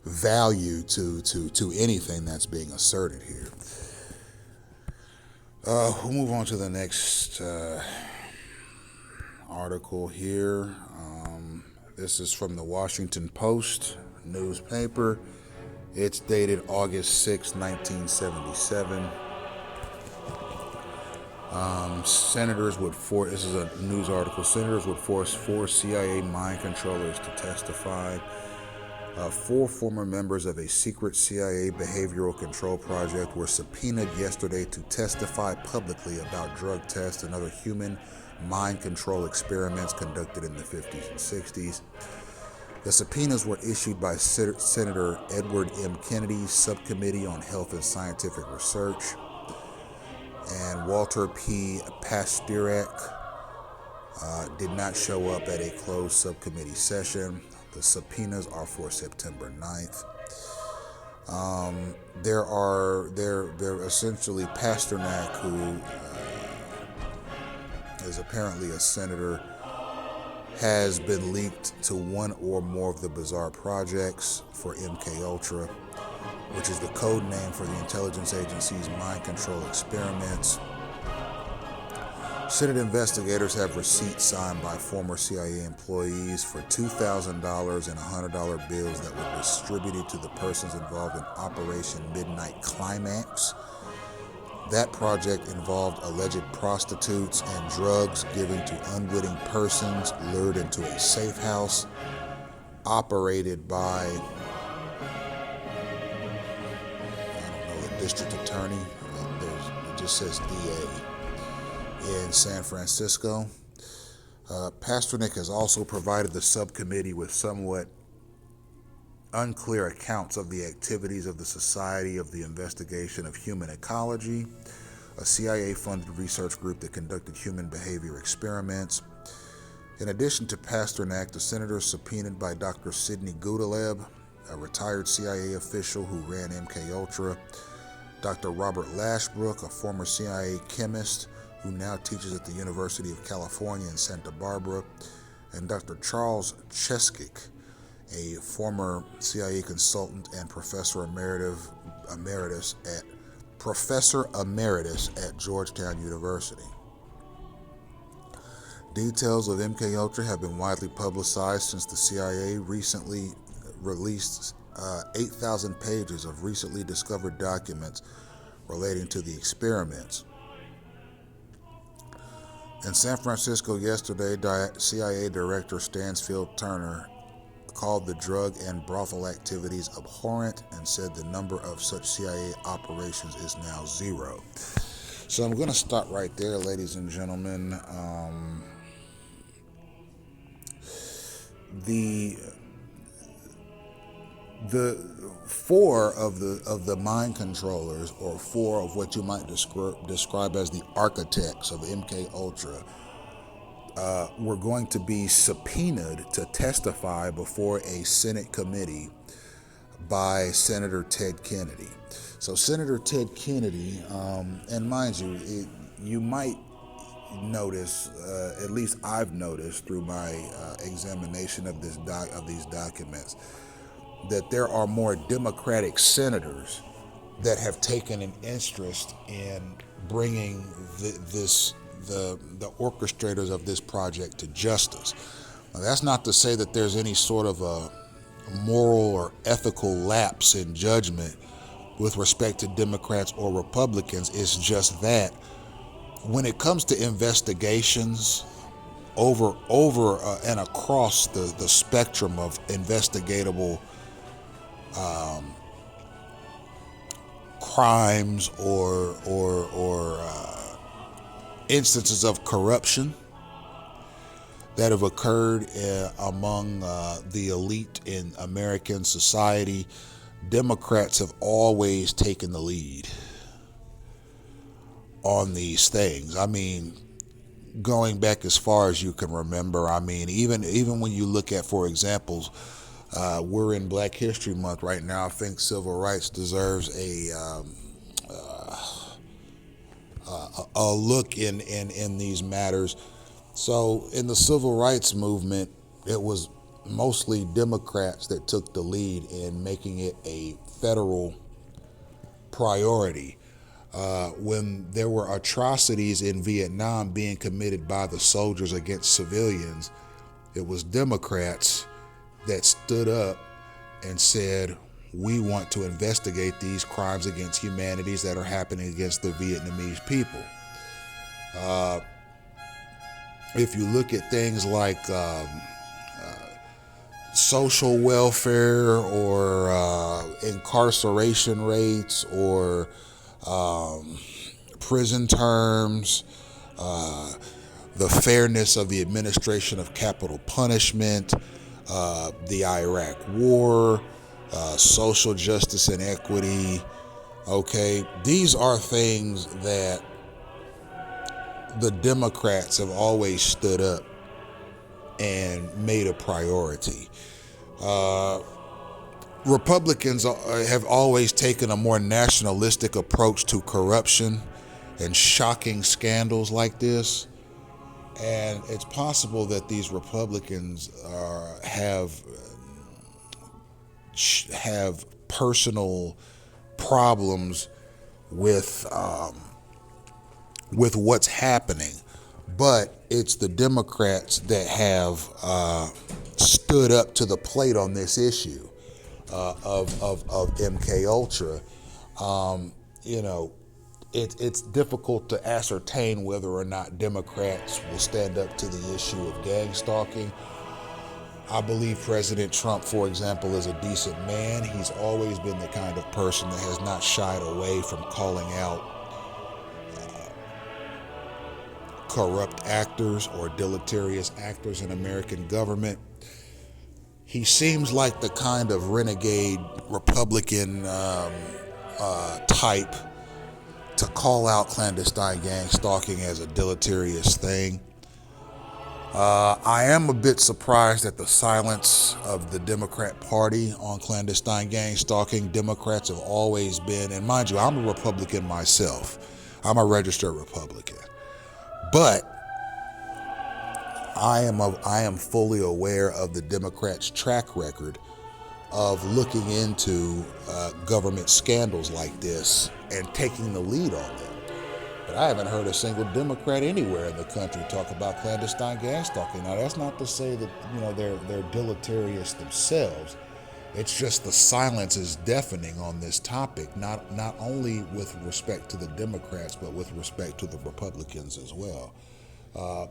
value to anything that's being asserted here. We'll move on to the next article here. This is from the Washington Post newspaper. It's dated August 6, 1977. This is a news article. Senators would force 4 CIA mind controllers to testify. 4 former members of a secret CIA behavioral control project were subpoenaed yesterday to testify publicly about drug tests and other human mind control experiments conducted in the 50s and 60s. The subpoenas were issued by Senator Edward M. Kennedy's Subcommittee on Health and Scientific Research and Walter P. Pasternak did not show up at a closed subcommittee session. The subpoenas are for September 9th. They're essentially Pasternak, who is apparently a senator has been linked to one or more of the bizarre projects for MK Ultra, which is the code name for the intelligence agency's mind control experiments. Senate investigators have receipts signed by former CIA employees for $2,000 and $100 bills that were distributed to the persons involved in Operation Midnight Climax. That project involved alleged prostitutes and drugs given to unwitting persons lured into a safe house operated by, the district attorney. It just says DA in San Francisco. Pasternak has also provided the subcommittee with somewhat unclear accounts of the activities of the Society of the Investigation of Human Ecology, a CIA-funded research group that conducted human behavior experiments. In addition to Pasternak, the senators subpoenaed by Dr. Sidney Gudaleb, a retired CIA official who ran MKUltra, Dr. Robert Lashbrook, a former CIA chemist who now teaches at the University of California in Santa Barbara, and Dr. Charles Cheskik, a former CIA consultant and professor emeritus at Georgetown University. Details of MKUltra have been widely publicized since the CIA recently released 8,000 pages of recently discovered documents relating to the experiments. In San Francisco yesterday, CIA Director Stansfield Turner called the drug and brothel activities abhorrent and said the number of such CIA operations is now 0. So I'm going to stop right there, ladies and gentlemen. The 4 of the mind controllers, or 4 of what you might describe as the architects of MKUltra, were going to be subpoenaed to testify before a Senate committee by Senator Ted Kennedy. So Senator Ted Kennedy, and mind you, you might notice, at least I've noticed through my examination of these documents, that there are more Democratic senators that have taken an interest in bringing the orchestrators of this project to justice. Now, that's not to say that there's any sort of a moral or ethical lapse in judgment with respect to Democrats or Republicans. It's just that when it comes to investigations over and across the spectrum of investigatable crimes or instances of corruption that have occurred among the elite in American society, Democrats have always taken the lead on these things. I mean, going back as far as you can remember, I mean, even when you look at, for examples, we're in Black History Month right now. I think civil rights deserves a look in these matters. So in the civil rights movement, it was mostly Democrats that took the lead in making it a federal priority. When there were atrocities in Vietnam being committed by the soldiers against civilians, it was Democrats that stood up and said, we want to investigate these crimes against humanity that are happening against the Vietnamese people. If you look at things like social welfare or incarceration rates or prison terms, the fairness of the administration of capital punishment, the Iraq War, social justice and equity. Okay, these are things that the Democrats have always stood up and made a priority. Republicans have always taken a more nationalistic approach to corruption and shocking scandals like this. And it's possible that these Republicans have personal problems with what's happening, but it's the Democrats that have stood up to the plate on this issue of MK Ultra. You know, it's difficult to ascertain whether or not Democrats will stand up to the issue of gang stalking. I believe President Trump, for example, is a decent man. He's always been the kind of person that has not shied away from calling out corrupt actors or deleterious actors in American government. He seems like the kind of renegade Republican type to call out clandestine gang stalking as a deleterious thing. I am a bit surprised at the silence of the Democrat Party on clandestine gang stalking. Democrats have always been, and mind you, I'm a Republican myself. I'm a registered Republican. But I am fully aware of the Democrats' track record of looking into government scandals like this and taking the lead on them. But I haven't heard a single Democrat anywhere in the country talk about clandestine gang stalking. Now, that's not to say that they're deleterious themselves. It's just the silence is deafening on this topic, not only with respect to the Democrats, but with respect to the Republicans as well.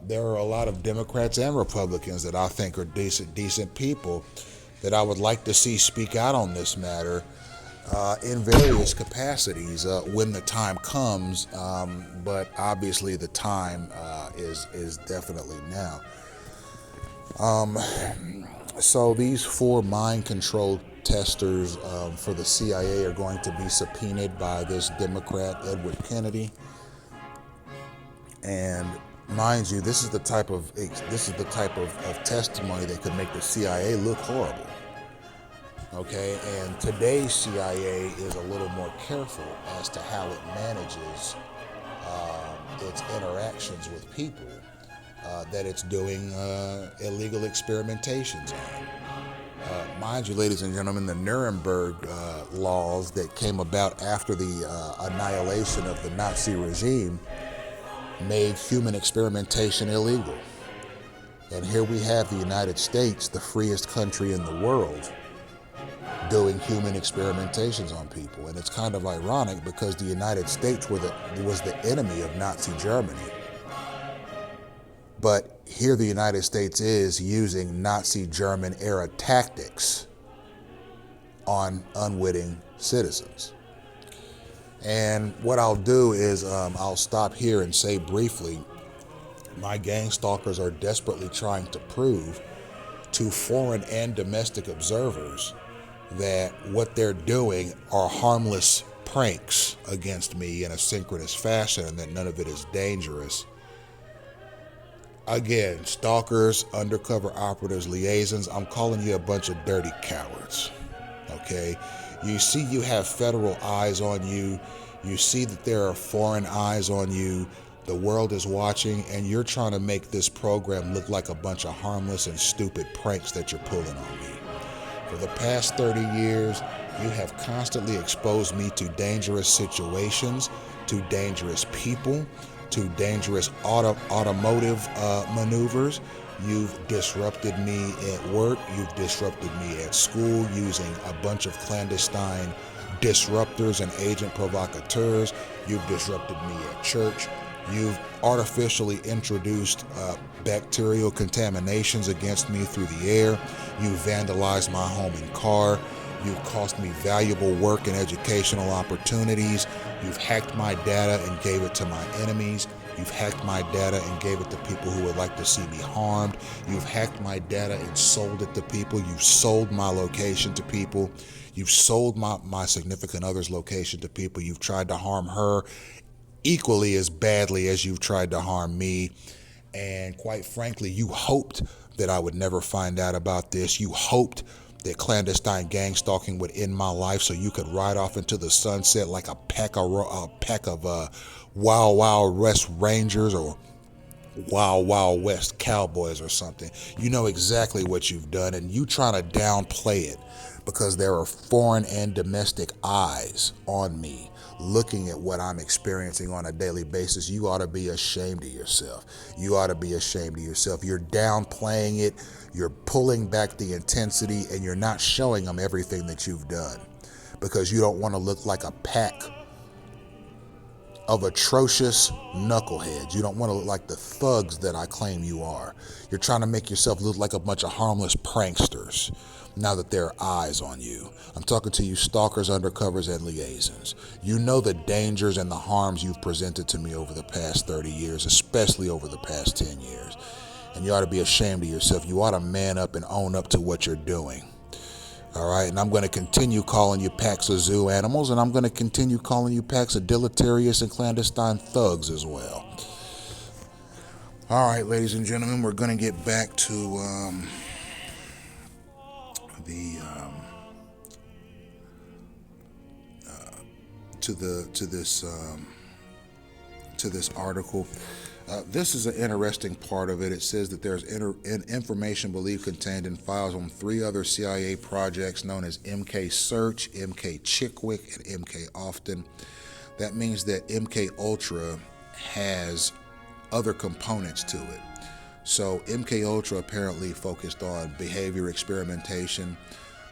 There are a lot of Democrats and Republicans that I think are decent people that I would like to see speak out on this matter in various capacities when the time comes, but obviously the time is definitely now. So these 4 mind control testers for the CIA are going to be subpoenaed by this Democrat, Edward Kennedy. And mind you, this is the type of testimony that could make the CIA look horrible. Okay, and today's CIA is a little more careful as to how it manages its interactions with people that it's doing illegal experimentations on. Mind you, ladies and gentlemen, the Nuremberg laws that came about after the annihilation of the Nazi regime made human experimentation illegal. And here we have the United States, the freest country in the world, doing human experimentations on people. And it's kind of ironic because the United States was the enemy of Nazi Germany. But here the United States is using Nazi German era tactics on unwitting citizens. And what I'll do is I'll stop here and say briefly, my gang stalkers are desperately trying to prove to foreign and domestic observers that what they're doing are harmless pranks against me in a synchronous fashion and that none of it is dangerous. Again, stalkers, undercover operatives, liaisons, I'm calling you a bunch of dirty cowards, okay? You see you have federal eyes on you. You see that there are foreign eyes on you. The world is watching, and you're trying to make this program look like a bunch of harmless and stupid pranks that you're pulling on me. For the past 30 years, you have constantly exposed me to dangerous situations, to dangerous people, to dangerous automotive maneuvers. You've disrupted me at work. You've disrupted me at school using a bunch of clandestine disruptors and agent provocateurs. You've disrupted me at church. You've artificially introduced bacterial contaminations against me through the air. You've vandalized my home and car. You've cost me valuable work and educational opportunities. You've hacked my data and gave it to my enemies. You've hacked my data and gave it to people who would like to see me harmed. You've hacked my data and sold it to people. You've sold my location to people. You've sold my significant other's location to people. You've tried to harm her equally as badly as you've tried to harm me. And quite frankly, you hoped that I would never find out about this. You hoped that clandestine gang stalking would end my life so you could ride off into the sunset like a pack of Wild Wild West Rangers or Wild Wild West cowboys or something. You know exactly what you've done, and you trying to downplay it because there are foreign and domestic eyes on me looking at what I'm experiencing on a daily basis. You ought to be ashamed of yourself. You ought to be ashamed of yourself. You're downplaying it, you're pulling back the intensity, and you're not showing them everything that you've done because you don't want to look like a pack of atrocious knuckleheads. You don't want to look like the thugs that I claim you are. You're trying to make yourself look like a bunch of harmless pranksters now that there are eyes on you. I'm talking to you stalkers, undercovers, and liaisons. You know the dangers and the harms you've presented to me over the past 30 years, especially over the past 10 years. And you ought to be ashamed of yourself. You ought to man up and own up to what you're doing. All right, and I'm going to continue calling you packs of zoo animals, and I'm going to continue calling you packs of deleterious and clandestine thugs as well. All right, ladies and gentlemen, we're going to get back to this article. This is an interesting part of it. It says that there's information believed contained in files on 3 other CIA projects known as MK Search, MK Chickwick, and MK Often. That means that MK Ultra has other components to it. So MK Ultra apparently focused on behavior experimentation.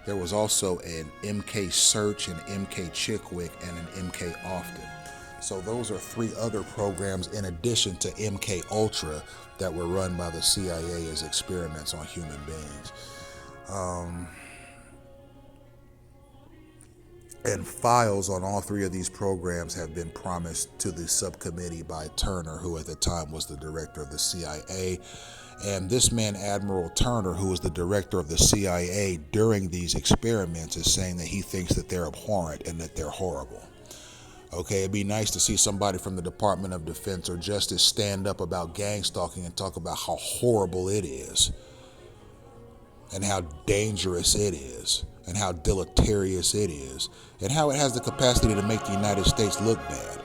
There was also an MK Search, an MK Chickwick, and an MK Often. So those are 3 other programs in addition to MK Ultra that were run by the CIA as experiments on human beings. And files on all 3 of these programs have been promised to the subcommittee by Turner, who at the time was the director of the CIA. And this man, Admiral Turner, who was the director of the CIA during these experiments, is saying that he thinks that they're abhorrent and that they're horrible. Okay, it'd be nice to see somebody from the Department of Defense or Justice stand up about gang stalking and talk about how horrible it is and how dangerous it is and how deleterious it is and how it has the capacity to make the United States look bad,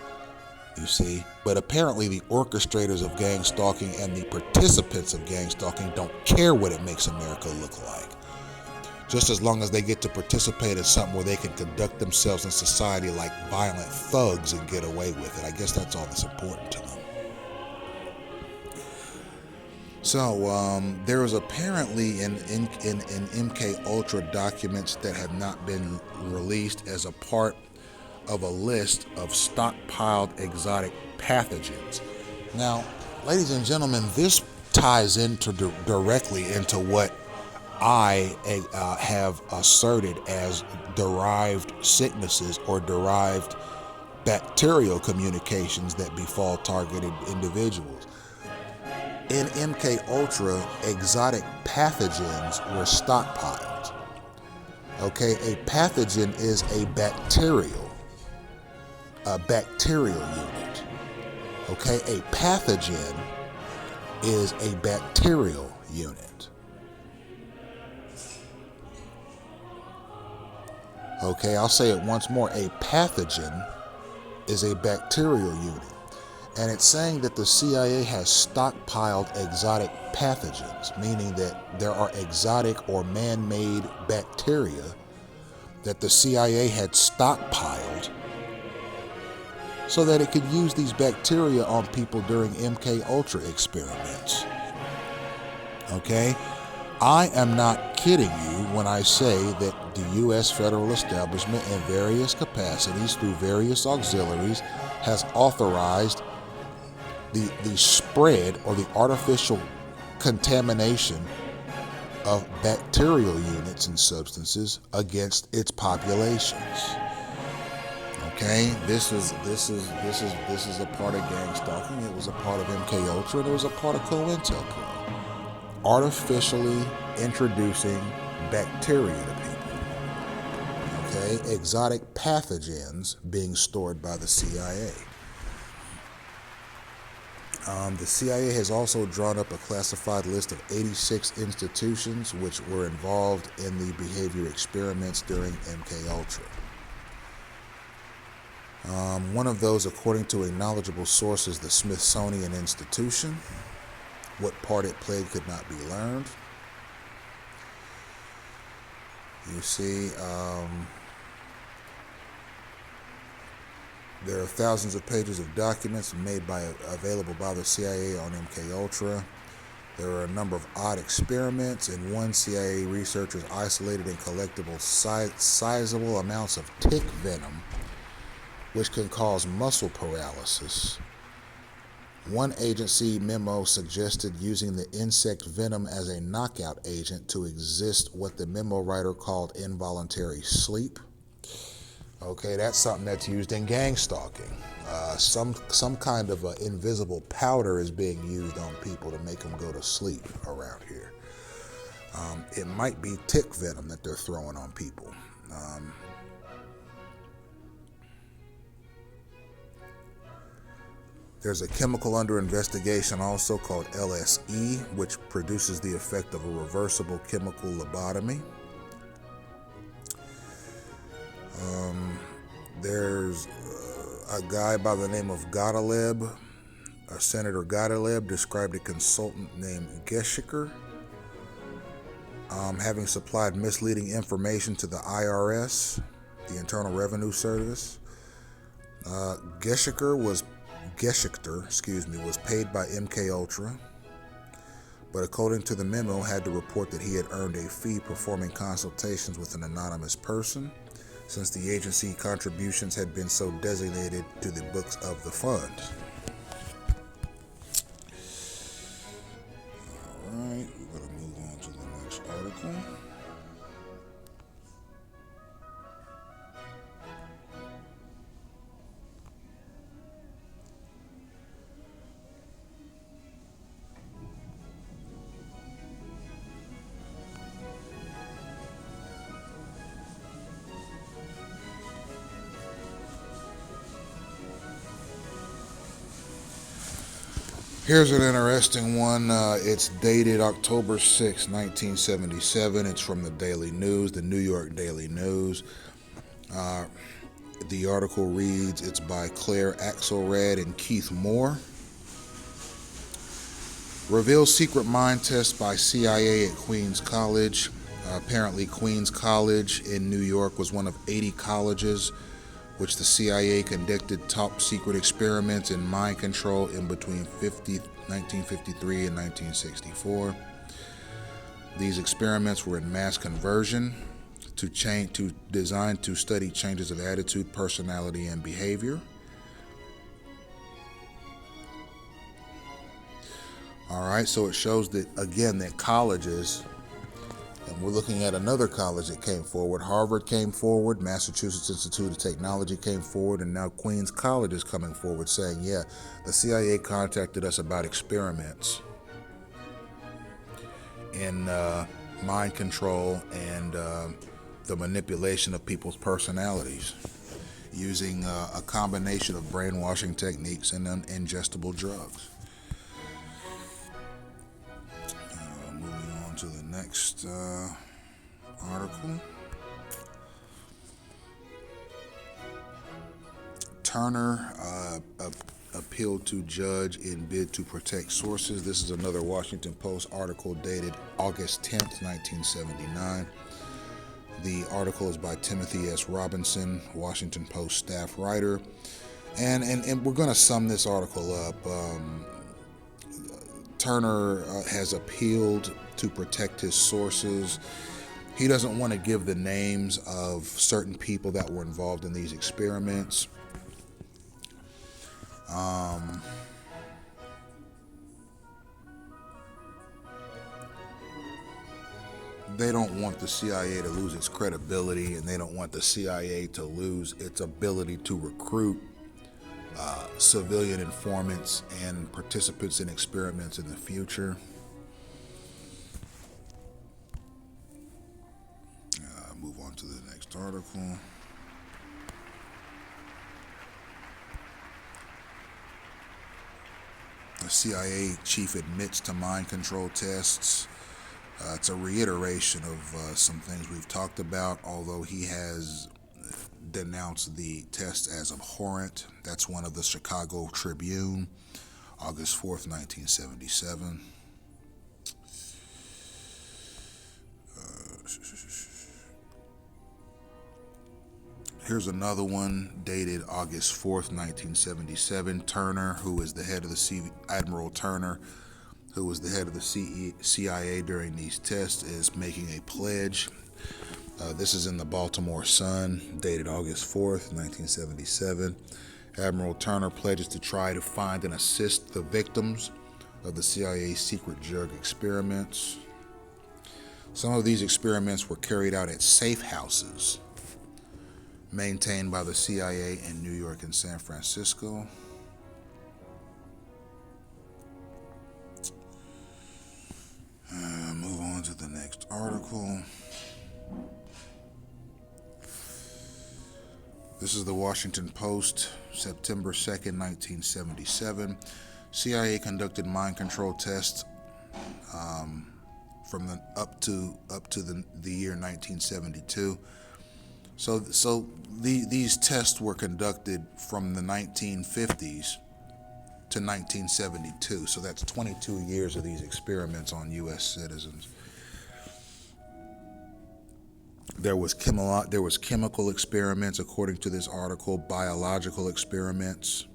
you see. But apparently the orchestrators of gang stalking and the participants of gang stalking don't care what it makes America look like. Just as long as they get to participate in something where they can conduct themselves in society like violent thugs and get away with it. I guess that's all that's important to them. So there is apparently in MK Ultra documents that have not been released as a part of a list of stockpiled exotic pathogens. Now, ladies and gentlemen, this ties into directly into what I have asserted as derived sicknesses or derived bacterial communications that befall targeted individuals. In MK Ultra, exotic pathogens were stockpiled. Okay, a pathogen is a bacterial unit. Okay, a pathogen is a bacterial unit. Okay, I'll say it once more. A pathogen is a bacterial unit. And it's saying that the CIA has stockpiled exotic pathogens, meaning that there are exotic or man-made bacteria that the CIA had stockpiled so that it could use these bacteria on people during MK Ultra experiments. Okay? I am not kidding you when I say that the U.S. federal establishment in various capacities through various auxiliaries has authorized the spread or the artificial contamination of bacterial units and substances against its populations. Okay, this is a part of gang stalking. It was a part of MK Ultra, and it was a part of COINTELPRO. Artificially introducing bacteria to people. Okay, exotic pathogens being stored by the CIA. The CIA has also drawn up a classified list of 86 institutions which were involved in the behavior experiments during MK Ultra. One of those, according to a knowledgeable source, is the Smithsonian Institution. What part it played could not be learned. You see, there are thousands of pages of documents available by the CIA on MKUltra. There are a number of odd experiments, and one CIA researcher isolated and collectible sizable amounts of tick venom, which can cause muscle paralysis. One agency memo suggested using the insect venom as a knockout agent to resist what the memo writer called involuntary sleep. Okay, that's something that's used in gang stalking. Some kind of invisible powder is being used on people to make them go to sleep around here. It might be tick venom that they're throwing on people. There's a chemical under investigation also called LSE, which produces the effect of a reversible chemical lobotomy. There's a guy by the name of Godaleb, Senator Godaleb, described a consultant named Geshiker having supplied misleading information to the IRS, the Internal Revenue Service. Geshiker was paid by MKUltra, but according to the memo, had to report that he had earned a fee performing consultations with an anonymous person, since the agency contributions had been so designated to the books of the fund. All right, we're going to move on to the next article. Here's an interesting one. It's dated October 6, 1977. It's from the Daily News, the New York Daily News. The article reads, it's by Claire Axelrad and Keith Moore. Reveals secret mind test by CIA at Queens College. Apparently, Queens College in New York was one of 80 colleges which the CIA conducted top secret experiments in mind control in between 1953 and 1964. These experiments were in mass conversion designed to study changes of attitude, personality, and behavior. All right, so it shows that, again, that colleges, and we're looking at another college that came forward. Harvard came forward, Massachusetts Institute of Technology came forward, and now Queens College is coming forward saying, yeah, the CIA contacted us about experiments in mind control and the manipulation of people's personalities using a combination of brainwashing techniques and ingestible drugs. Moving on to the next article. Turner appealed to judge in bid to protect sources. This is another Washington Post article dated August 10th, 1979. The article is by Timothy S. Robinson, Washington Post staff writer. And we're going to sum this article up. Turner has appealed to protect his sources. He doesn't want to give the names of certain people that were involved in these experiments. They don't want the CIA to lose its credibility, and they don't want the CIA to lose its ability to recruit civilian informants and participants in experiments in the future. Move on to the next article. The CIA chief admits to mind control tests. It's a reiteration of some things we've talked about, although he has denounced the test as abhorrent. That's one of the Chicago Tribune, August 4th, 1977. Here's another one dated August 4th, 1977. Admiral Turner, who was the head of the CIA during these tests, is making a pledge. This is in the Baltimore Sun, dated August 4th, 1977. Admiral Turner pledges to try to find and assist the victims of the CIA's secret drug experiments. Some of these experiments were carried out at safe houses maintained by the CIA in New York and San Francisco. Move on to the next article. This is the Washington Post, September 2nd, 1977. CIA conducted mind control tests from up to the year 1972. So these tests were conducted from the 1950s to 1972. So that's 22 years of these experiments on U.S. citizens. There was chemical experiments, according to this article, biological experiments,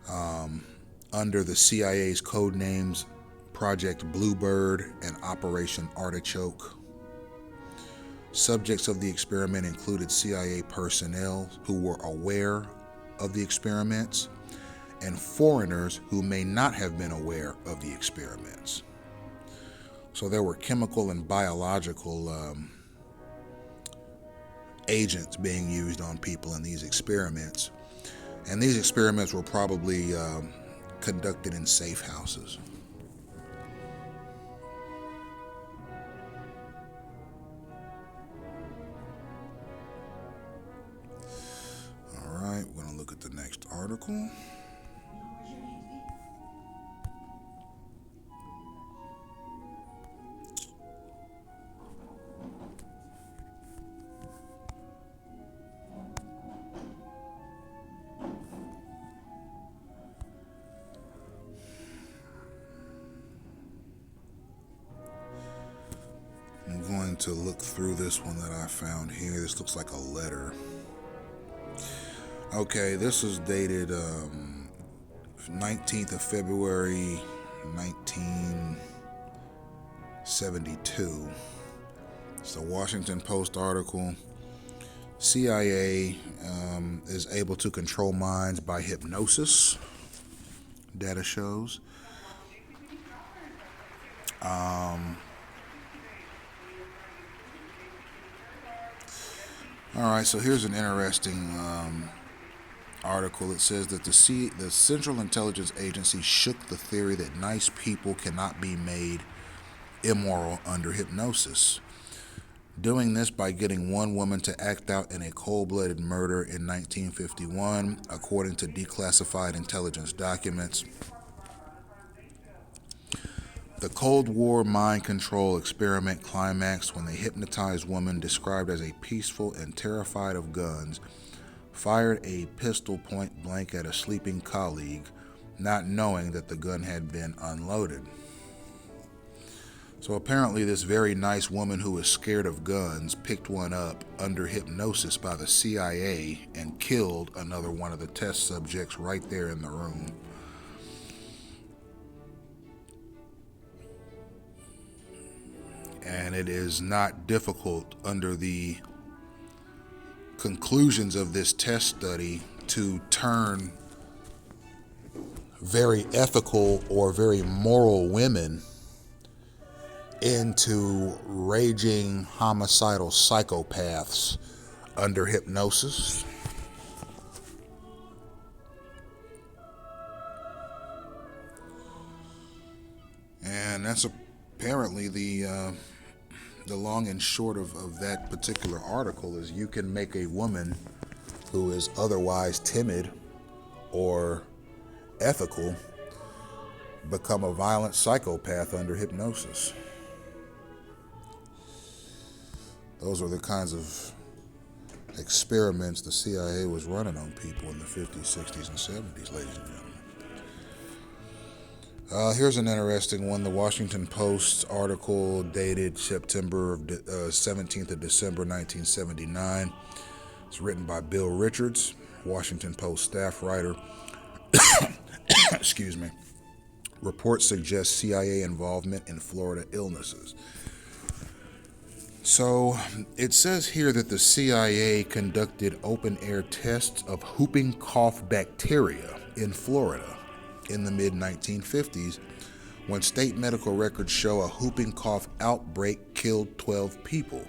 under the CIA's code names Project Bluebird and Operation Artichoke. Subjects of the experiment included CIA personnel who were aware of the experiments and foreigners who may not have been aware of the experiments. So there were chemical and biological agents being used on people in these experiments. And these experiments were probably conducted in safe houses. All right, we're going to look at the next article. I'm going to look through this one that I found here. This looks like a letter. Okay, this is dated 19th of February, 1972. It's a Washington Post article. CIA is able to control minds by hypnosis, data shows. All right, so here's an interesting article. It says that the Central Intelligence Agency shook the theory that nice people cannot be made immoral under hypnosis, doing this by getting one woman to act out in a cold-blooded murder in 1951, according to declassified intelligence documents. The Cold War mind control experiment climaxed when the hypnotized woman, described as a peaceful and terrified of guns, fired a pistol point blank at a sleeping colleague, not knowing that the gun had been unloaded. So apparently this very nice woman who was scared of guns picked one up under hypnosis by the CIA and killed another one of the test subjects right there in the room. And it is not difficult under the conclusions of this test study to turn very ethical or very moral women into raging homicidal psychopaths under hypnosis. And that's apparently the long and short of that particular article is you can make a woman who is otherwise timid or ethical become a violent psychopath under hypnosis. Those are the kinds of experiments the CIA was running on people in the 50s, 60s, and 70s, ladies and gentlemen. Here's an interesting one. The Washington Post article dated September 17th of December 1979. It's written by Bill Richards, Washington Post staff writer. Excuse me. Reports suggest CIA involvement in Florida illnesses. So it says here that the CIA conducted open-air tests of whooping cough bacteria in Florida in the mid-1950s, when state medical records show a whooping cough outbreak killed 12 people,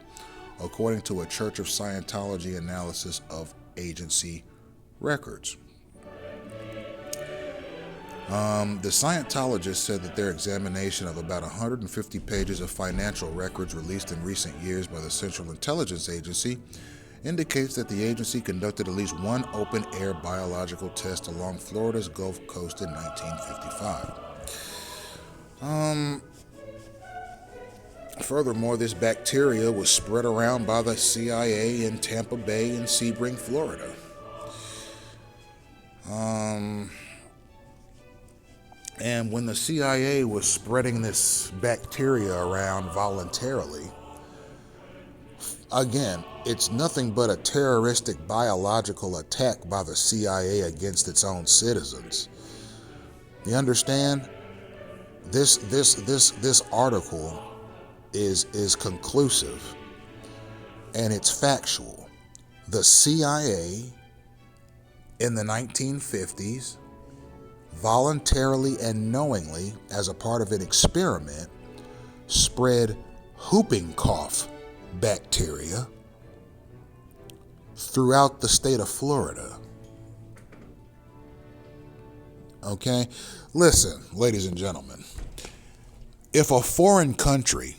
according to a Church of Scientology analysis of agency records. The Scientologists said that their examination of about 150 pages of financial records released in recent years by the Central Intelligence Agency indicates that the agency conducted at least one open-air biological test along Florida's Gulf Coast in 1955. Furthermore, this bacteria was spread around by the CIA in Tampa Bay and Sebring, Florida. And when the CIA was spreading this bacteria around voluntarily, again, it's nothing but a terroristic biological attack by the CIA against its own citizens. You understand? This article is conclusive, and it's factual. The CIA in the 1950s, voluntarily and knowingly, as a part of an experiment, spread whooping cough bacteria throughout the state of Florida. Okay? Listen, ladies and gentlemen, if a foreign country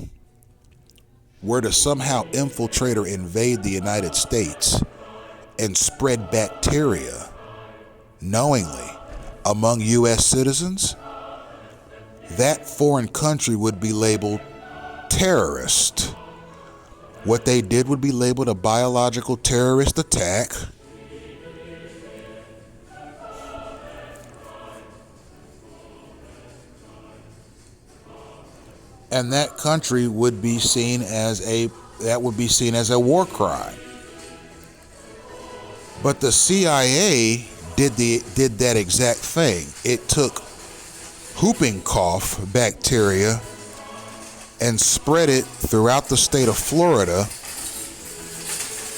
were to somehow infiltrate or invade the United States and spread bacteria knowingly among U.S. citizens, that foreign country would be labeled terrorist. What they did would be labeled a biological terrorist attack. And that country would be seen as a war crime. But the CIA did that exact thing. It took whooping cough bacteria and spread it throughout the state of Florida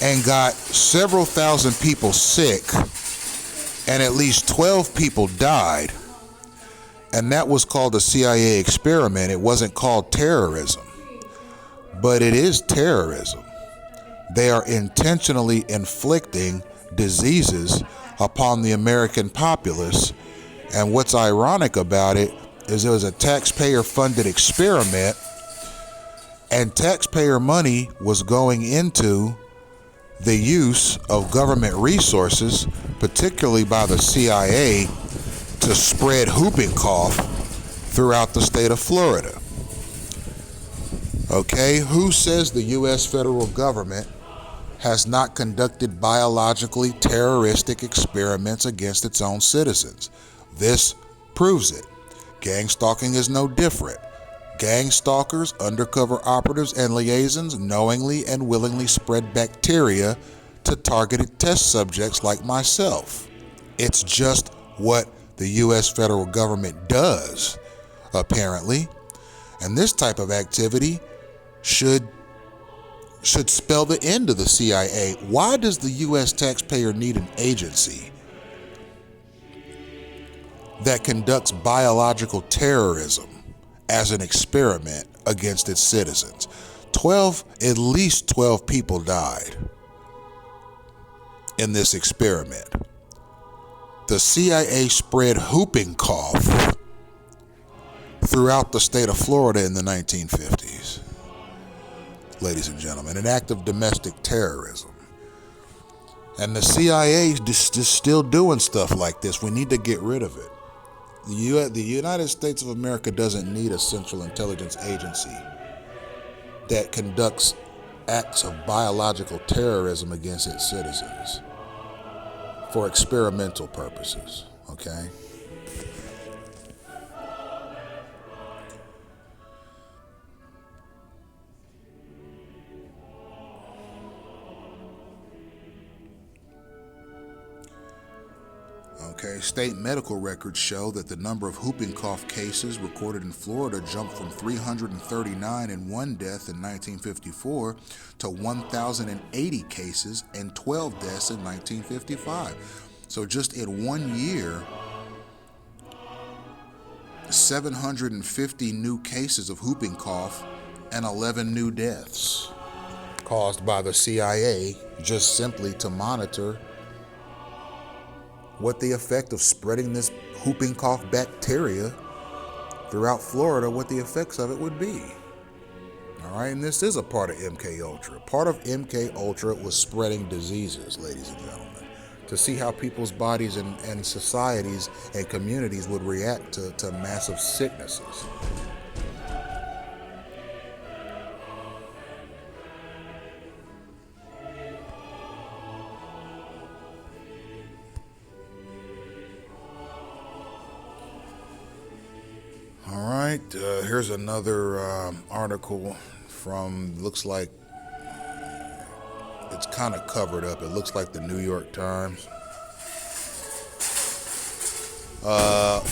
and got several thousand people sick, and at least 12 people died. And that was called a CIA experiment. It wasn't called terrorism, but it is terrorism. They are intentionally inflicting diseases upon the American populace. And what's ironic about it is it was a taxpayer-funded experiment, and taxpayer money was going into the use of government resources, particularly by the CIA, to spread whooping cough throughout the state of Florida. Okay, who says the U.S. federal government has not conducted biologically terroristic experiments against its own citizens? This proves it. Gang stalking is no different. Gang stalkers, undercover operatives, and liaisons knowingly and willingly spread bacteria to targeted test subjects like myself. It's just what the U.S. federal government does, apparently. And this type of activity should spell the end of the CIA. Why does the U.S. taxpayer need an agency that conducts biological terrorism as an experiment against its citizens? At least 12 people died in this experiment. The CIA spread whooping cough throughout the state of Florida in the 1950s. Ladies and gentlemen, an act of domestic terrorism. And the CIA is just still doing stuff like this. We need to get rid of it. The United States of America doesn't need a Central Intelligence Agency that conducts acts of biological terrorism against its citizens for experimental purposes, okay? Okay, state medical records show that the number of whooping cough cases recorded in Florida jumped from 339 and one death in 1954 to 1,080 cases and 12 deaths in 1955. So just in 1 year, 750 new cases of whooping cough and 11 new deaths caused by the CIA just simply to monitor what the effect of spreading this whooping cough bacteria throughout Florida, what the effects of it would be. All right, and this is a part of MK Ultra. Part of MK Ultra was spreading diseases, ladies and gentlemen, to see how people's bodies and societies and communities would react to massive sicknesses. All right, here's another article from, looks like it's kind of covered up. It looks like the New York Times.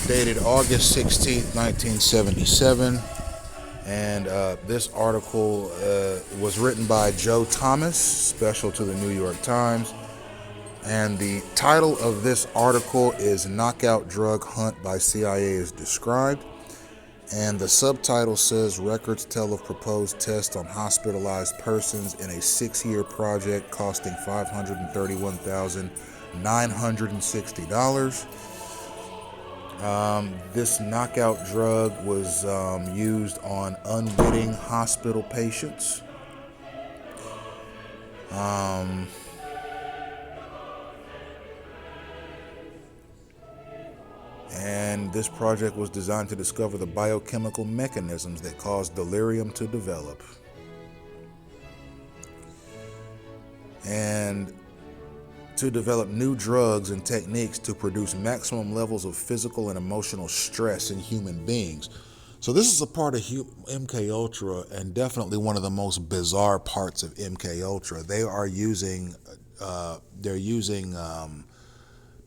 Dated August 16th, 1977. And this article was written by Joe Thomas, special to the New York Times. And the title of this article is Knockout Drug Hunt by CIA is Described. And the subtitle says, records tell of proposed tests on hospitalized persons in a 6-year project costing $531,960. This knockout drug was used on unwitting hospital patients. And this project was designed to discover the biochemical mechanisms that cause delirium to develop. And to develop new drugs and techniques to produce maximum levels of physical and emotional stress in human beings. So this is a part of MK Ultra, and definitely one of the most bizarre parts of MK Ultra. They are using,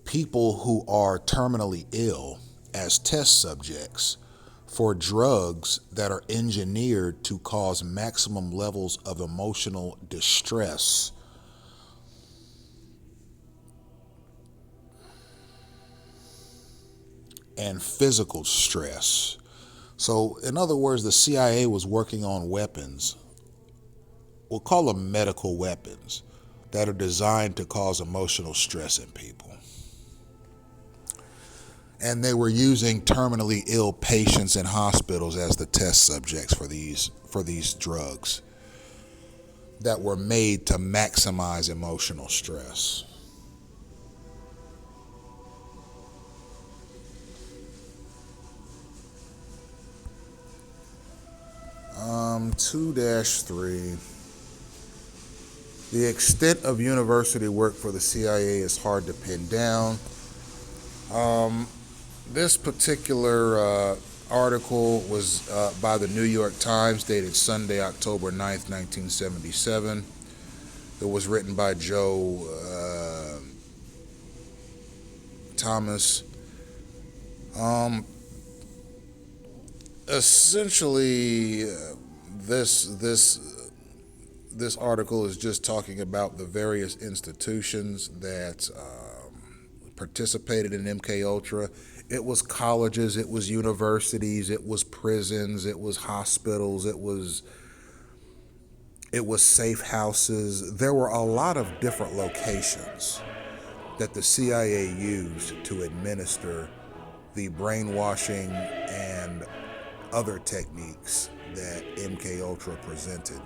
people who are terminally ill as test subjects for drugs that are engineered to cause maximum levels of emotional distress. And physical stress. So, in other words, the CIA was working on weapons, we'll call them medical weapons, that are designed to cause emotional stress in people. And they were using terminally ill patients in hospitals as the test subjects for these drugs that were made to maximize emotional stress. Um, 2-3. The extent of university work for the CIA is hard to pin down. This particular article was by the New York Times, dated Sunday, October 9th, 1977. It was written by Joe Thomas. Essentially, this article is just talking about the various institutions that participated in MK Ultra. It was colleges, it was universities, it was prisons, it was hospitals, it was safe houses. There were a lot of different locations that the CIA used to administer the brainwashing and other techniques that MK Ultra presented.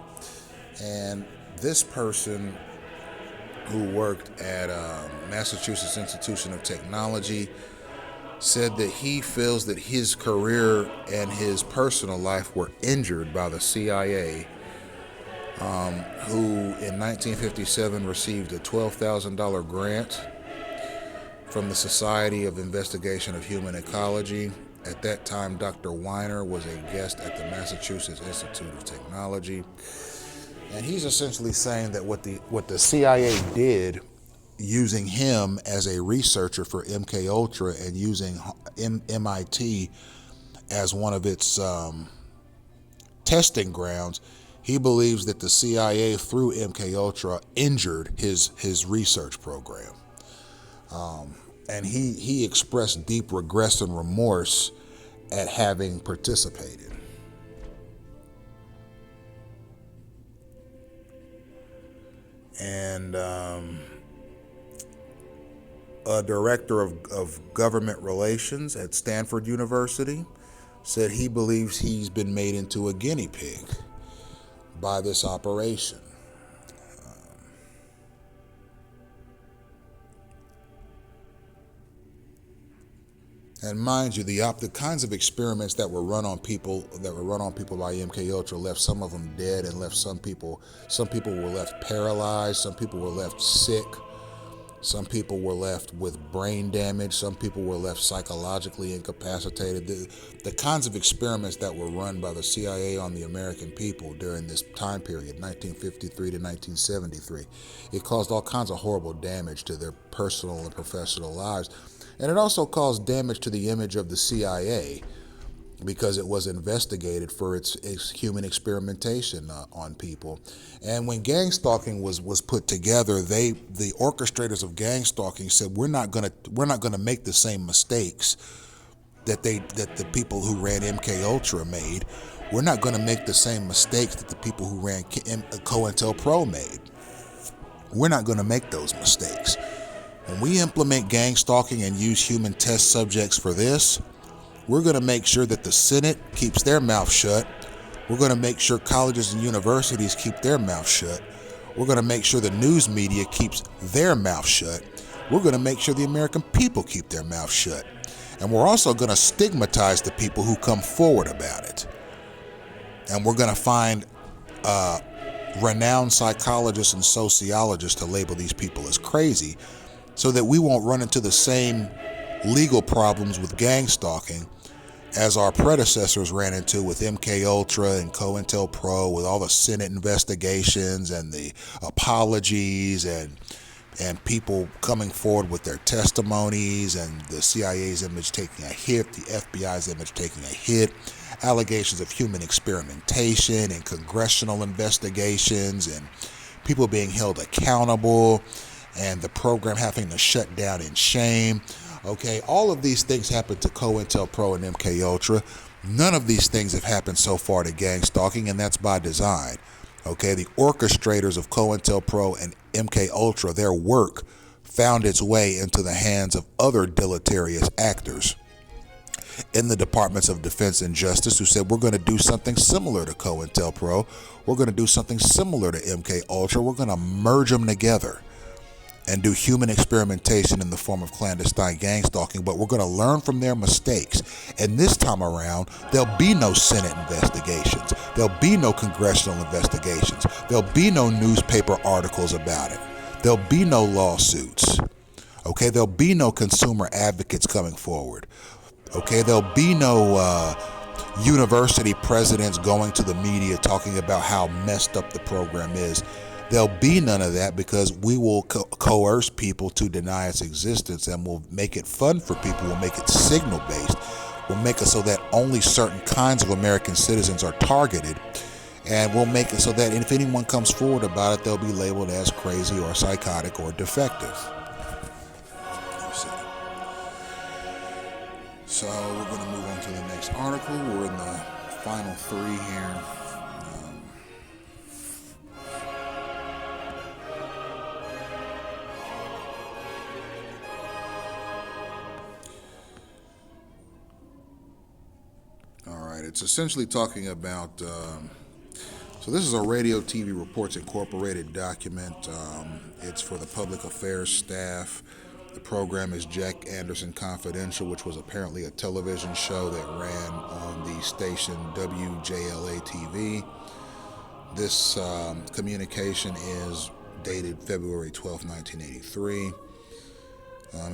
And this person who worked at Massachusetts Institution of Technology said that he feels that his career and his personal life were injured by the CIA, who in 1957 received a $12,000 grant from the Society of Investigation of Human Ecology. At that time, Dr. Weiner was a guest at the Massachusetts Institute of Technology. And he's essentially saying that what the CIA did using him as a researcher for MK Ultra and using MIT as one of its testing grounds. He believes that the CIA through MK Ultra injured his research program, and he expressed deep regret and remorse at having participated. And a director of government relations at Stanford University said he believes he's been made into a guinea pig by this operation. And mind you, the kinds of experiments that were run on people by MK Ultra left some of them dead and left some people were left paralyzed, some people were left sick, some people were left with brain damage, some people were left psychologically incapacitated. The kinds of experiments that were run by the CIA on the American people during this time period, 1953 to 1973, it caused all kinds of horrible damage to their personal and professional lives. And it also caused damage to the image of the CIA because it was investigated for its human experimentation on people. And when gang stalking was put together, the orchestrators of gang stalking said, we're not gonna make the same mistakes that the people who ran MK Ultra made. We're not gonna make the same mistakes that the people who ran COINTELPRO made. We're not gonna make those mistakes. When we implement gang stalking and use human test subjects for this, we're going to make sure that the Senate keeps their mouth shut. We're going to make sure colleges and universities keep their mouth shut. We're going to make sure the news media keeps their mouth shut. We're going to make sure the American people keep their mouth shut. And we're also going to stigmatize the people who come forward about it. And we're going to find renowned psychologists and sociologists to label these people as crazy, so that we won't run into the same legal problems with gang stalking as our predecessors ran into with MK Ultra and COINTELPRO, with all the Senate investigations and the apologies and people coming forward with their testimonies, and the CIA's image taking a hit, the FBI's image taking a hit, allegations of human experimentation and congressional investigations, and people being held accountable, and the program having to shut down in shame. Okay, all of these things happened to COINTELPRO and MK Ultra. None of these things have happened so far to gang stalking, and that's by design. Okay, the orchestrators of COINTELPRO and MK Ultra, their work found its way into the hands of other deleterious actors in the Departments of Defense and Justice, who said, we're going to do something similar to COINTELPRO. We're going to do something similar to MK Ultra. We're going to merge them together and do human experimentation in the form of clandestine gang stalking, but we're going to learn from their mistakes. And this time around, there'll be no Senate investigations. There'll be no congressional investigations. There'll be no newspaper articles about it. There'll be no lawsuits. Okay, there'll be no consumer advocates coming forward. Okay, there'll be no university presidents going to the media talking about how messed up the program is. There'll be none of that, because we will coerce people to deny its existence, and we'll make it fun for people. We'll make it signal-based. We'll make it so that only certain kinds of American citizens are targeted, and we'll make it so that if anyone comes forward about it, they'll be labeled as crazy or psychotic or defective. You see. So we're going to move on to the next article. We're in the final three here. It's essentially talking about, so this is a Radio TV Reports Incorporated document. It's for the public affairs staff. The program is Jack Anderson Confidential, which was apparently a television show that ran on the station WJLA TV. This communication is dated February 12, 1983.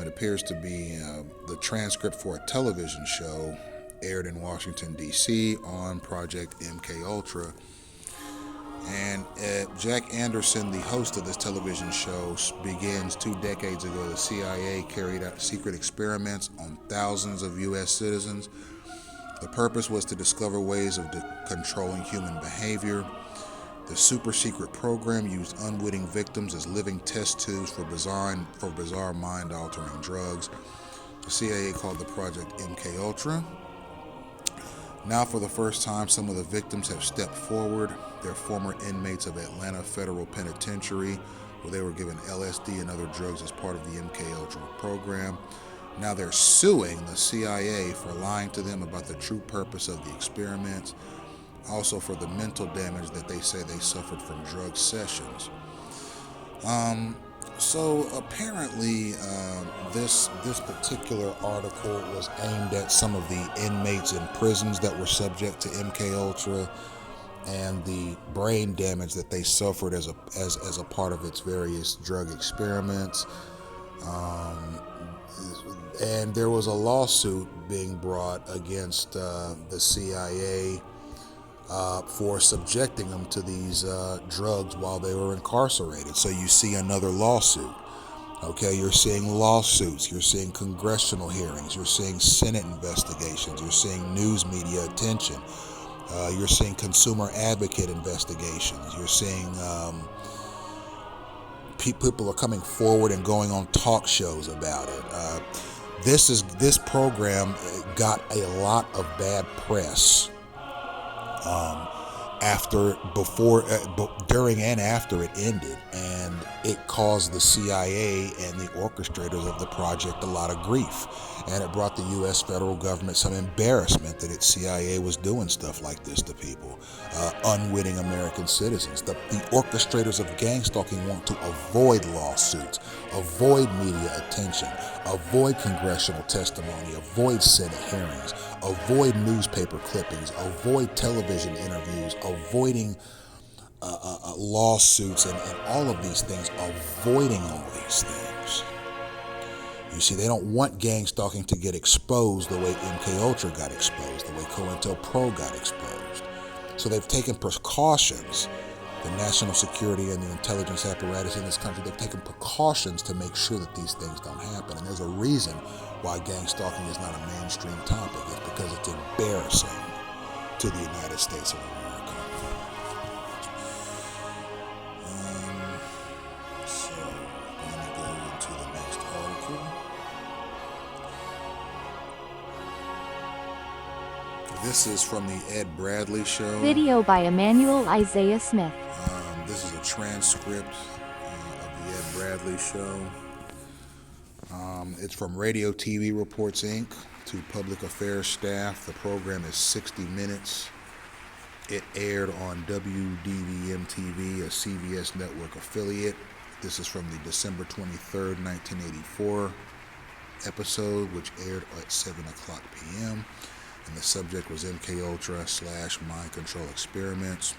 It appears to be the transcript for a television show aired in Washington, D.C. on Project MK Ultra. And Jack Anderson, the host of this television show, begins 2 decades ago. The CIA carried out secret experiments on thousands of U.S. citizens. The purpose was to discover ways of controlling human behavior. The super secret program used unwitting victims as living test tubes for bizarre mind-altering drugs. The CIA called the project MK Ultra. Now, for the first time, some of the victims have stepped forward. They're former inmates of Atlanta Federal Penitentiary, where they were given LSD and other drugs as part of the MK Ultra program. Now they're suing the CIA for lying to them about the true purpose of the experiments, also for the mental damage that they say they suffered from drug sessions. So apparently, this particular article was aimed at some of the inmates in prisons that were subject to MK Ultra and the brain damage that they suffered as a part of its various drug experiments. And there was a lawsuit being brought against the CIA for subjecting them to these drugs while they were incarcerated. So you see another lawsuit. Okay, you're seeing lawsuits, you're seeing congressional hearings, you're seeing Senate investigations, you're seeing news media attention, you're seeing consumer advocate investigations, you're seeing people are coming forward and going on talk shows about it. This program got a lot of bad press during and after it ended, and it caused the CIA and the orchestrators of the project a lot of grief, and it brought the U.S. federal government some embarrassment that its CIA was doing stuff like this to people, unwitting American citizens. The orchestrators of gang stalking want to avoid lawsuits, avoid media attention, avoid congressional testimony, avoid Senate hearings, avoid newspaper clippings, avoid television interviews, avoiding lawsuits and all of these things, avoiding all these things. You see, they don't want gang stalking to get exposed the way MK Ultra got exposed, the way COINTELPRO got exposed. So they've taken precautions. The national security and the intelligence apparatus in this country, they've taken precautions to make sure that these things don't happen. And there's a reason why gang stalking is not a mainstream topic. It's because it's embarrassing to the United States of America. So, I'm going to go into the next article. This is from the Ed Bradley Show. Video by Emmanuel Isaiah Smith. This is a transcript of the Ed Bradley Show. It's from Radio TV Reports, Inc. to public affairs staff. The program is 60 minutes. It aired on WDVM-TV, a CBS network affiliate. This is from the December 23rd, 1984 episode, which aired at 7 o'clock p.m. And the subject was MK Ultra / mind control experiments.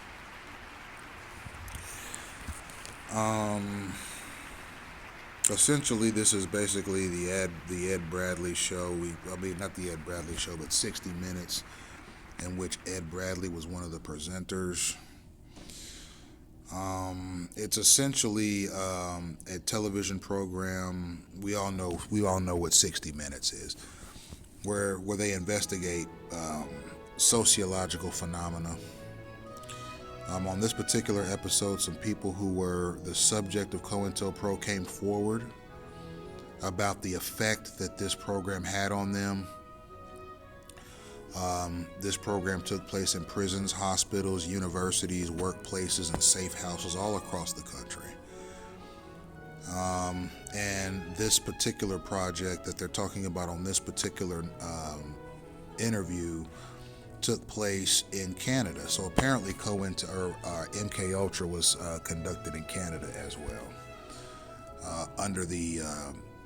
Essentially, this is basically the Ed Bradley Show. Not the Ed Bradley Show, but 60 Minutes, in which Ed Bradley was one of the presenters. It's essentially a television program. We all know what 60 Minutes is, where they investigate sociological phenomena. On this particular episode, some people who were the subject of COINTELPRO came forward about the effect that this program had on them. This program took place in prisons, hospitals, universities, workplaces, and safe houses all across the country. And this particular project that they're talking about on this particular interview took place in Canada. So apparently MK Ultra was conducted in Canada as well, under the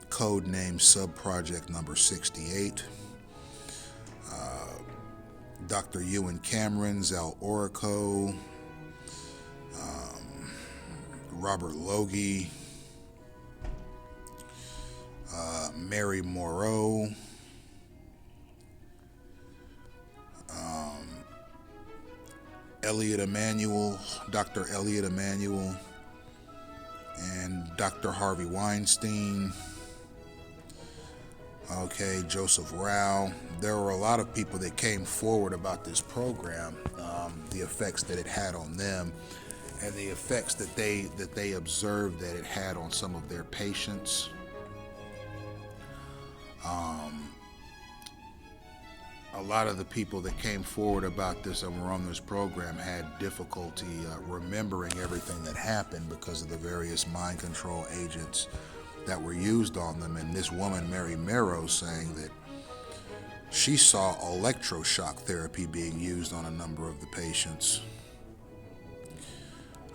code name Subproject Number 68. Dr. Ewan Cameron, Zal Orico, Robert Logie, Mary Moreau, Dr. Elliot Emmanuel, and Dr. Harvey Weinstein, okay, Joseph Rao. There were a lot of people that came forward about this program, the effects that it had on them, and the effects that they observed that it had on some of their patients. A lot of the people that came forward about this and were on this program had difficulty remembering everything that happened because of the various mind control agents that were used on them. And this woman, Mary Merrow, saying that she saw electroshock therapy being used on a number of the patients.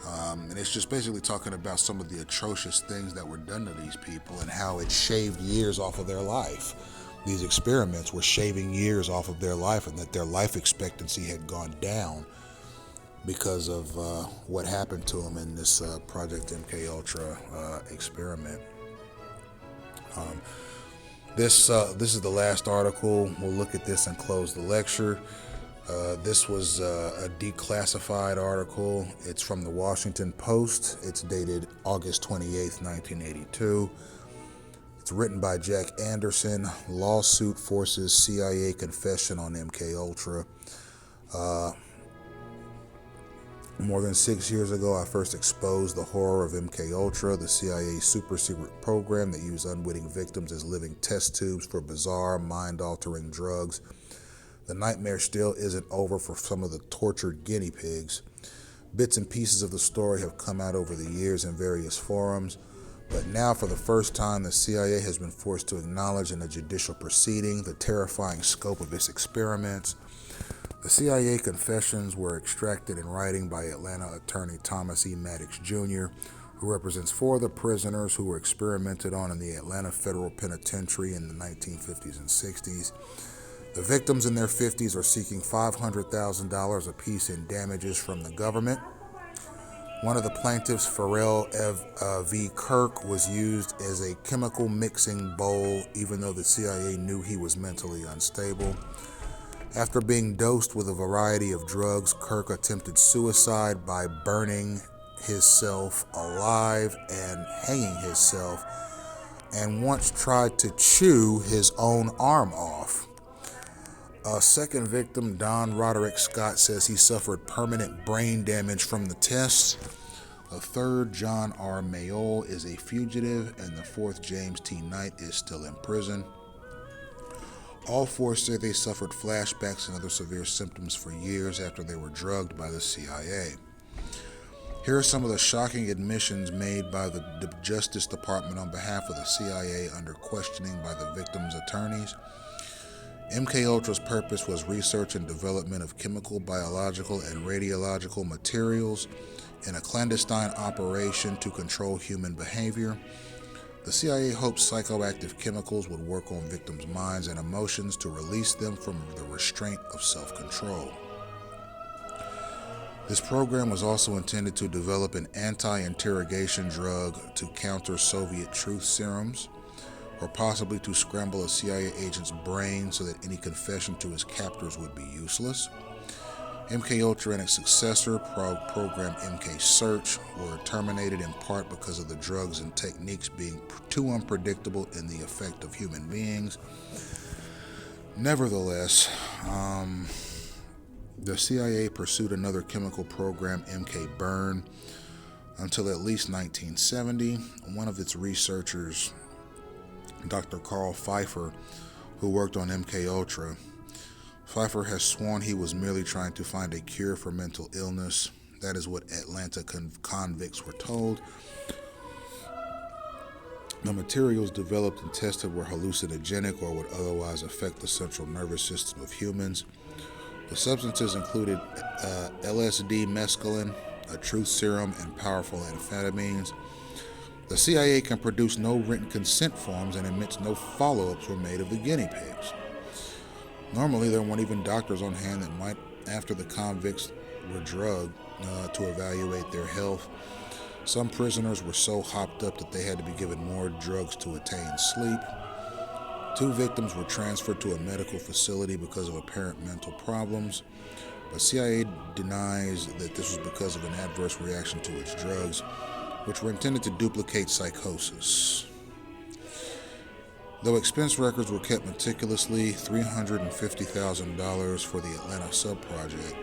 And it's just basically talking about some of the atrocious things that were done to these people and how it shaved years off of their life. These experiments were shaving years off of their life, and that their life expectancy had gone down because of what happened to them in this Project MK Ultra experiment. This is the last article. We'll look at this and close the lecture. This was a declassified article. It's from the Washington Post. It's dated August 28th, 1982. It's written by Jack Anderson. Lawsuit forces CIA confession on MK Ultra. More than 6 years ago, I first exposed the horror of MK Ultra, the CIA super secret program that used unwitting victims as living test tubes for bizarre, mind-altering drugs. The nightmare still isn't over for some of the tortured guinea pigs. Bits and pieces of the story have come out over the years in various forums. But now, for the first time, the CIA has been forced to acknowledge in a judicial proceeding the terrifying scope of its experiments. The CIA confessions were extracted in writing by Atlanta attorney Thomas E. Maddox Jr., who represents 4 of the prisoners who were experimented on in the Atlanta Federal Penitentiary in the 1950s and 60s. The victims in their 50s are seeking $500,000 apiece in damages from the government. One of the plaintiffs, Pharrell V. Kirk, was used as a chemical mixing bowl, even though the CIA knew he was mentally unstable. After being dosed with a variety of drugs, Kirk attempted suicide by burning himself alive and hanging himself, and once tried to chew his own arm off. A second victim, Don Roderick Scott, says he suffered permanent brain damage from the tests. A third, John R. Mayol, is a fugitive, and the fourth, James T. Knight, is still in prison. All 4 say they suffered flashbacks and other severe symptoms for years after they were drugged by the CIA. Here are some of the shocking admissions made by the Justice Department on behalf of the CIA under questioning by the victims' attorneys. MK Ultra's purpose was research and development of chemical, biological, and radiological materials in a clandestine operation to control human behavior. The CIA hoped psychoactive chemicals would work on victims' minds and emotions to release them from the restraint of self-control. This program was also intended to develop an anti-interrogation drug to counter Soviet truth serums, or possibly to scramble a CIA agent's brain so that any confession to his captors would be useless. MK Ultra and its successor, program MK Search, were terminated in part because of the drugs and techniques being too unpredictable in the effect of human beings. Nevertheless, the CIA pursued another chemical program, MK Burn, until at least 1970. One of its researchers, Dr. Carl Pfeiffer, who worked on MK Ultra, Pfeiffer has sworn he was merely trying to find a cure for mental illness. That is what Atlanta convicts were told. The materials developed and tested were hallucinogenic or would otherwise affect the central nervous system of humans. The substances included LSD, mescaline, a truth serum, and powerful amphetamines. The CIA can produce no written consent forms and admits no follow-ups were made of the guinea pigs. Normally, there weren't even doctors on hand that might, after the convicts were drugged, to evaluate their health. Some prisoners were so hopped up that they had to be given more drugs to attain sleep. 2 victims were transferred to a medical facility because of apparent mental problems. But CIA denies that this was because of an adverse reaction to its drugs, which were intended to duplicate psychosis. Though expense records were kept meticulously, $350,000 for the Atlanta sub-project,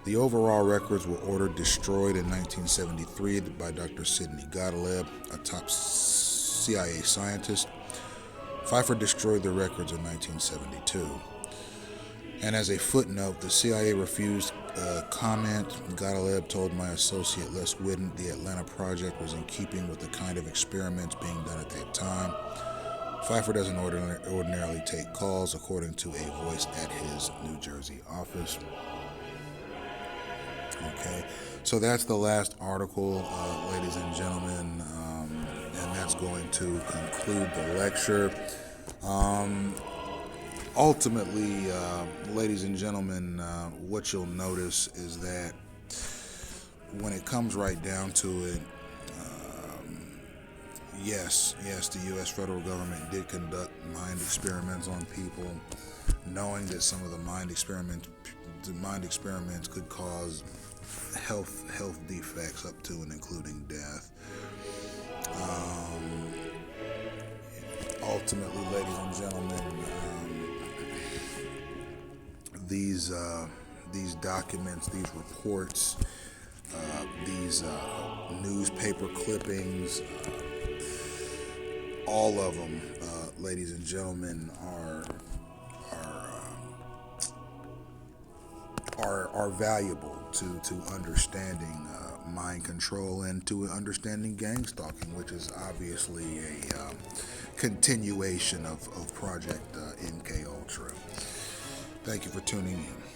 the overall records were ordered destroyed in 1973 by Dr. Sidney Gottlieb, a top CIA scientist. Pfeiffer destroyed the records in 1972. And as a footnote, the CIA refused comment. Gottlieb told my associate Les Whitten the Atlanta project was in keeping with the kind of experiments being done at that time. Pfeiffer doesn't ordinarily take calls, according to a voice at his New Jersey office. Okay, so that's the last article, ladies and gentlemen, and that's going to conclude the lecture. Ultimately, ladies and gentlemen, what you'll notice is that when it comes right down to it, yes, the U.S. federal government did conduct mind experiments on people, knowing that some of the mind experiments could cause health defects up to and including death. Ultimately, ladies and gentlemen, these documents, these reports, these newspaper clippings, all of them, ladies and gentlemen, are valuable to understanding mind control and to understanding gang stalking, which is obviously a continuation of Project MK Ultra. Thank you for tuning in.